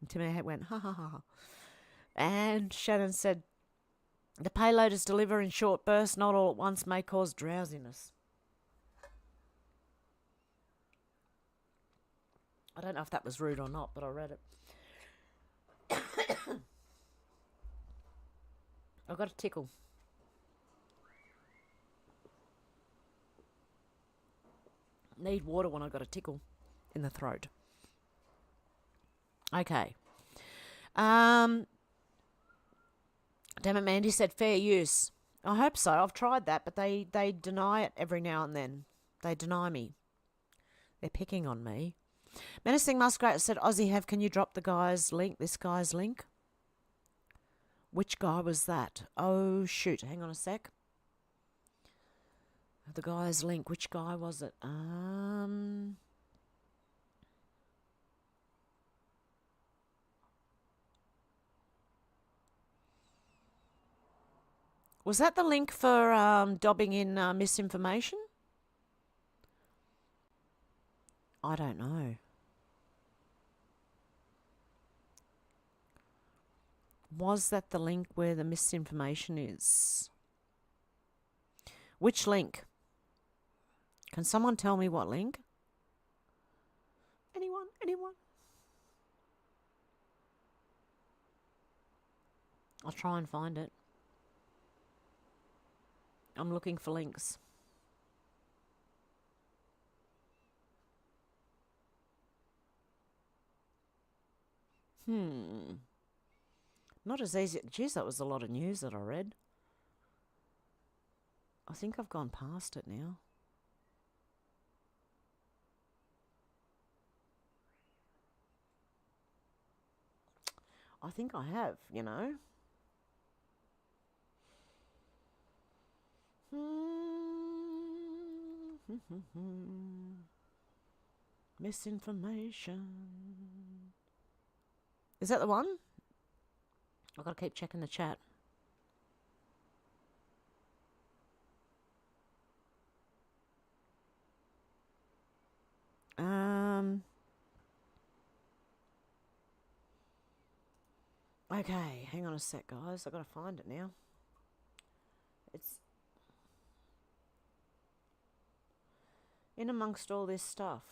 And Tim A went, ha ha ha. And Shannon said, the payloaders deliver in short bursts, not all at once, may cause drowsiness. I don't know if that was rude or not, but I read it. I got a tickle. Need water when I got a tickle in the throat. Okay. Damn it, Mandy said fair use. I hope so. I've tried that, but they deny it every now and then. They deny me. They're picking on me. Menacing Muskrat said, Aussie Hev, can you drop the guy's link, this guy's link? Which guy was that? Oh, shoot. Hang on a sec. The guy's link. Which guy was it? Was that the link for dobbing in misinformation? I don't know. Was that the link where the misinformation is? Which link? Can someone tell me what link? Anyone? Anyone? I'll try and find it. I'm looking for links. Not as easy. Geez, that was a lot of news that I read. I think I've gone past it now. I think I have, you know. Misinformation. Is that the one? I've got to keep checking the chat. Okay, hang on a sec, guys. I've got to find it now. It's in amongst all this stuff.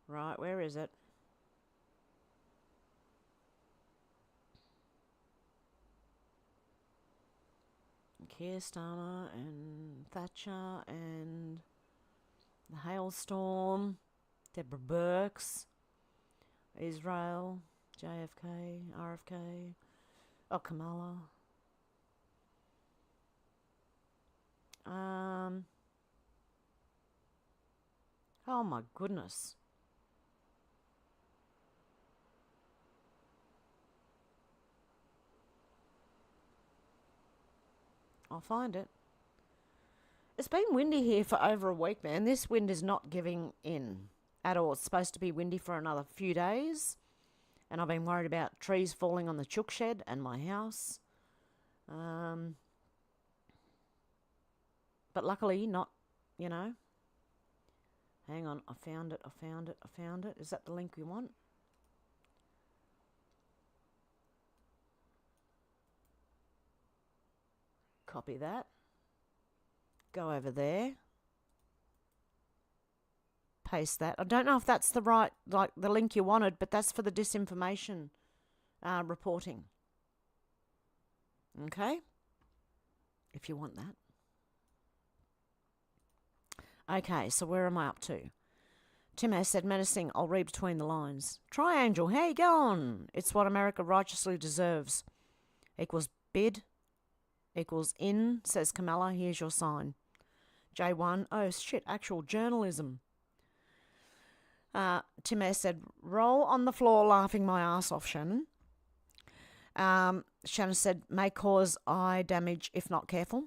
Right, where is it? Keir Starmer and Thatcher and the hailstorm, Deborah Birx, Israel, JFK, RFK, Kamala. Oh my goodness. I'll find it. It's been windy here for over a week, man. This wind is not giving in at all. It's supposed to be windy for another few days. And I've been worried about trees falling on the chook shed and my house. But luckily not, you know. Hang on, I found it. Is that the link we want? Copy that. Go over there. Paste that. I don't know if that's the right, like the link you wanted, but that's for the disinformation reporting. Okay? If you want that. Okay, so where am I up to? Tim has said, menacing, I'll read between the lines. Triangle, how you going? It's what America righteously deserves. Equals bid. Equals in, says Kamala, here's your sign. J1, oh shit, actual journalism. Tim S. said, roll on the floor laughing my ass off, Shannon. Shannon said, may cause eye damage if not careful.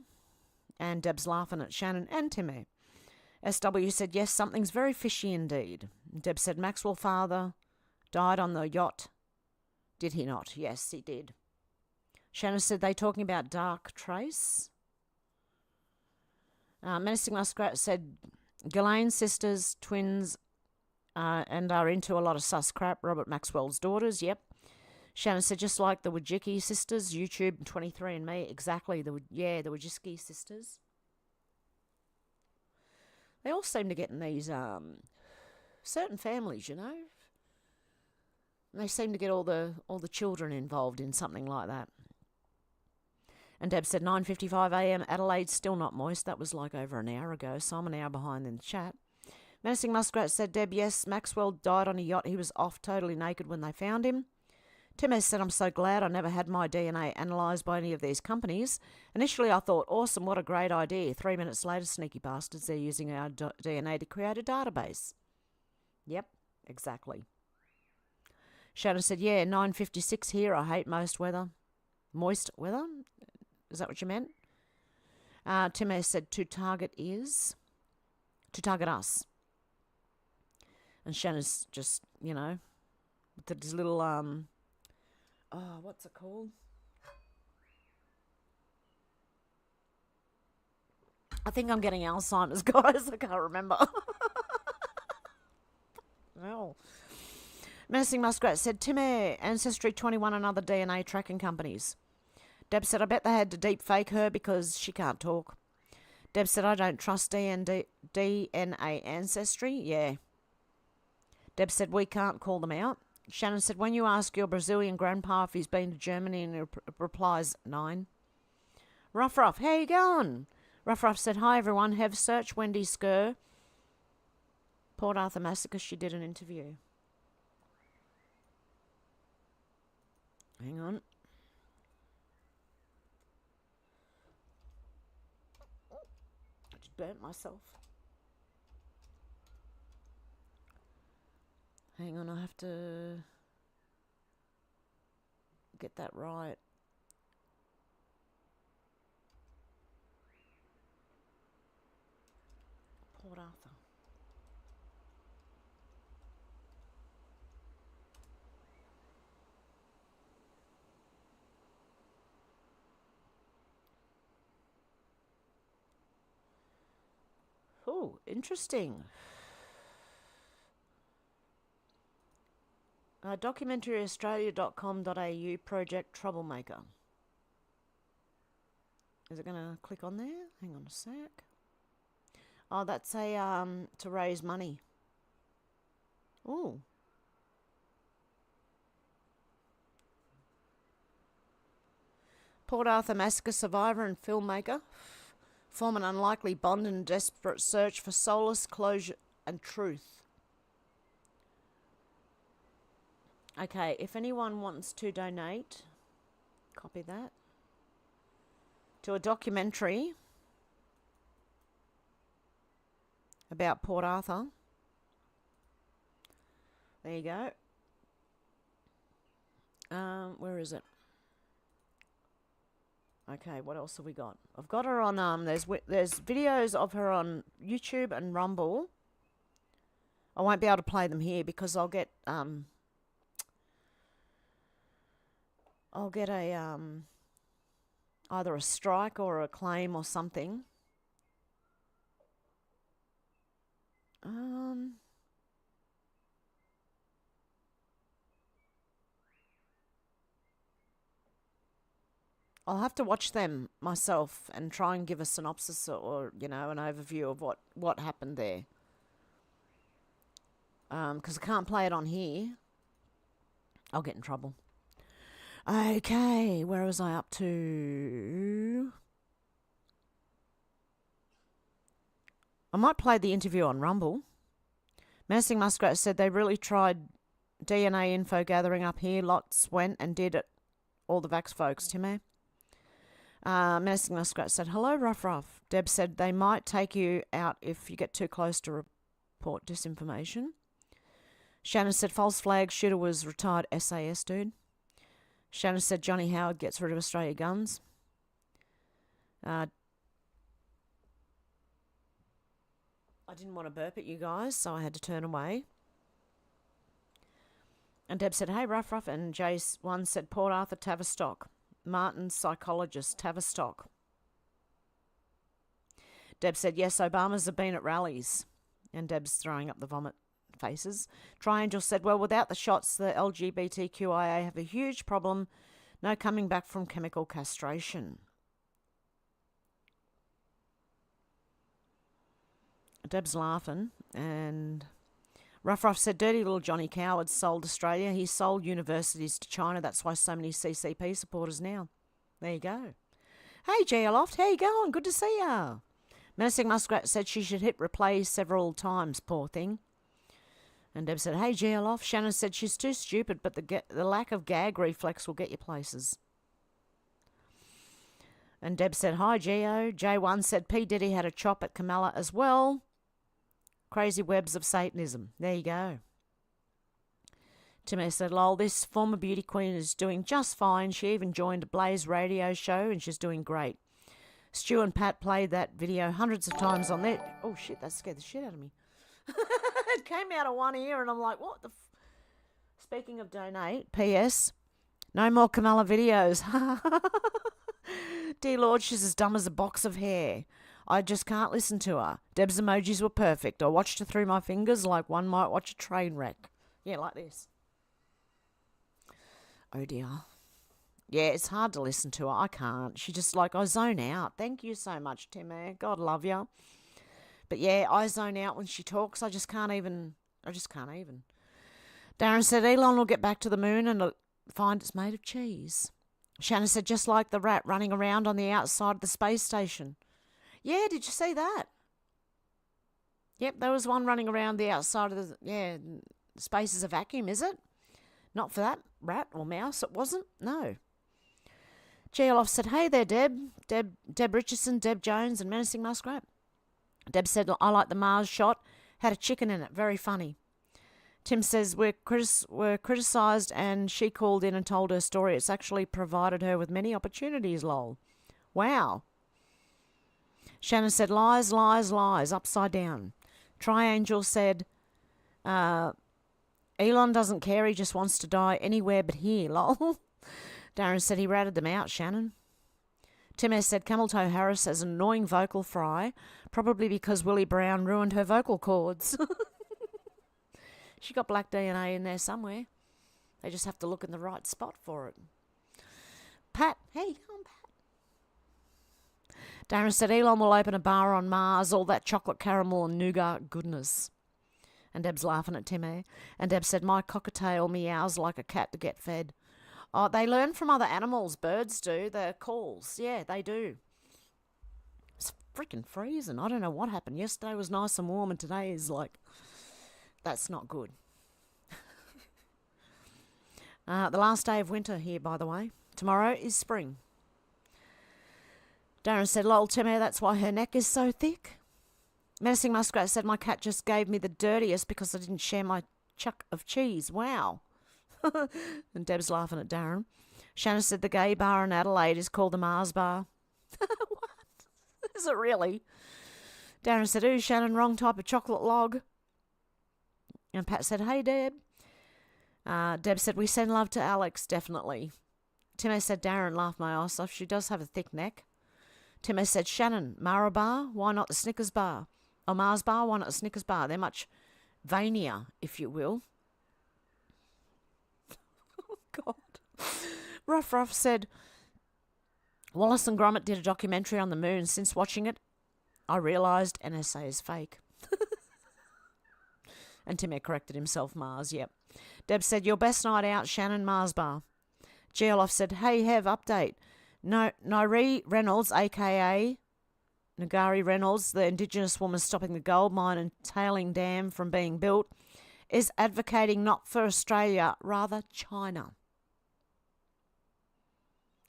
And Deb's laughing at Shannon and Tim. SW said, yes, something's very fishy indeed. Deb said, Maxwell's father died on the yacht. Did he not? Yes, he did. Shannon said, they talking about Dark Trace? Menacing Muskrat said, Ghislaine sisters, twins, and are into a lot of sus crap. Robert Maxwell's daughters, yep. Shannon said, just like the Wojcicki sisters, YouTube and 23andMe, exactly. The Wojcicki sisters. They all seem to get in these certain families, you know. And they seem to get all the children involved in something like that. And Deb said 9:55 a.m. Adelaide, still not moist. That was like over an hour ago, so I'm an hour behind in the chat. Menacing Muskrat said, Deb, yes, Maxwell died on a yacht. He was off totally naked when they found him. Tim S. said, I'm so glad I never had my DNA analysed by any of these companies. Initially, I thought, awesome, what a great idea. 3 minutes later, sneaky bastards, they're using our DNA to create a database. Yep, exactly. Shannon said, yeah, 9:56 here. I hate most weather. Moist weather? Is that what you meant? Tim S. said, to target us. And Shannon's just, with his little, what's it called? I think I'm getting Alzheimer's, guys. I can't remember. Well, Menacing Muskrat said, Timmy, Ancestry21 and other DNA tracking companies. Deb said, I bet they had to deep fake her because she can't talk. Deb said, I don't trust DNA Ancestry. Yeah. Deb said, we can't call them out. Shannon said, when you ask your Brazilian grandpa if he's been to Germany, and he replies, 9. Ruff, how you going? Ruff said, hi everyone, have search Wendy Skur. Port Arthur Massacre, she did an interview. Hang on. I just burnt myself. Hang on, I have to get that right. Port Arthur. Oh, interesting. Documentaryaustralia.com.au Project Troublemaker. Is it going to click on there? Hang on a sec. Oh, that's a to raise money. Oh. Port Arthur Massacre survivor and filmmaker form an unlikely bond in a desperate search for solace, closure, and truth. Okay, if anyone wants to donate, copy that, to a documentary about Port Arthur, there you go. Where is it? Okay, what else have we got? I've got her on, there's videos of her on YouTube and Rumble. I won't be able to play them here because I'll get a, either a strike or a claim or something. I'll have to watch them myself and try and give a synopsis or an overview of what happened there. Because I can't play it on here. I'll get in trouble. Okay, where was I up to? I might play the interview on Rumble. Menacing Muskrat said they really tried DNA info gathering up here. Lots went and did it. All the Vax folks, Timmy. Menacing Muskrat said, hello, Ruff. Deb said they might take you out if you get too close to report disinformation. Shannon said false flag shooter was retired SAS dude. Shannon said Johnny Howard gets rid of Australia guns. I didn't want to burp at you guys, so I had to turn away. And Deb said, hey, Ruff. And Jace1 said Port Arthur Tavistock. Martin, psychologist, Tavistock. Deb said, yes, Obamas have been at rallies. And Deb's throwing up the vomit faces. Triangel said, well, without the shots, the LGBTQIA have a huge problem. No coming back from chemical castration. Deb's laughing. And Ruff said, dirty little Johnny Coward sold Australia. He sold universities to China. That's why so many CCP supporters now. There you go. Hey, Geoloft, how you going? Good to see ya. Menacing Muskrat said she should hit replay several times, poor thing. And Deb said, hey, Geoloft. Shannon said she's too stupid, but the lack of gag reflex will get you places. And Deb said, hi, Geo. J1 said P. Diddy had a chop at Kamala as well. Crazy webs of Satanism. There you go. Timmy said, lol, this former beauty queen is doing just fine. She even joined a Blaze radio show and she's doing great. Stu and Pat played that video hundreds of times on their... Oh, shit, that scared the shit out of me. It came out of one ear and I'm like, what the... Speaking of donate, P.S. No more Kamala videos. Dear Lord, she's as dumb as a box of hair. I just can't listen to her. Deb's emojis were perfect. I watched her through my fingers like one might watch a train wreck. Yeah, like this. Oh, dear. Yeah, it's hard to listen to her. I can't. She just like, I zone out. Thank you so much, Timmy. God love you. But yeah, I zone out when she talks. I just can't even. Darren said Elon will get back to the moon and find it's made of cheese. Shannon said just like the rat running around on the outside of the space station. Yeah, did you see that? Yep, there was one running around the outside of the... Yeah, space is a vacuum, is it? Not for that rat or mouse, it wasn't? No. Geoloff said, hey there, Deb. Deb Richardson, Deb Jones, and Menacing Muskrat. Deb said, I like the Mars shot. Had a chicken in it. Very funny. Tim says, we're criticised and she called in and told her story. It's actually provided her with many opportunities, lol. Wow. Shannon said, lies, lies, lies, upside down. Triangel said, Elon doesn't care, he just wants to die anywhere but here, lol. Darren said he ratted them out, Shannon. Tim S. said Camel Toe Harris has an annoying vocal fry, probably because Willie Brown ruined her vocal cords. She got black DNA in there somewhere. They just have to look in the right spot for it. Pat, hey, come on, Pat. Darren said Elon will open a bar on Mars, all that chocolate caramel and nougat goodness. And Deb's laughing at Timmy. And Deb said, my cockatiel meows like a cat to get fed. Oh, they learn from other animals. Birds do. Their calls. Yeah, they do. It's freaking freezing. I don't know what happened. Yesterday was nice and warm and today is like... That's not good. The last day of winter here, by the way. Tomorrow is spring. Darren said, lol, Timmy, that's why her neck is so thick. Menacing Muskrat said, my cat just gave me the dirtiest because I didn't share my chuck of cheese. Wow. And Deb's laughing at Darren. Shannon said, the gay bar in Adelaide is called the Mars Bar. What? Is it really? Darren said, ooh, Shannon, wrong type of chocolate log. And Pat said, hey, Deb. Deb said, we send love to Alex, definitely. Timmy said, Darren, laughed my ass off. She does have a thick neck. Timmy said, Shannon, Mara bar, why not the Snickers bar? Or Mars bar, why not the Snickers bar? They're much veinier, if you will. Oh, God. Ruff said, Wallace and Gromit did a documentary on the moon. Since watching it, I realised NSA is fake. And Timmy corrected himself, Mars, yep. Deb said, your best night out, Shannon, Mars bar. Geoloff said, hey, Hev, update. No, Nairi Reynolds, a.k.a. Nagari Reynolds, the Indigenous woman stopping the gold mine and tailing dam from being built, is advocating not for Australia, rather China.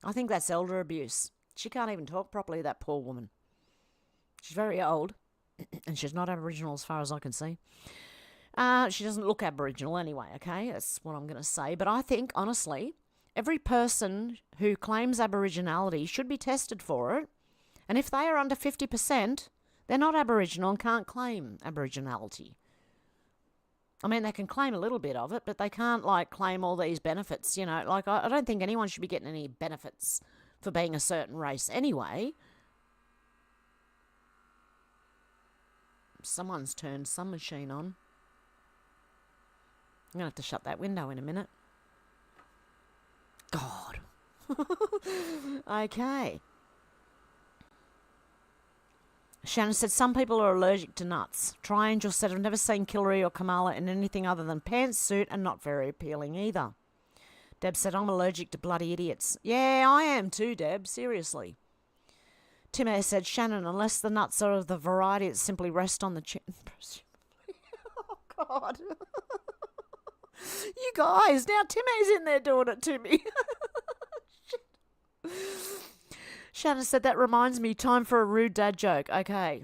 I think that's elder abuse. She can't even talk properly, that poor woman. She's very old, and she's not Aboriginal as far as I can see. She doesn't look Aboriginal anyway, okay? That's what I'm going to say. But I think, honestly, every person who claims Aboriginality should be tested for it. And if they are under 50%, they're not Aboriginal and can't claim Aboriginality. I mean, they can claim a little bit of it, but they can't, like, claim all these benefits, you know. Like, I don't think anyone should be getting any benefits for being a certain race anyway. Someone's turned some machine on. I'm going to have to shut that window in a minute. God. Okay. Shannon said, some people are allergic to nuts. Triangel said, I've never seen Killary or Kamala in anything other than pantsuit and not very appealing either. Deb said, I'm allergic to bloody idiots. Yeah, I am too, Deb. Seriously. Tim said, Shannon, unless the nuts are of the variety that simply rest on the chin. Oh, God. You guys, now Timmy's in there doing it to me. Shannon said, that reminds me, time for a rude dad joke. Okay.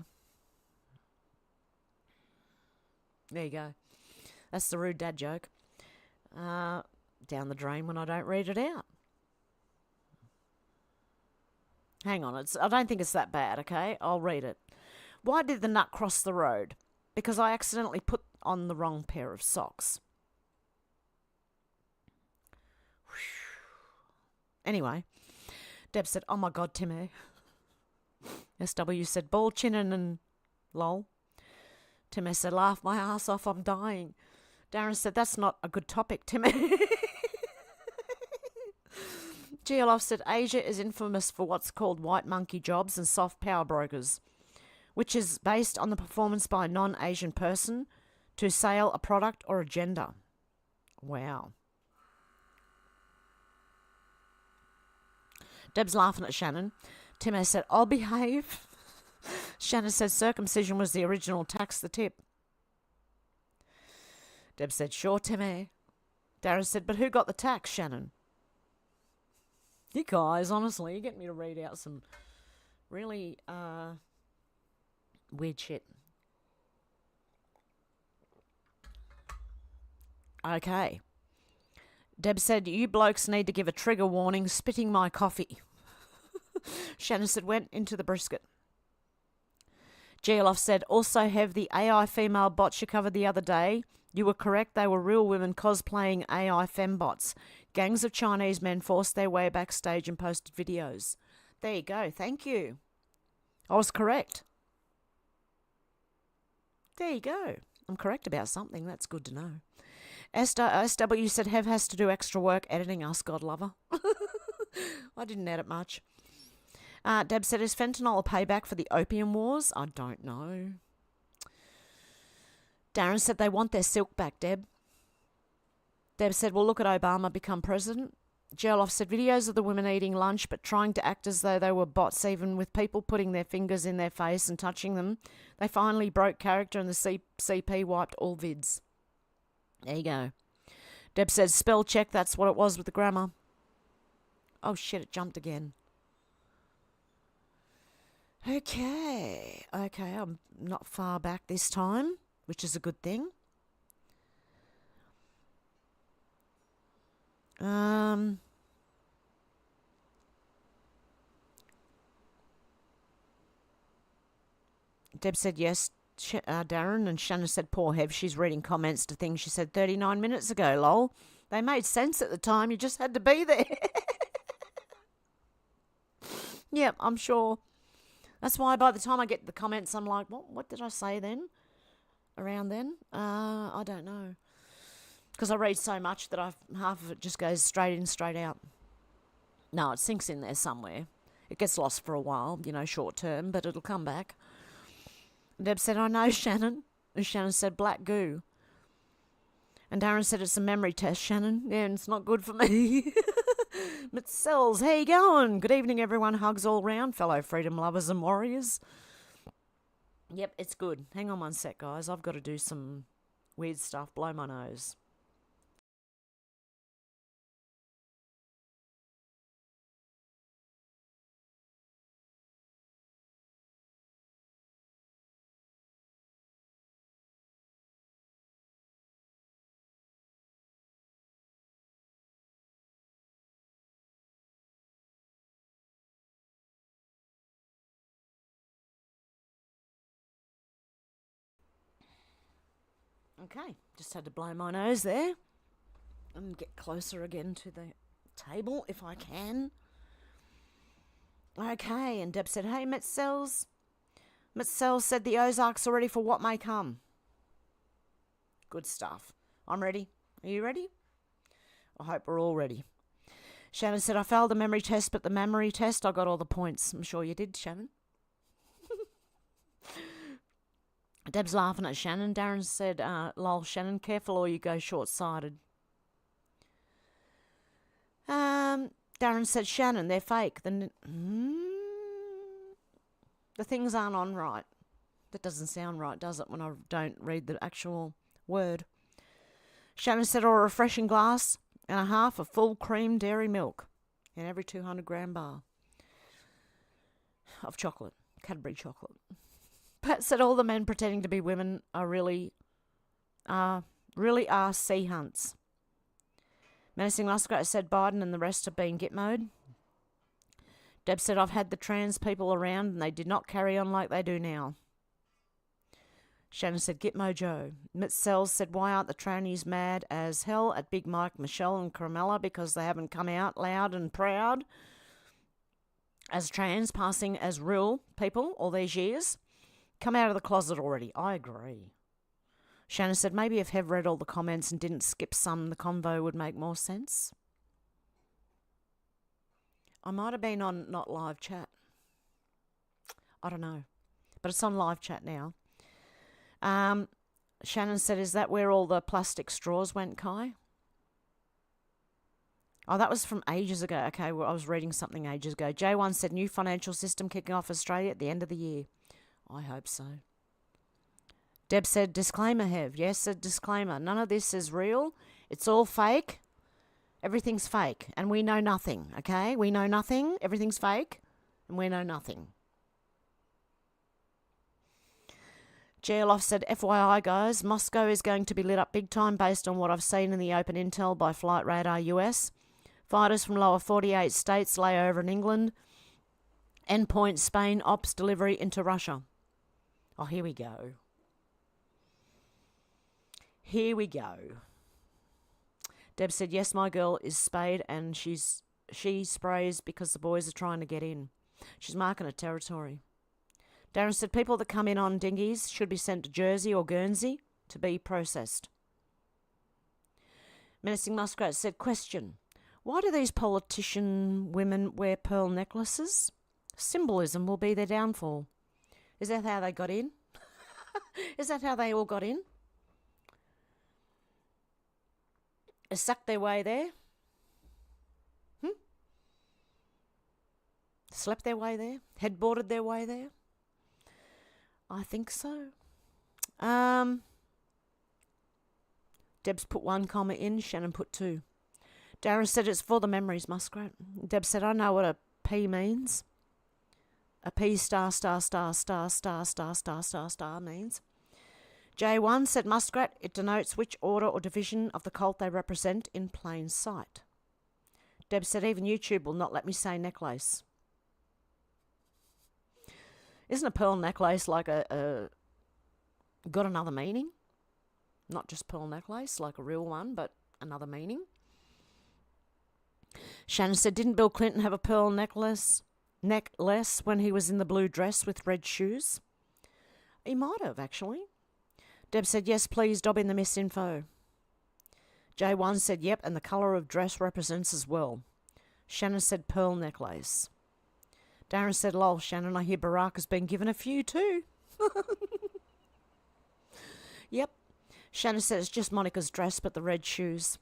There you go. That's the rude dad joke. Down the drain when I don't read it out. Hang on, I don't think it's that bad, okay? I'll read it. Why did the nut cross the road? Because I accidentally put on the wrong pair of socks. Anyway, Deb said, oh my God, Timmy. SW said, ball chinning and lol. Timmy said, laugh my ass off, I'm dying. Darren said, that's not a good topic, Timmy. GLF said, Asia is infamous for what's called white monkey jobs and soft power brokers, which is based on the performance by a non-Asian person to sell a product or a gender. Wow. Deb's laughing at Shannon. Tim said, I'll behave. Shannon said, circumcision was the original tax, the tip. Deb said, sure, Timmy. Darren said, but who got the tax, Shannon? You guys, honestly, you get me to read out some really weird shit. Okay. Deb said, you blokes need to give a trigger warning, spitting my coffee. Shannon said, went into the brisket. Geoloff said, also have the AI female bots you covered the other day. You were correct, they were real women cosplaying AI fembots. Gangs of Chinese men forced their way backstage and posted videos. There you go, thank you. I was correct. There you go. I'm correct about something, that's good to know. SW said, Hev has to do extra work editing us, God lover. I didn't edit much. Deb said, is fentanyl a payback for the opium wars? I don't know. Darren said, they want their silk back, Deb. Deb said, well, look at Obama become president. Gerloff said, videos of the women eating lunch but trying to act as though they were bots, even with people putting their fingers in their face and touching them. They finally broke character and the CP wiped all vids. There you go. Deb said, spell check, that's what it was with the grammar. Oh shit, it jumped again. Okay, I'm not far back this time, which is a good thing. Deb said yes, Darren, and Shannon said, poor Hev, she's reading comments to things she said 39 minutes ago, lol. They made sense at the time, you just had to be there. Yep, I'm sure. That's why by the time I get the comments, I'm like, what did I say then? Around then? I don't know. Because I read so much that half of it just goes straight in, straight out. No, it sinks in there somewhere. It gets lost for a while, short term, but it'll come back. Deb said, I know, Shannon. And Shannon said, black goo. And Darren said, it's a memory test, Shannon. Yeah, and it's not good for me. Mitzells, how you going? Good evening, everyone. Hugs all round, fellow freedom lovers and warriors. Yep, it's good. Hang on one sec, guys. I've got to do some weird stuff. Blow my nose. Okay, just had to blow my nose there and get closer again to the table if I can. Okay, and Deb said, hey, Metzells. Metzells said the Ozarks are ready for what may come. Good stuff. I'm ready. Are you ready? I hope we're all ready. Shannon said, I failed the memory test, but the memory test, I got all the points. I'm sure you did, Shannon. Deb's laughing at Shannon. Darren said, lol, Shannon, careful or you go short-sighted. Darren said, Shannon, they're fake. The things aren't on right. That doesn't sound right, does it, when I don't read the actual word? Shannon said, or a refreshing glass and a half of full cream dairy milk in every 200-gram bar of chocolate, Cadbury chocolate. Pat said all the men pretending to be women are really are sea hunts. Menacing Muskrat said Biden and the rest have been gitmoed. Deb said, I've had the trans people around and they did not carry on like they do now. Shannon said, Gitmo Joe. Mitzells said, why aren't the trannies mad as hell at Big Mike, Michelle and Carmella because they haven't come out loud and proud as trans, passing as real people all these years? Come out of the closet already. I agree. Shannon said, maybe if Hev read all the comments and didn't skip some, the convo would make more sense. I might have been on not live chat. I don't know. But it's on live chat now. Shannon said, is that where all the plastic straws went, Kai? Oh, that was from ages ago. Okay, well, I was reading something ages ago. J1 said, new financial system kicking off Australia at the end of the year. I hope so. Deb said, disclaimer, Hev. Yes, a disclaimer. None of this is real. It's all fake. Everything's fake. And we know nothing, okay? We know nothing. Everything's fake. And we know nothing. GLOF said, FYI, guys, Moscow is going to be lit up big time based on what I've seen in the open intel by Flight Radar US. Fighters from lower 48 states lay over in England. Endpoint Spain, ops delivery into Russia. Oh, here we go. Here we go. Deb said, yes, my girl is spayed and she sprays because the boys are trying to get in. She's marking a territory. Darren said, people that come in on dinghies should be sent to Jersey or Guernsey to be processed. Menacing Muskrat said, question, why do these politician women wear pearl necklaces? Symbolism will be their downfall. Is that how they got in? Is that how they all got in? Sucked their way there? Slept their way there? Headboarded their way there? I think so. Deb's put one comma in, Shannon put two. Darren said it's for the memories, Muskrat. Deb said, I know what a P means. A P star means. J1 said, Muskrat, it denotes which order or division of the cult they represent in plain sight. Deb said, even YouTube will not let me say necklace. Isn't a pearl necklace like got another meaning? Not just pearl necklace, like a real one, but another meaning. Shannon said, didn't Bill Clinton have a pearl necklace when he was in the blue dress with red shoes? He might have, actually. Deb said, yes, please, dob in the misinfo. J1 said, yep, and the colour of dress represents as well. Shannon said, pearl necklace. Darren said, lol, Shannon, I hear Barack has been given a few too. Yep. Shannon said, it's just Monica's dress, but the red shoes.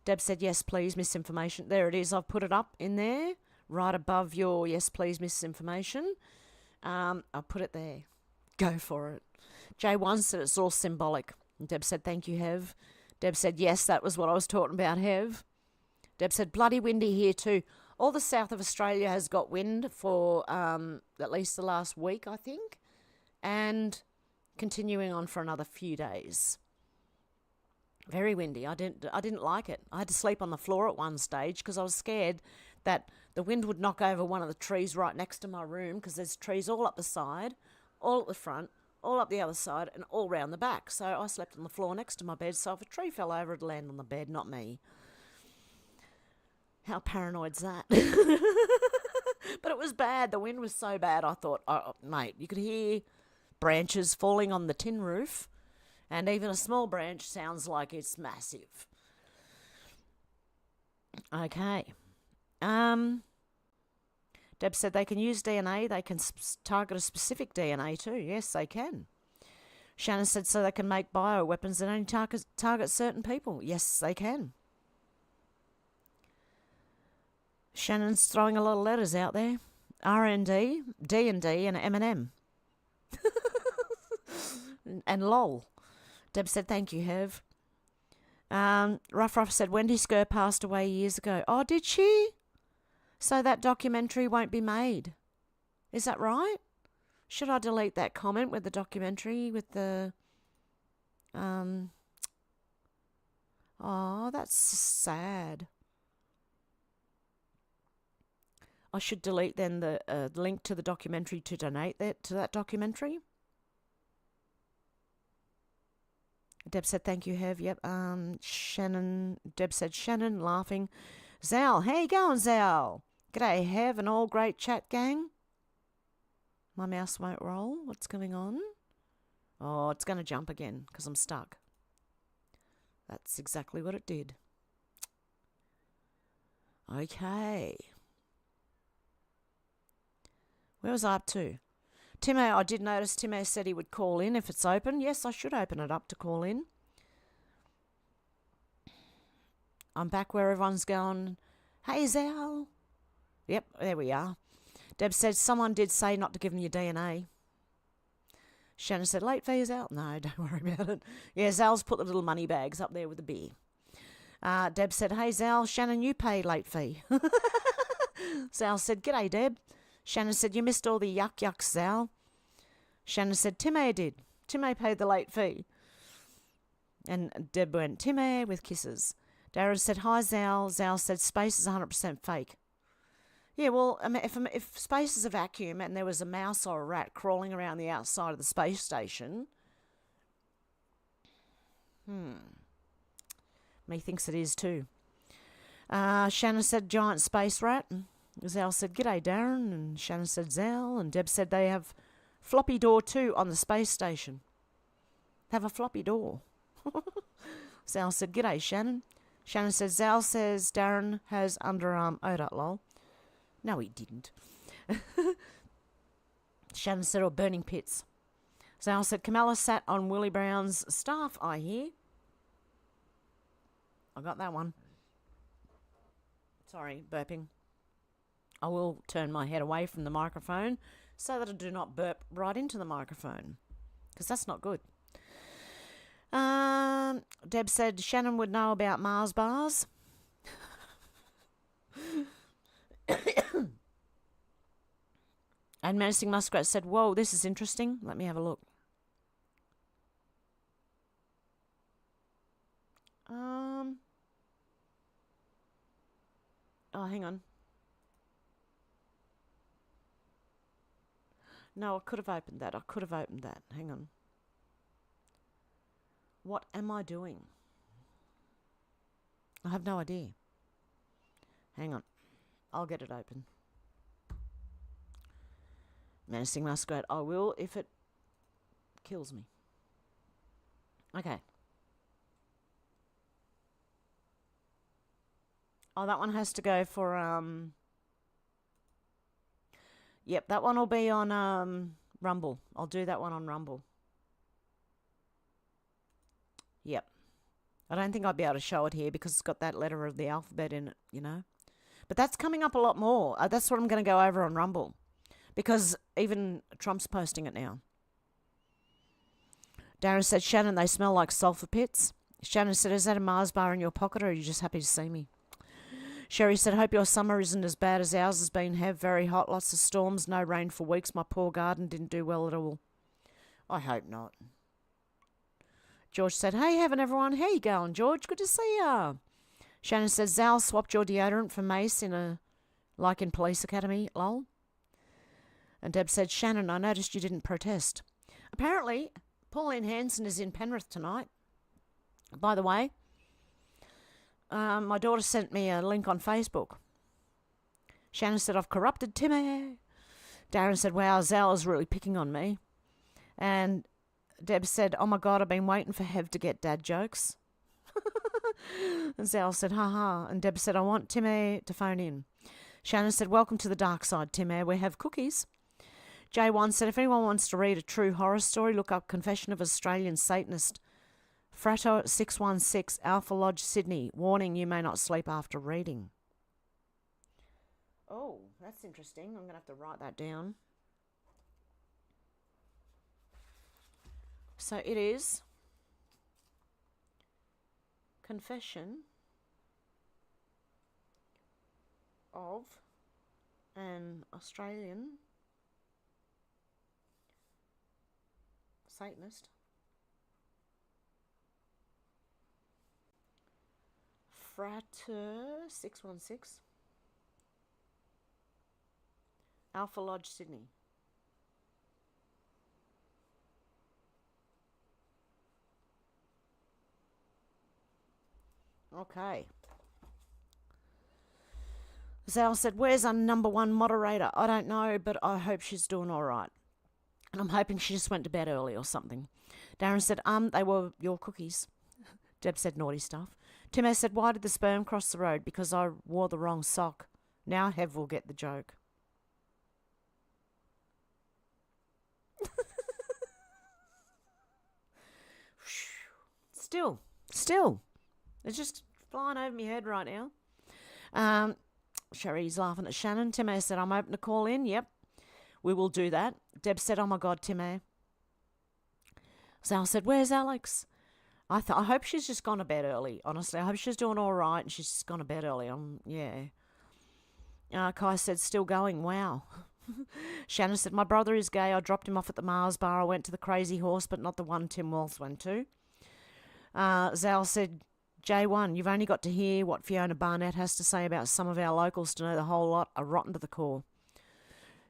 Deb said, yes, please, misinformation. There it is. I've put it up in there, right above your yes, please, misinformation. I'll put it there. Go for it. J1 said it's all symbolic. And Deb said, thank you, Hev. Deb said, yes, that was what I was talking about, Hev. Deb said, bloody windy here too. All the south of Australia has got wind for at least the last week, I think, and continuing on for another few days. Very windy. I didn't like it. I had to sleep on the floor at one stage because I was scared that the wind would knock over one of the trees right next to my room because there's trees all up the side, all at the front, all up the other side, and all round the back. So I slept on the floor next to my bed, so if a tree fell over, it'd land on the bed, not me. How paranoid's that? But it was bad. The wind was so bad, I thought, oh, mate, you could hear branches falling on the tin roof, and even a small branch sounds like it's massive. Okay. Deb said they can use DNA. They can target a specific DNA too. Yes, they can. Shannon said so they can make bioweapons that only target certain people. Yes, they can. Shannon's throwing a lot of letters out there. R&D, D&D, and M&M. And lol. Deb said, thank you, Hev. Ruff said, Wendy Skur passed away years ago. Oh, did she? So that documentary won't be made. Is that right? Should I delete that comment with the documentary with the... Oh, that's sad. I should delete then the link to the documentary to donate to that documentary. Deb said, thank you, Hev. Yep. Shannon. Deb said, Shannon, laughing. Zal, how you going, Zal? G'day, Hev, and all great chat gang. My mouse won't roll. What's going on? Oh, it's going to jump again because I'm stuck. That's exactly what it did. Okay. Where was I up to? Timo, I did notice Timo said he would call in if it's open. Yes, I should open it up to call in. I'm back where everyone's going, hey, Zal. Yep, there we are. Deb said someone did say not to give them your DNA. Shannon said, late fees out? No, don't worry about it. Yeah, Zal's put the little money bags up there with the beer. Deb said, hey, Zal, Shannon, you pay late fee. Zal said, g'day, Deb. Shannon said, you missed all the yucks, Zal. Shannon said, Timmy did. Timmy paid the late fee. And Deb went, Timmy, with kisses. Darren said, hi, Zal. Zal said, space is 100% fake. Yeah, well, I mean, if space is a vacuum and there was a mouse or a rat crawling around the outside of the space station, methinks it is too. Shannon said, giant space rat. Zal said, g'day, Darren. And Shannon said, Zal. And Deb said, they have floppy door too on the space station. Have a floppy door. Zal said, g'day, Shannon. Shannon said, Zal says Darren has underarm odor, lol. No, he didn't. Shannon said, or burning pits. Zal said, Kamala sat on Willie Brown's staff, I hear. I got that one. Sorry, burping. I will turn my head away from the microphone so that I do not burp right into the microphone, because that's not good. Deb said Shannon would know about Mars bars. And Menacing Muskrat said, whoa, this is interesting. Let me have a look. Oh, hang on. No, I could have opened that. Hang on. What am I doing? I have no idea. Hang on. I'll get it open. Menacing Muskrat, I will if it kills me. Okay. Oh, that one has to go for, Yep, that one will be on, Rumble. I'll do that one on Rumble. Yep. I don't think I'd be able to show it here because it's got that letter of the alphabet in it, you know. But that's coming up a lot more. That's what I'm going to go over on Rumble. Because even Trump's posting it now. Darren said, Shannon, they smell like sulfur pits. Shannon said, is that a Mars bar in your pocket or are you just happy to see me? Sherry said, hope your summer isn't as bad as ours has been. Have very hot, lots of storms, no rain for weeks. My poor garden didn't do well at all. I hope not. George said, hey, Heaven, everyone. How you going, George? Good to see ya. Shannon says, Zal swapped your deodorant for Mace in Police Academy, lol. And Deb said, Shannon, I noticed you didn't protest. Apparently, Pauline Hanson is in Penrith tonight. By the way, my daughter sent me a link on Facebook. Shannon said, I've corrupted Timmy. Darren said, wow, Zal is really picking on me. And Deb said, oh my God, I've been waiting for Hev to get dad jokes. And Zal said, ha. And Deb said, I want Timmy to phone in. Shannon said, welcome to the dark side, Timmy. We have cookies. J1 said, if anyone wants to read a true horror story, look up Confession of Australian Satanist. Frato 616, Alpha Lodge, Sydney. Warning, you may not sleep after reading. Oh, that's interesting. I'm going to have to write that down. So it is confession of an Australian Satanist Frater 616 Alpha Lodge, Sydney. Okay. Zal said, where's our number one moderator? I don't know, but I hope she's doing all right. And I'm hoping she just went to bed early or something. Darren said, they were your cookies. Deb said, naughty stuff. Timo said, why did the sperm cross the road? Because I wore the wrong sock. Now Hev will get the joke. Still. It's just flying over my head right now. Sherry's laughing at Shannon. Timo said, I'm open to call in. Yep, we will do that. Deb said, oh my God, Timo. Zal said, where's Alex? I hope she's just gone to bed early. Honestly, I hope she's doing all right and she's just gone to bed early. Yeah. Kai said, still going. Wow. Shannon said, my brother is gay. I dropped him off at the Mars bar. I went to the Crazy Horse, but not the one Tim Walsh went to. Zal said, J1, you've only got to hear what Fiona Barnett has to say about some of our locals to know the whole lot are rotten to the core.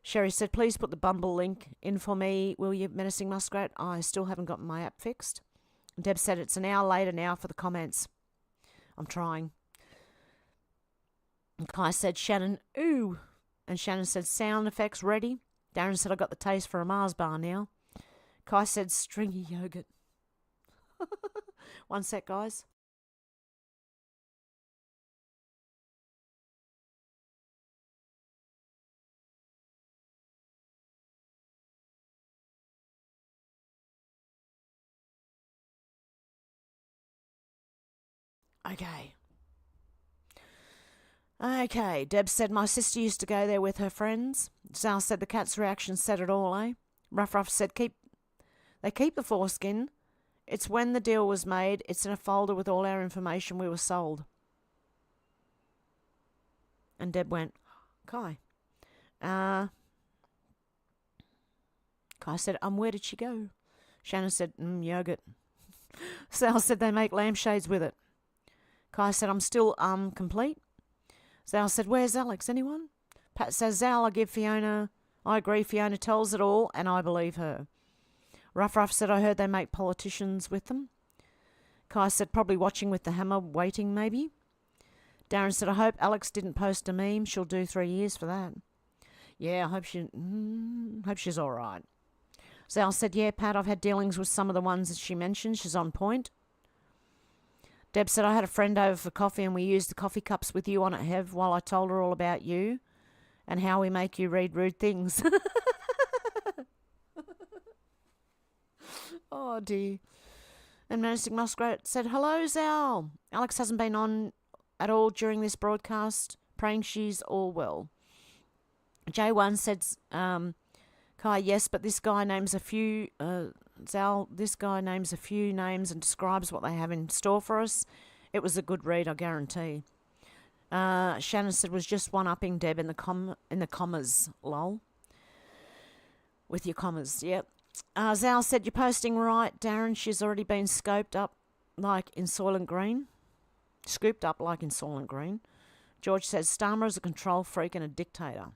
Sherry said, please put the Bumble link in for me, will you, Menacing Muskrat? I still haven't got my app fixed. Deb said, it's an hour later now for the comments. I'm trying. And Kai said, Shannon, ooh. And Shannon said, sound effects ready. Darren said, I got the taste for a Mars bar now. Kai said, stringy yogurt. One sec, guys. Okay, Deb said, my sister used to go there with her friends. Zal said, the cat's reaction said it all, eh? Ruff said, they keep the foreskin. It's when the deal was made. It's in a folder with all our information. We were sold. And Deb went, Kai. Kai said, where did she go? Shannon said, yogurt. Zal said, they make lampshades with it. Kai said, I'm still complete. Zal said, where's Alex? Anyone? Pat says, Zal, I agree, Fiona tells it all, and I believe her. Ruff said, I heard they make politicians with them. Kai said, probably watching with the hammer, waiting maybe. Darren said, I hope Alex didn't post a meme. She'll do 3 years for that. Yeah, I hope she's all right. Zal said, yeah, Pat, I've had dealings with some of the ones that she mentioned. She's on point. Deb said, I had a friend over for coffee and we used the coffee cups with you on it, Hev, while I told her all about you and how we make you read rude things. Oh, dear. And Menacing Muskrat said, hello, Zal. Alex hasn't been on at all during this broadcast. Praying she's all well. J1 said, Kai, yes, but this guy names a few, Zal, this guy names a few names and describes what they have in store for us. It was a good read, I guarantee. Shannon said, was just one-upping Deb in the commas, lol. With your commas, yep. Zal said, you're posting right, Darren. She's already been scoped up like in Soylent Green. Scooped up like in Soylent Green. George says, Starmer is a control freak and a dictator.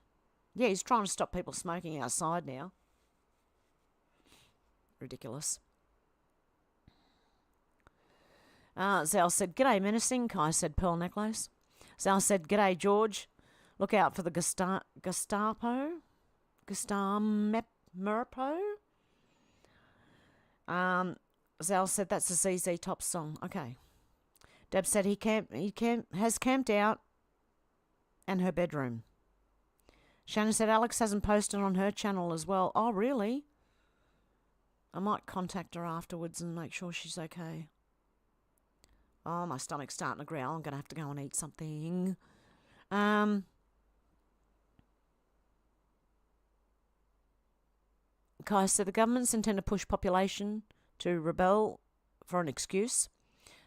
Yeah, he's trying to stop people smoking outside now. Ridiculous. Zal said, g'day, Menacing. Kai said, pearl necklace. Zal said, g'day, George. Look out for the Gestapo. Zal said, that's a ZZ Top song. Okay. Deb said, he has camped out and her bedroom. Shannon said, Alex hasn't posted on her channel as well. Oh, really? I might contact her afterwards and make sure she's okay. Oh, my stomach's starting to growl. I'm going to have to go and eat something. Kai said the governments intend to push population to rebel for an excuse.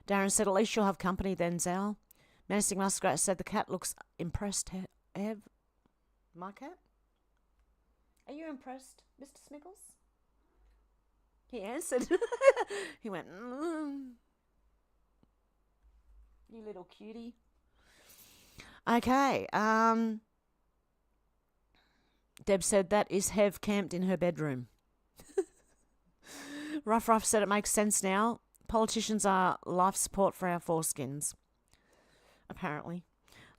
Darren said, at least you'll have company then, Zal. Menacing Muskrat said the cat looks impressed. Hev? My cat? Are you impressed, Mr. Smiggles? He answered. He went, You little cutie. Okay, Deb said that is Hev camped in her bedroom. Ruff said it makes sense now. Politicians are life support for our foreskins. Apparently.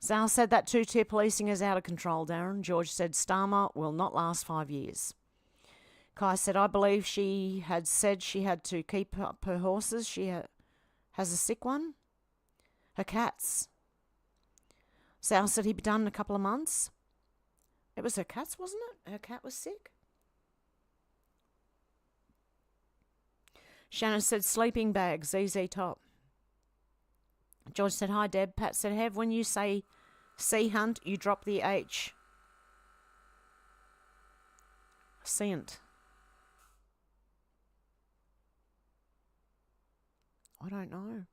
Zal said that two-tier policing is out of control, Darren. George said Starmer will not last 5 years. Kai said, I believe she had said she had to keep up her horses. She has a sick one. Her cats. Zal said he'd be done in a couple of months. It was her cats, wasn't it? Her cat was sick. Shannon said sleeping bag, ZZ Top. George said, hi, Deb. Pat said, Hev, when you say sea hunt, you drop the H. Seant. I don't know.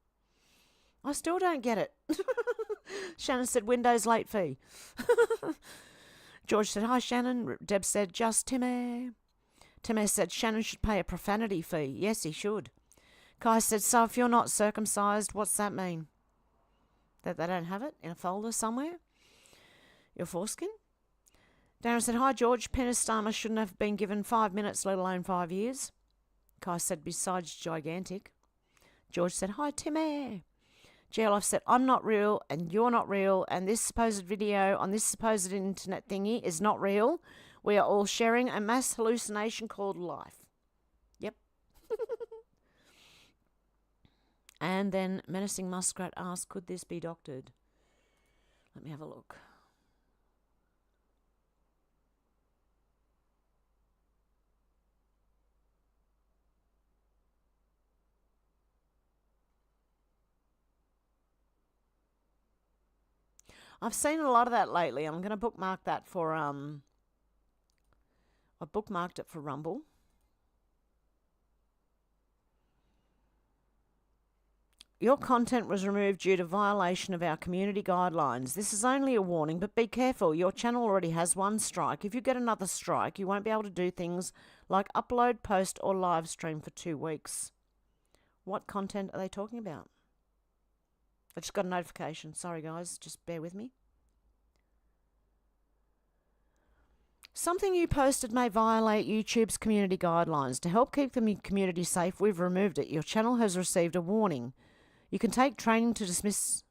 I still don't get it. Shannon said, Windows late fee. George said, hi, Shannon. Deb said, just Timmy. Timmy said, Shannon should pay a profanity fee. Yes, he should. Kai said, so if you're not circumcised, what's that mean? That they don't have it in a folder somewhere? Your foreskin? Darren said, hi, George. Penis Starmer shouldn't have been given 5 minutes, let alone 5 years. Kai said, besides gigantic. George said, hi, Timmy. GLF said, I'm not real and you're not real and this supposed video on this supposed internet thingy is not real. We are all sharing a mass hallucination called life. Yep. And then Menacing Muskrat asked, could this be doctored? Let me have a look. I've seen a lot of that lately. I'm going to bookmark that for, I bookmarked it for Rumble. Your content was removed due to violation of our community guidelines. This is only a warning, but be careful. Your channel already has one strike. If you get another strike, you won't be able to do things like upload, post, or live stream for 2 weeks. What content are they talking about? I just got a notification. Sorry, guys. Just bear with me. Something you posted may violate YouTube's community guidelines. To help keep the community safe, we've removed it. Your channel has received a warning. You can take training to dismiss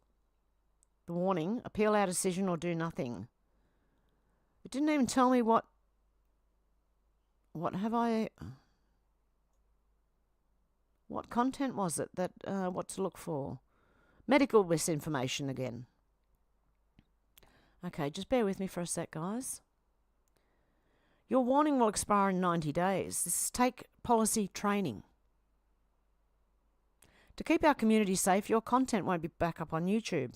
the warning, appeal our decision, or do nothing. It didn't even tell me what have I... What content was it that, what to look for? Medical misinformation again. Okay, just bear with me for a sec, guys. Your warning will expire in 90 days. This is take policy training. To keep our community safe, your content won't be back up on YouTube.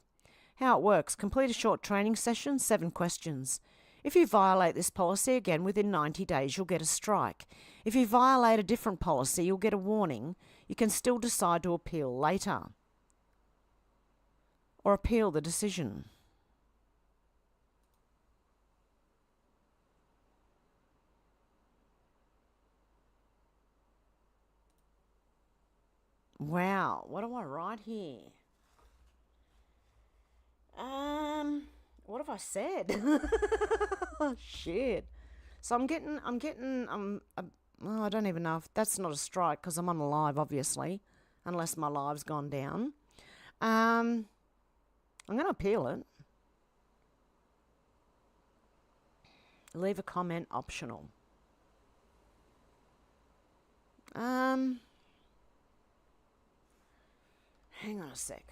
How it works: complete a short training session, 7 questions. If you violate this policy again within 90 days, you'll get a strike. If you violate a different policy, you'll get a warning. You can still decide to appeal later. Or appeal the decision. Wow, what do I write here? What have I said? Oh, shit. So I don't even know if that's not a strike because I'm on a live, obviously, unless my live's gone down. I'm going to appeal it. Leave a comment optional. Hang on a sec.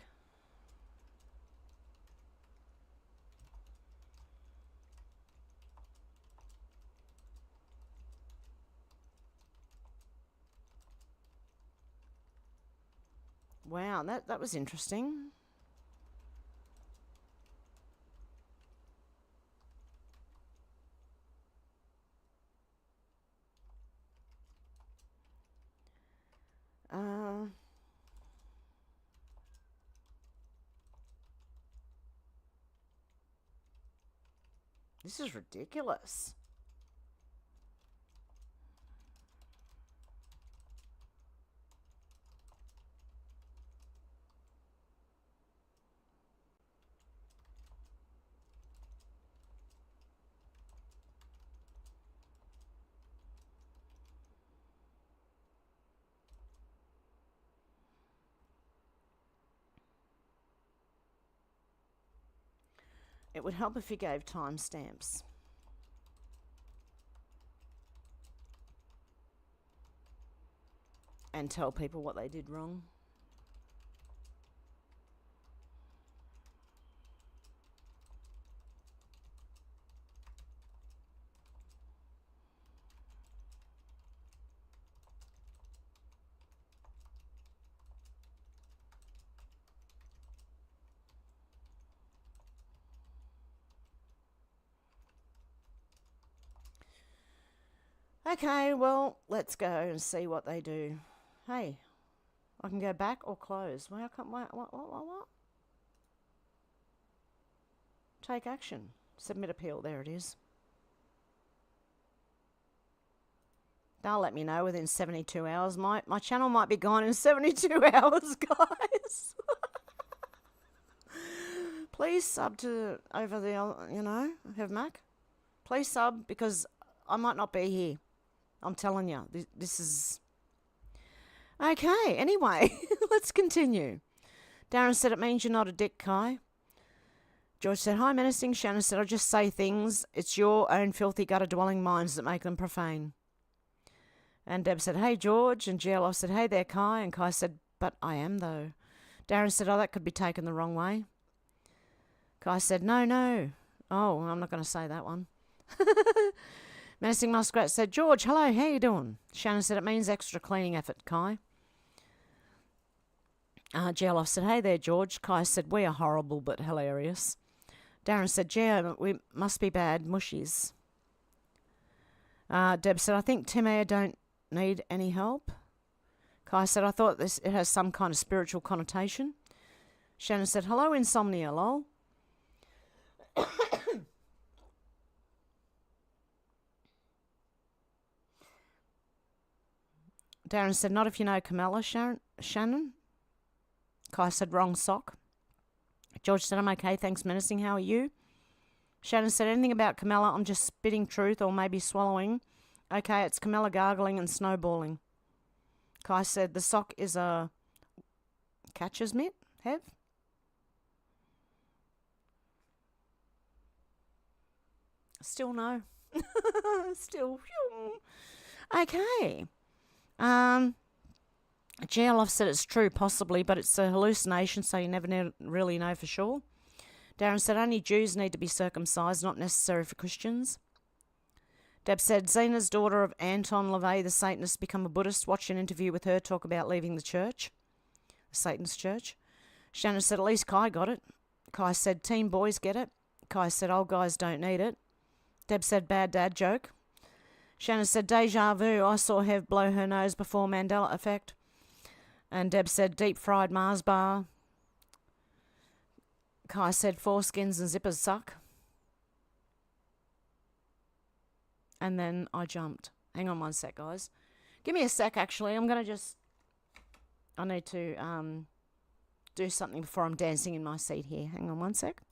Wow, that was interesting. This is ridiculous. It would help if you gave timestamps. And tell people what they did wrong. Okay, well, let's go and see what they do. Hey, I can go back or close. Well, how come, what? Take action. Submit appeal. There it is. They'll let me know within 72 hours. My channel might be gone in 72 hours, guys. Please sub to over the, Hev Mac. Please sub because I might not be here. I'm telling you, this is... Okay, anyway, let's continue. Darren said, it means you're not a dick, Kai. George said, hi, menacing. Shannon said, I just say things. It's your own filthy gutter-dwelling minds that make them profane. And Deb said, hey, George. And GLF said, hey there, Kai. And Kai said, but I am, though. Darren said, oh, that could be taken the wrong way. Kai said, no. Oh, I'm not going to say that one. Menacing Muskrat said, George, hello, how you doing? Shannon said, it means extra cleaning effort, Kai. GLF said, hey there, George. Kai said, we are horrible but hilarious. Darren said, yeah, we must be bad mushies. Deb said, I think Tim Air don't need any help. Kai said, I thought it has some kind of spiritual connotation. Shannon said, hello, insomnia, lol. Darren said, not if you know Camilla, Shannon. Kai said, wrong sock. George said, I'm okay, thanks, menacing. How are you? Shannon said, anything about Camilla? I'm just spitting truth or maybe swallowing. Okay, it's Camilla gargling and snowballing. Kai said, the sock is a catcher's mitt, Hev? Still no. Still. Okay. GLF said it's true, possibly, but it's a hallucination, so you never really know for sure. Darren said only Jews need to be circumcised, not necessary for Christians. Deb said Zena's daughter of Anton LaVey, the Satanist, become a Buddhist. Watch an interview with her talk about leaving the church, the Satanist church. Shannon said at least Kai got it. Kai said teen boys get it. Kai said old guys don't need it. Deb said bad dad joke. Shannon said, deja vu, I saw Hev blow her nose before Mandela effect. And Deb said, deep fried Mars bar. Kai said, foreskins and zippers suck. And then I jumped. Hang on one sec, guys. Give me a sec, actually. I'm going to I need to do something before I'm dancing in my seat here. Hang on one sec.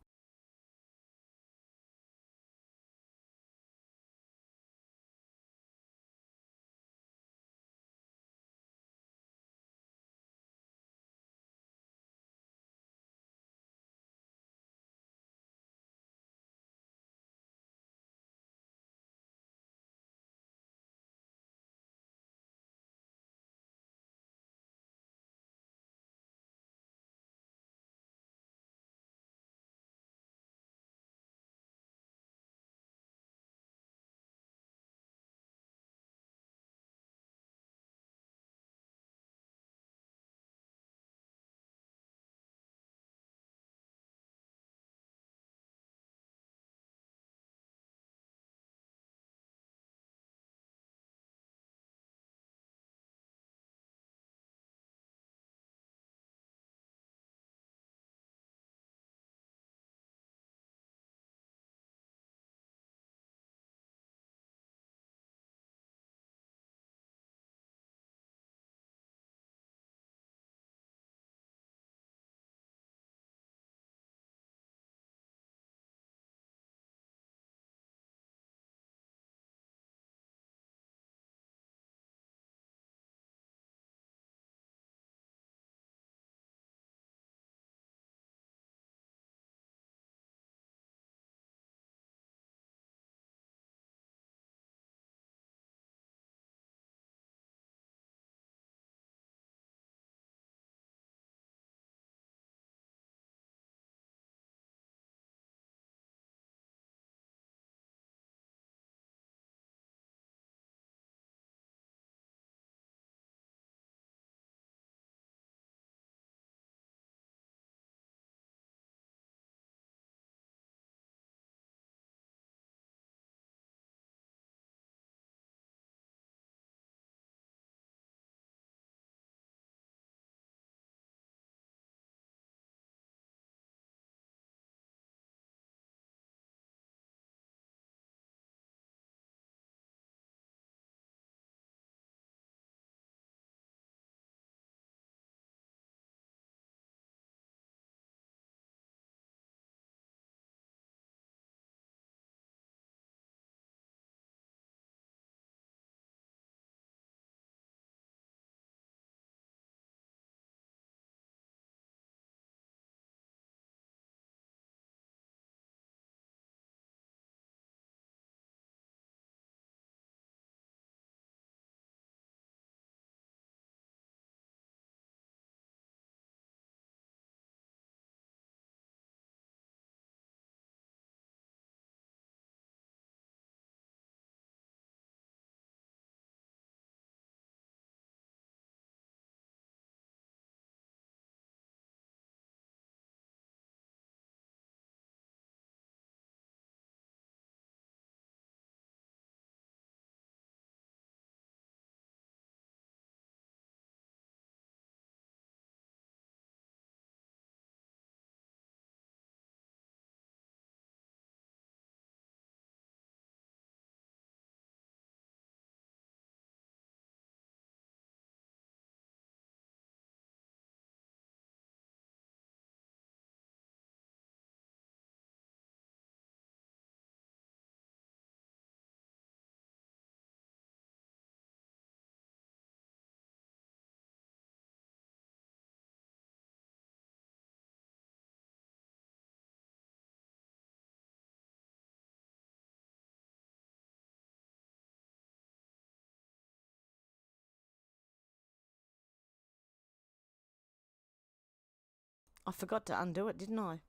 I forgot to undo it, didn't I?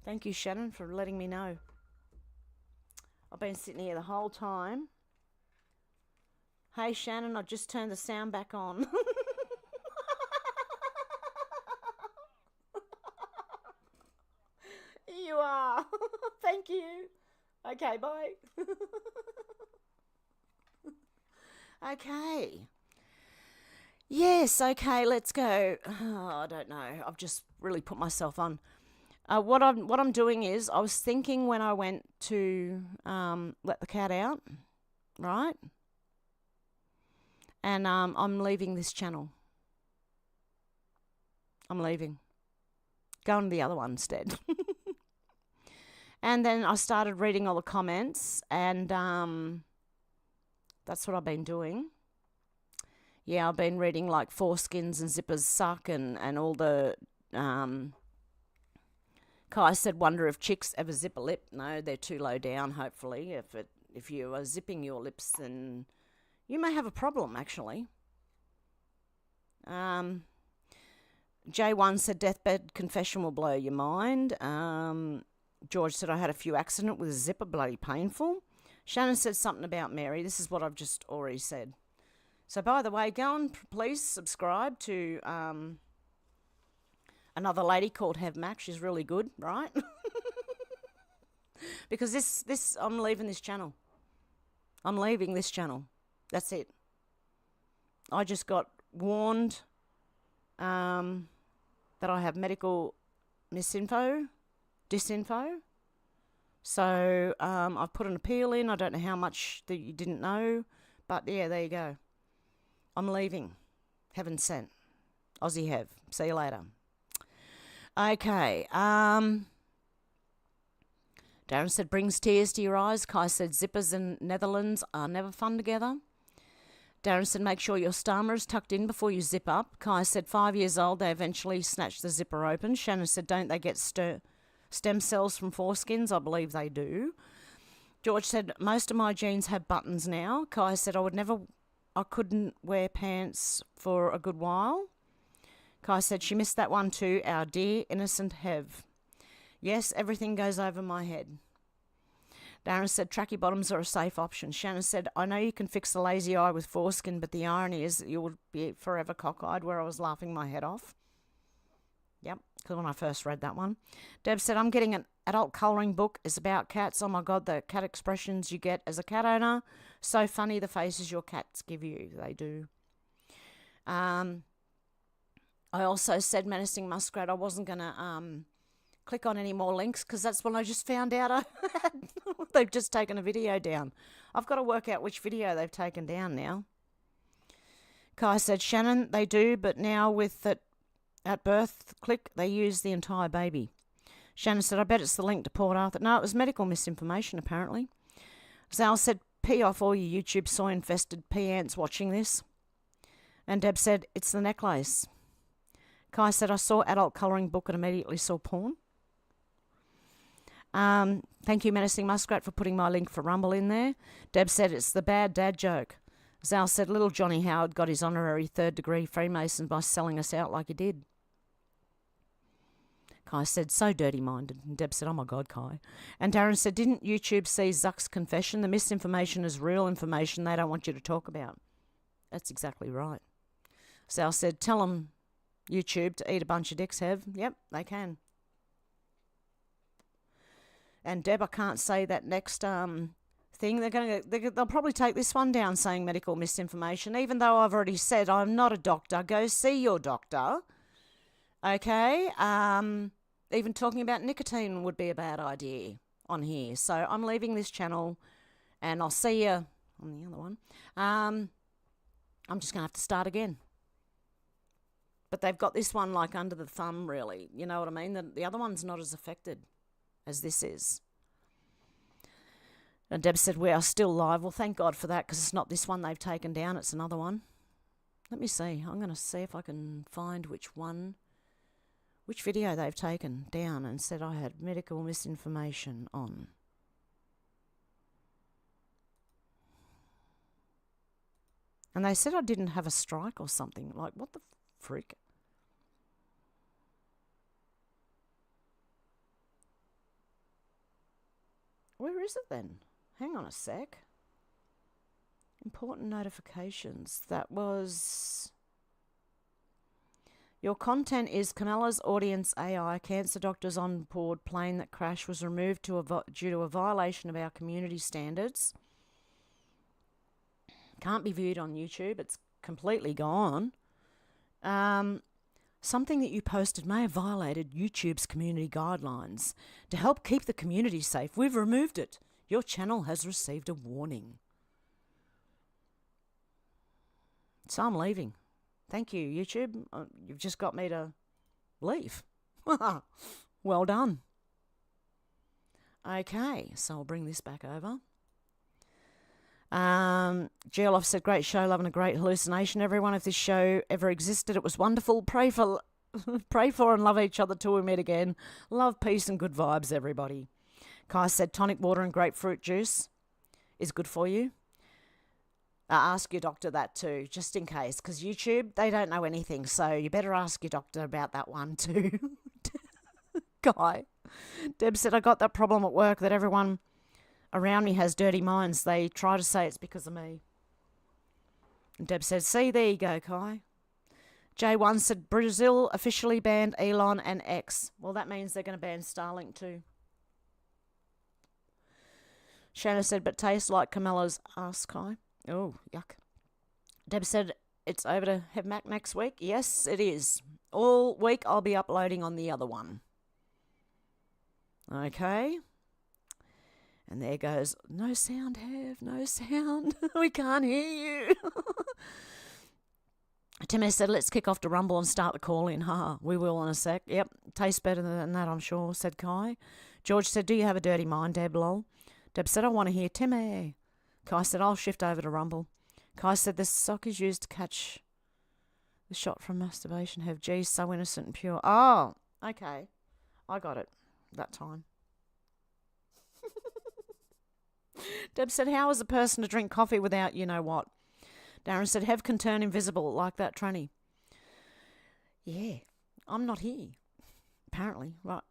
Thank you, Shannon, for letting me know. I've been sitting here the whole time. Hey, Shannon, I just turned the sound back on. You are. Thank you. Okay, bye. Okay. Yes, okay, let's go. Oh, I don't know. I've just really put myself on. What I'm doing is, I was thinking when I went to let the cat out, right? And I'm leaving this channel. I'm leaving. Going to the other one instead. And then I started reading all the comments, and that's what I've been doing. Yeah, I've been reading like foreskins and zippers suck and all the... Kai said, wonder if chicks ever zip a lip. No, they're too low down, hopefully. If you are zipping your lips, then you may have a problem, actually. J1 said, deathbed confession will blow your mind. George said, I had a few accident with a zipper, bloody painful. Shannon said something about Mary. This is what I've just already said. So, by the way, go and please subscribe to another lady called Hev123. She's really good, right? Because this, I'm leaving this channel. I'm leaving this channel. That's it. I just got warned that I have medical disinfo. So I've put an appeal in. I don't know how much that you didn't know, but yeah, there you go. I'm leaving. Heaven sent. Aussie Hev. See you later. Okay. Darren said, brings tears to your eyes. Kai said, zippers in Netherlands are never fun together. Darren said, make sure your stammer is tucked in before you zip up. Kai said, 5 years old, they eventually snatch the zipper open. Shannon said, don't they get stem cells from foreskins? I believe they do. George said, most of my jeans have buttons now. Kai said, I couldn't wear pants for a good while. Kai said, she missed that one too, our dear innocent Hev. Yes, everything goes over my head. Darren said, tracky bottoms are a safe option. Shannon said, I know you can fix the lazy eye with foreskin, but the irony is that you will be forever cockeyed, where I was laughing my head off. Yep, because when I first read that one. Deb said, I'm getting an adult colouring book. It's about cats. Oh my God, the cat expressions you get as a cat owner. So funny, the faces your cats give you. They do. I also said, Menacing Muskrat, I wasn't going to click on any more links because that's when I just found out they've just taken a video down. I've got to work out which video they've taken down now. Kai said, Shannon, they do, but now with it at birth click, they use the entire baby. Shannon said, I bet it's the link to Port Arthur. No, it was medical misinformation, apparently. Zal said, pee off all you YouTube soy-infested pea ants watching this. And Deb said, it's the necklace. Kai said, I saw adult colouring book and immediately saw porn. Thank you, Menacing Muskrat, for putting my link for Rumble in there. Deb said, it's the bad dad joke. Zal said, little Johnny Howard got his honorary 3rd degree Freemason by selling us out like he did. Kai said, so dirty-minded. And Deb said, oh my God, Kai. And Darren said, didn't YouTube see Zuck's confession? The misinformation is real information they don't want you to talk about. That's exactly right. Zal said, tell them, YouTube, to eat a bunch of dicks, Hev. Yep, they can. And Deb, I can't say that next thing. They'll probably take this one down saying medical misinformation, even though I've already said I'm not a doctor. Go see your doctor. Okay? Even talking about nicotine would be a bad idea on here. So I'm leaving this channel, and I'll see you on the other one. I'm just going to have to start again. But they've got this one like under the thumb, really. You know what I mean? The other one's not as affected as this is. And Deb said, we are still live. Well, thank God for that, because it's not this one they've taken down. It's another one. Let me see. I'm going to see if I can find which video they've taken down and said I had medical misinformation on. And they said I didn't have a strike or something. Like, what the frick? Where is it then? Hang on a sec. Important notifications. That was... Your content is Camilla's audience AI. Cancer doctors on board plane that crashed was removed due to a violation of our community standards. Can't be viewed on YouTube. It's completely gone. Something that you posted may have violated YouTube's community guidelines. To help keep the community safe, we've removed it. Your channel has received a warning. So I'm leaving. Thank you, YouTube. You've just got me to leave. Well done. Okay, so I'll bring this back over. Geoloff said, great show, loving a great hallucination. Everyone, if this show ever existed, it was wonderful. Pray for and love each other till we meet again. Love, peace, and good vibes, everybody. Kai said, tonic water and grapefruit juice is good for you. Ask your doctor that too, just in case, because YouTube, they don't know anything, so you better ask your doctor about that one too. Guy. Deb said, I got that problem at work that everyone around me has dirty minds. They try to say it's because of me. And Deb said, see, there you go, Kai. J1 said, Brazil officially banned Elon and X. Well, that means they're going to ban Starlink too. Shanna said, but tastes like Camilla's ass, Kai. Oh, yuck. Deb said, it's over to Hev123 next week. Yes, it is. All week I'll be uploading on the other one. Okay. And there goes, no sound, Hev, no sound. We can't hear you. Tim S. said, let's kick off to Rumble and start the call in. Ha, we will in a sec. Yep, tastes better than that, I'm sure, said Kai. George said, do you have a dirty mind, Deb, lol? Deb said, I want to hear Timmy. Kai said, I'll shift over to Rumble. Kai said, this sock is used to catch the shot from masturbation. Hev, geez, so innocent and pure. Oh, okay. I got it that time. Deb said, how is a person to drink coffee without you know what? Darren said, Hev can turn invisible like that tranny. Yeah, I'm not here. Apparently, right.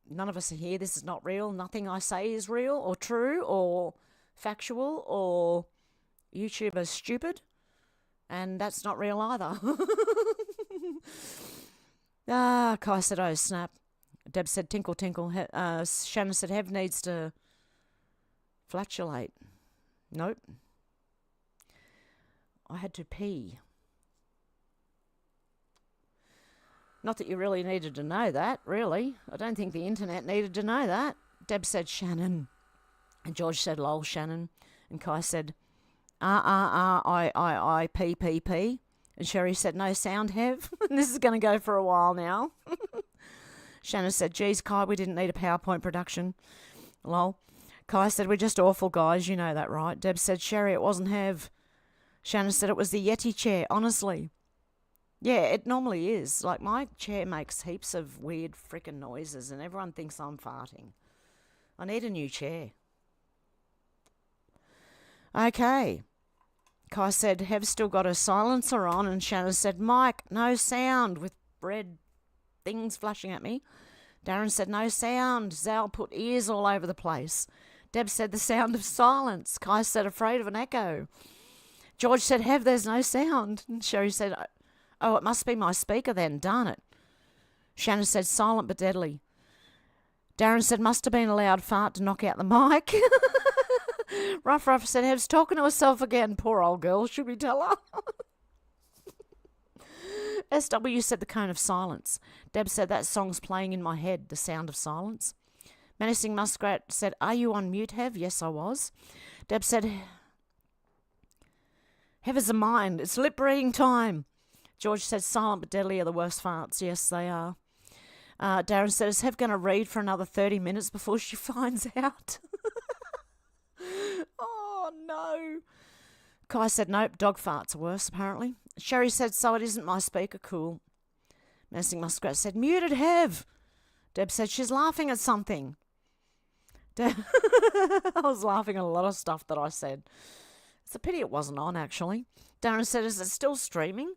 None of us are here. This is not real. Nothing I say is real or true or factual, or YouTube is stupid, and that's not real either. Kai said, oh, snap. Deb said, tinkle, tinkle. Shannon said, Hev needs to flatulate. Nope. I had to pee. Not that you really needed to know that, really. I don't think the internet needed to know that. Deb said, Shannon. And George said, lol, Shannon. And Kai said, pee. And Sherry said, no sound, Hev. And this is going to go for a while now. Shannon said, geez, Kai, we didn't need a PowerPoint production. Lol. Kai said, we're just awful guys, you know that, right? Deb said, Sherry, it wasn't Hev. Shannon said, it was the Yeti chair, honestly. Yeah, it normally is. Like, my chair makes heaps of weird frickin' noises, and everyone thinks I'm farting. I need a new chair. Okay. Kai said, Hev's still got her silencer on, and Shannon said, Mike, no sound, with red things flashing at me. Darren said, no sound. Zal put ears all over the place. Deb said, the sound of silence. Kai said, afraid of an echo. George said, Hev, there's no sound. And Sherry said, oh, it must be my speaker then, darn it. Shannon said, silent but deadly. Darren said, must have been a loud fart to knock out the mic. Ruff said, Hev's talking to herself again. Poor old girl, should we tell her? SW said, the cone of silence. Deb said, that song's playing in my head, the sound of silence. Menacing Muskrat said, are you on mute, Hev? Yes, I was. Deb said, Hev is a mind. It's lip reading time. George said, silent but deadly are the worst farts. Yes, they are. Darren said, is Hev going to read for another 30 minutes before she finds out? Oh, no. Kai said, nope, dog farts are worse, apparently. Sherry said, so it isn't my speaker, cool. Menacing Muskrat said, muted Hev. Deb said, she's laughing at something. I was laughing at a lot of stuff that I said. It's a pity it wasn't on, actually. Darren said, is it still streaming?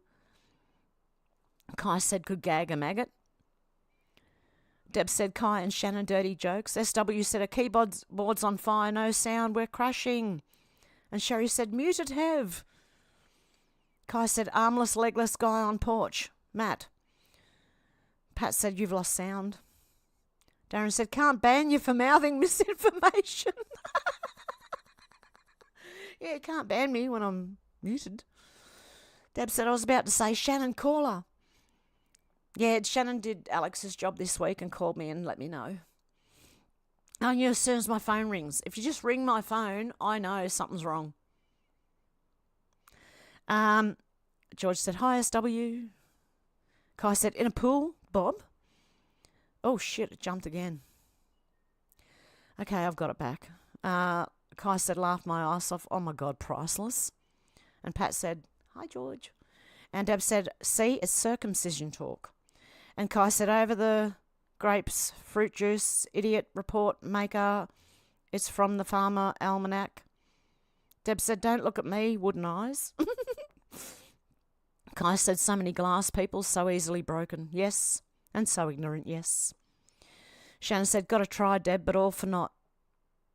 Kai said, could gag a maggot. Deb said, Kai and Shannon dirty jokes. SW said, a keyboard's on fire, no sound, we're crashing. And Sherry said, mute it, Hev. Kai said, armless, legless guy on porch. Matt. Pat said, you've lost sound. Darren said, can't ban you for mouthing misinformation. Yeah, can't ban me when I'm muted. Deb said, I was about to say, Shannon, call her. Yeah, Shannon did Alex's job this week and called me and let me know. I knew as soon as my phone rings. If you just ring my phone, I know something's wrong. George said, hi, SW. Kai said, in a pool, Bob? Oh, shit, it jumped again. Okay, I've got it back. Kai said, laughed my ass off. Oh, my God, priceless. And Pat said, hi, George. And Deb said, see, it's circumcision talk. And Kai said, over the grapes, fruit juice, idiot report maker, it's from the Farmer Almanac. Deb said, don't look at me, wooden eyes. Kai said, so many glass people, so easily broken. Yes. And so ignorant, yes. Shannon said, got to try, Deb, but all for naught.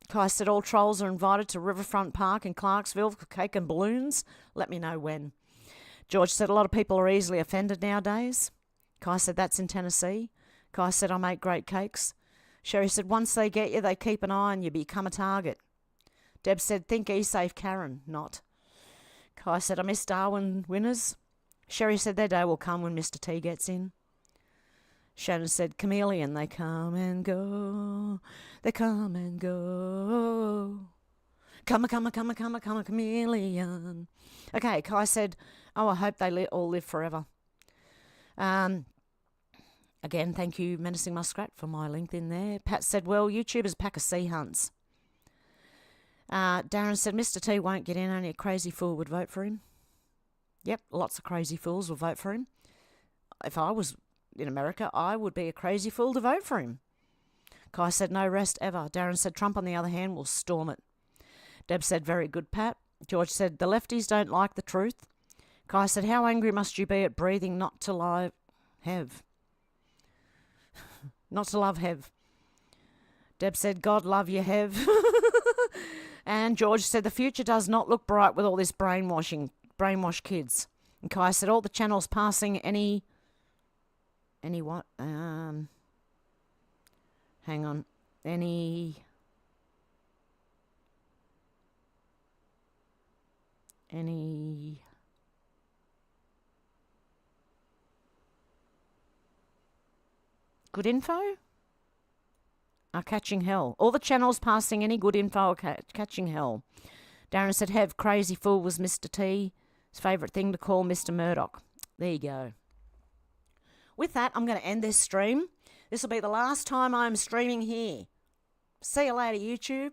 Kai said, all trolls are invited to Riverfront Park in Clarksville for cake and balloons. Let me know when. George said, a lot of people are easily offended nowadays. Kai said, that's in Tennessee. Kai said, I make great cakes. Sherry said, once they get you, they keep an eye on you, become a target. Deb said, think E-safe Karen, not. Kai said, I miss Darwin winners. Sherry said, their day will come when Mr. T gets in. Shannon said, chameleon, they come and go. They come and go. Come a chameleon. Okay, Kai said, oh, I hope they all live forever. Again, thank you, Menacing Muskrat, for my link in there. Pat said, well, YouTubers pack of sea hunts. Darren said, Mr. T won't get in, only a crazy fool would vote for him. Yep, lots of crazy fools will vote for him. If I was in America, I would be a crazy fool to vote for him. Kai said, no rest ever. Darren said, Trump, on the other hand, will storm it. Deb said, very good, Pat. George said, the lefties don't like the truth. Kai said, how angry must you be at breathing not to love Hev? Not to love Hev. Deb said, God love you, Hev. And George said, the future does not look bright with all this brainwashed kids. And Kai said, all the channels passing any what? Hang on. Any good info? Are catching hell. All the channels passing any good info are catching hell. Darren said, Hev, crazy fool was Mr. T's favourite thing to call Mr. Murdoch. There you go. With that, I'm going to end this stream. This will be the last time I'm streaming here. See you later, YouTube.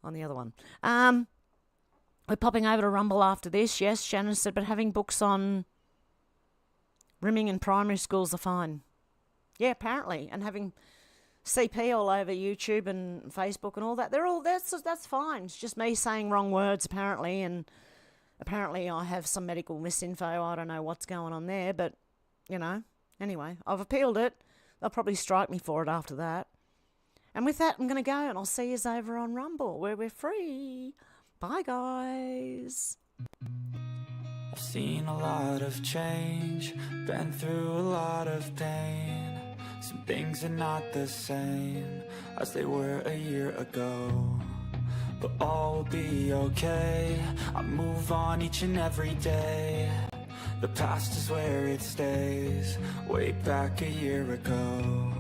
On the other one. We're popping over to Rumble after this. Yes, Shannon said, but having books on rimming in primary schools are fine. Yeah, apparently. And having CP all over YouTube and Facebook and all that, that's fine. It's just me saying wrong words, apparently, and apparently I have some medical misinfo. I don't know what's going on there, but, you know, anyway, I've appealed it. They'll probably strike me for it after that. And with that, I'm going to go, and I'll see you over on Rumble, where we're free. Bye, guys. I've seen a lot of change, been through a lot of pain. Some things are not the same as they were a year ago, but all will be okay. I move on each and every day. The past is where it stays, way back a year ago.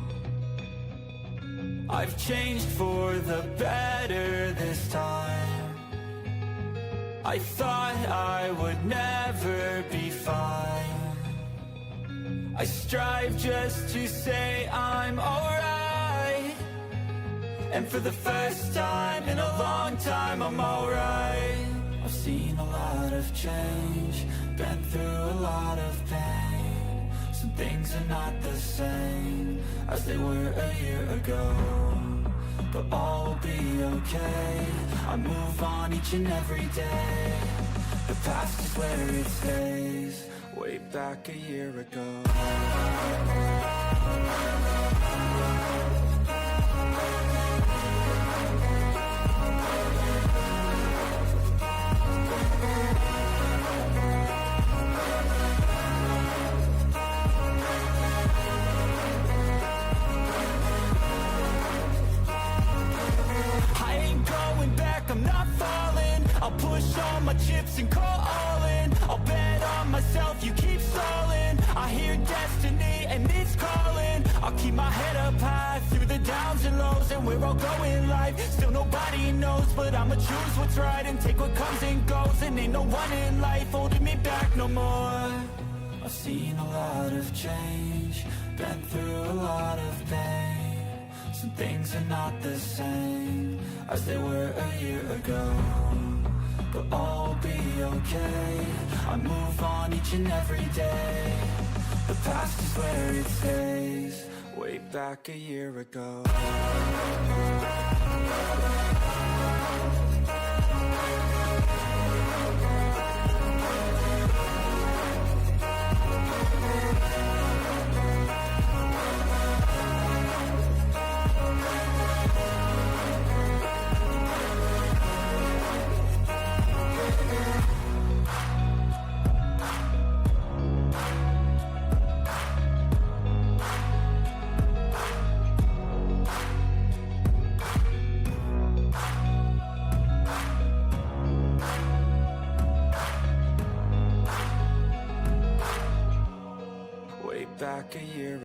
I've changed for the better this time. I thought I would never be fine. I strive just to say I'm alright, and for the first time in a long time I'm alright. I've seen a lot of change, been through a lot of pain. Some things are not the same as they were a year ago, but all will be okay. I move on each and every day. The past is where it stays, way back a year ago. I'll keep my head up high through the downs and lows, and where I'll go in life, still nobody knows. But I'ma choose what's right and take what comes and goes, and ain't no one in life holding me back no more. I've seen a lot of change, been through a lot of pain. Some things are not the same as they were a year ago, but all will be okay. I move on each and every day. The past is where it stays. Way back a year ago. Back a year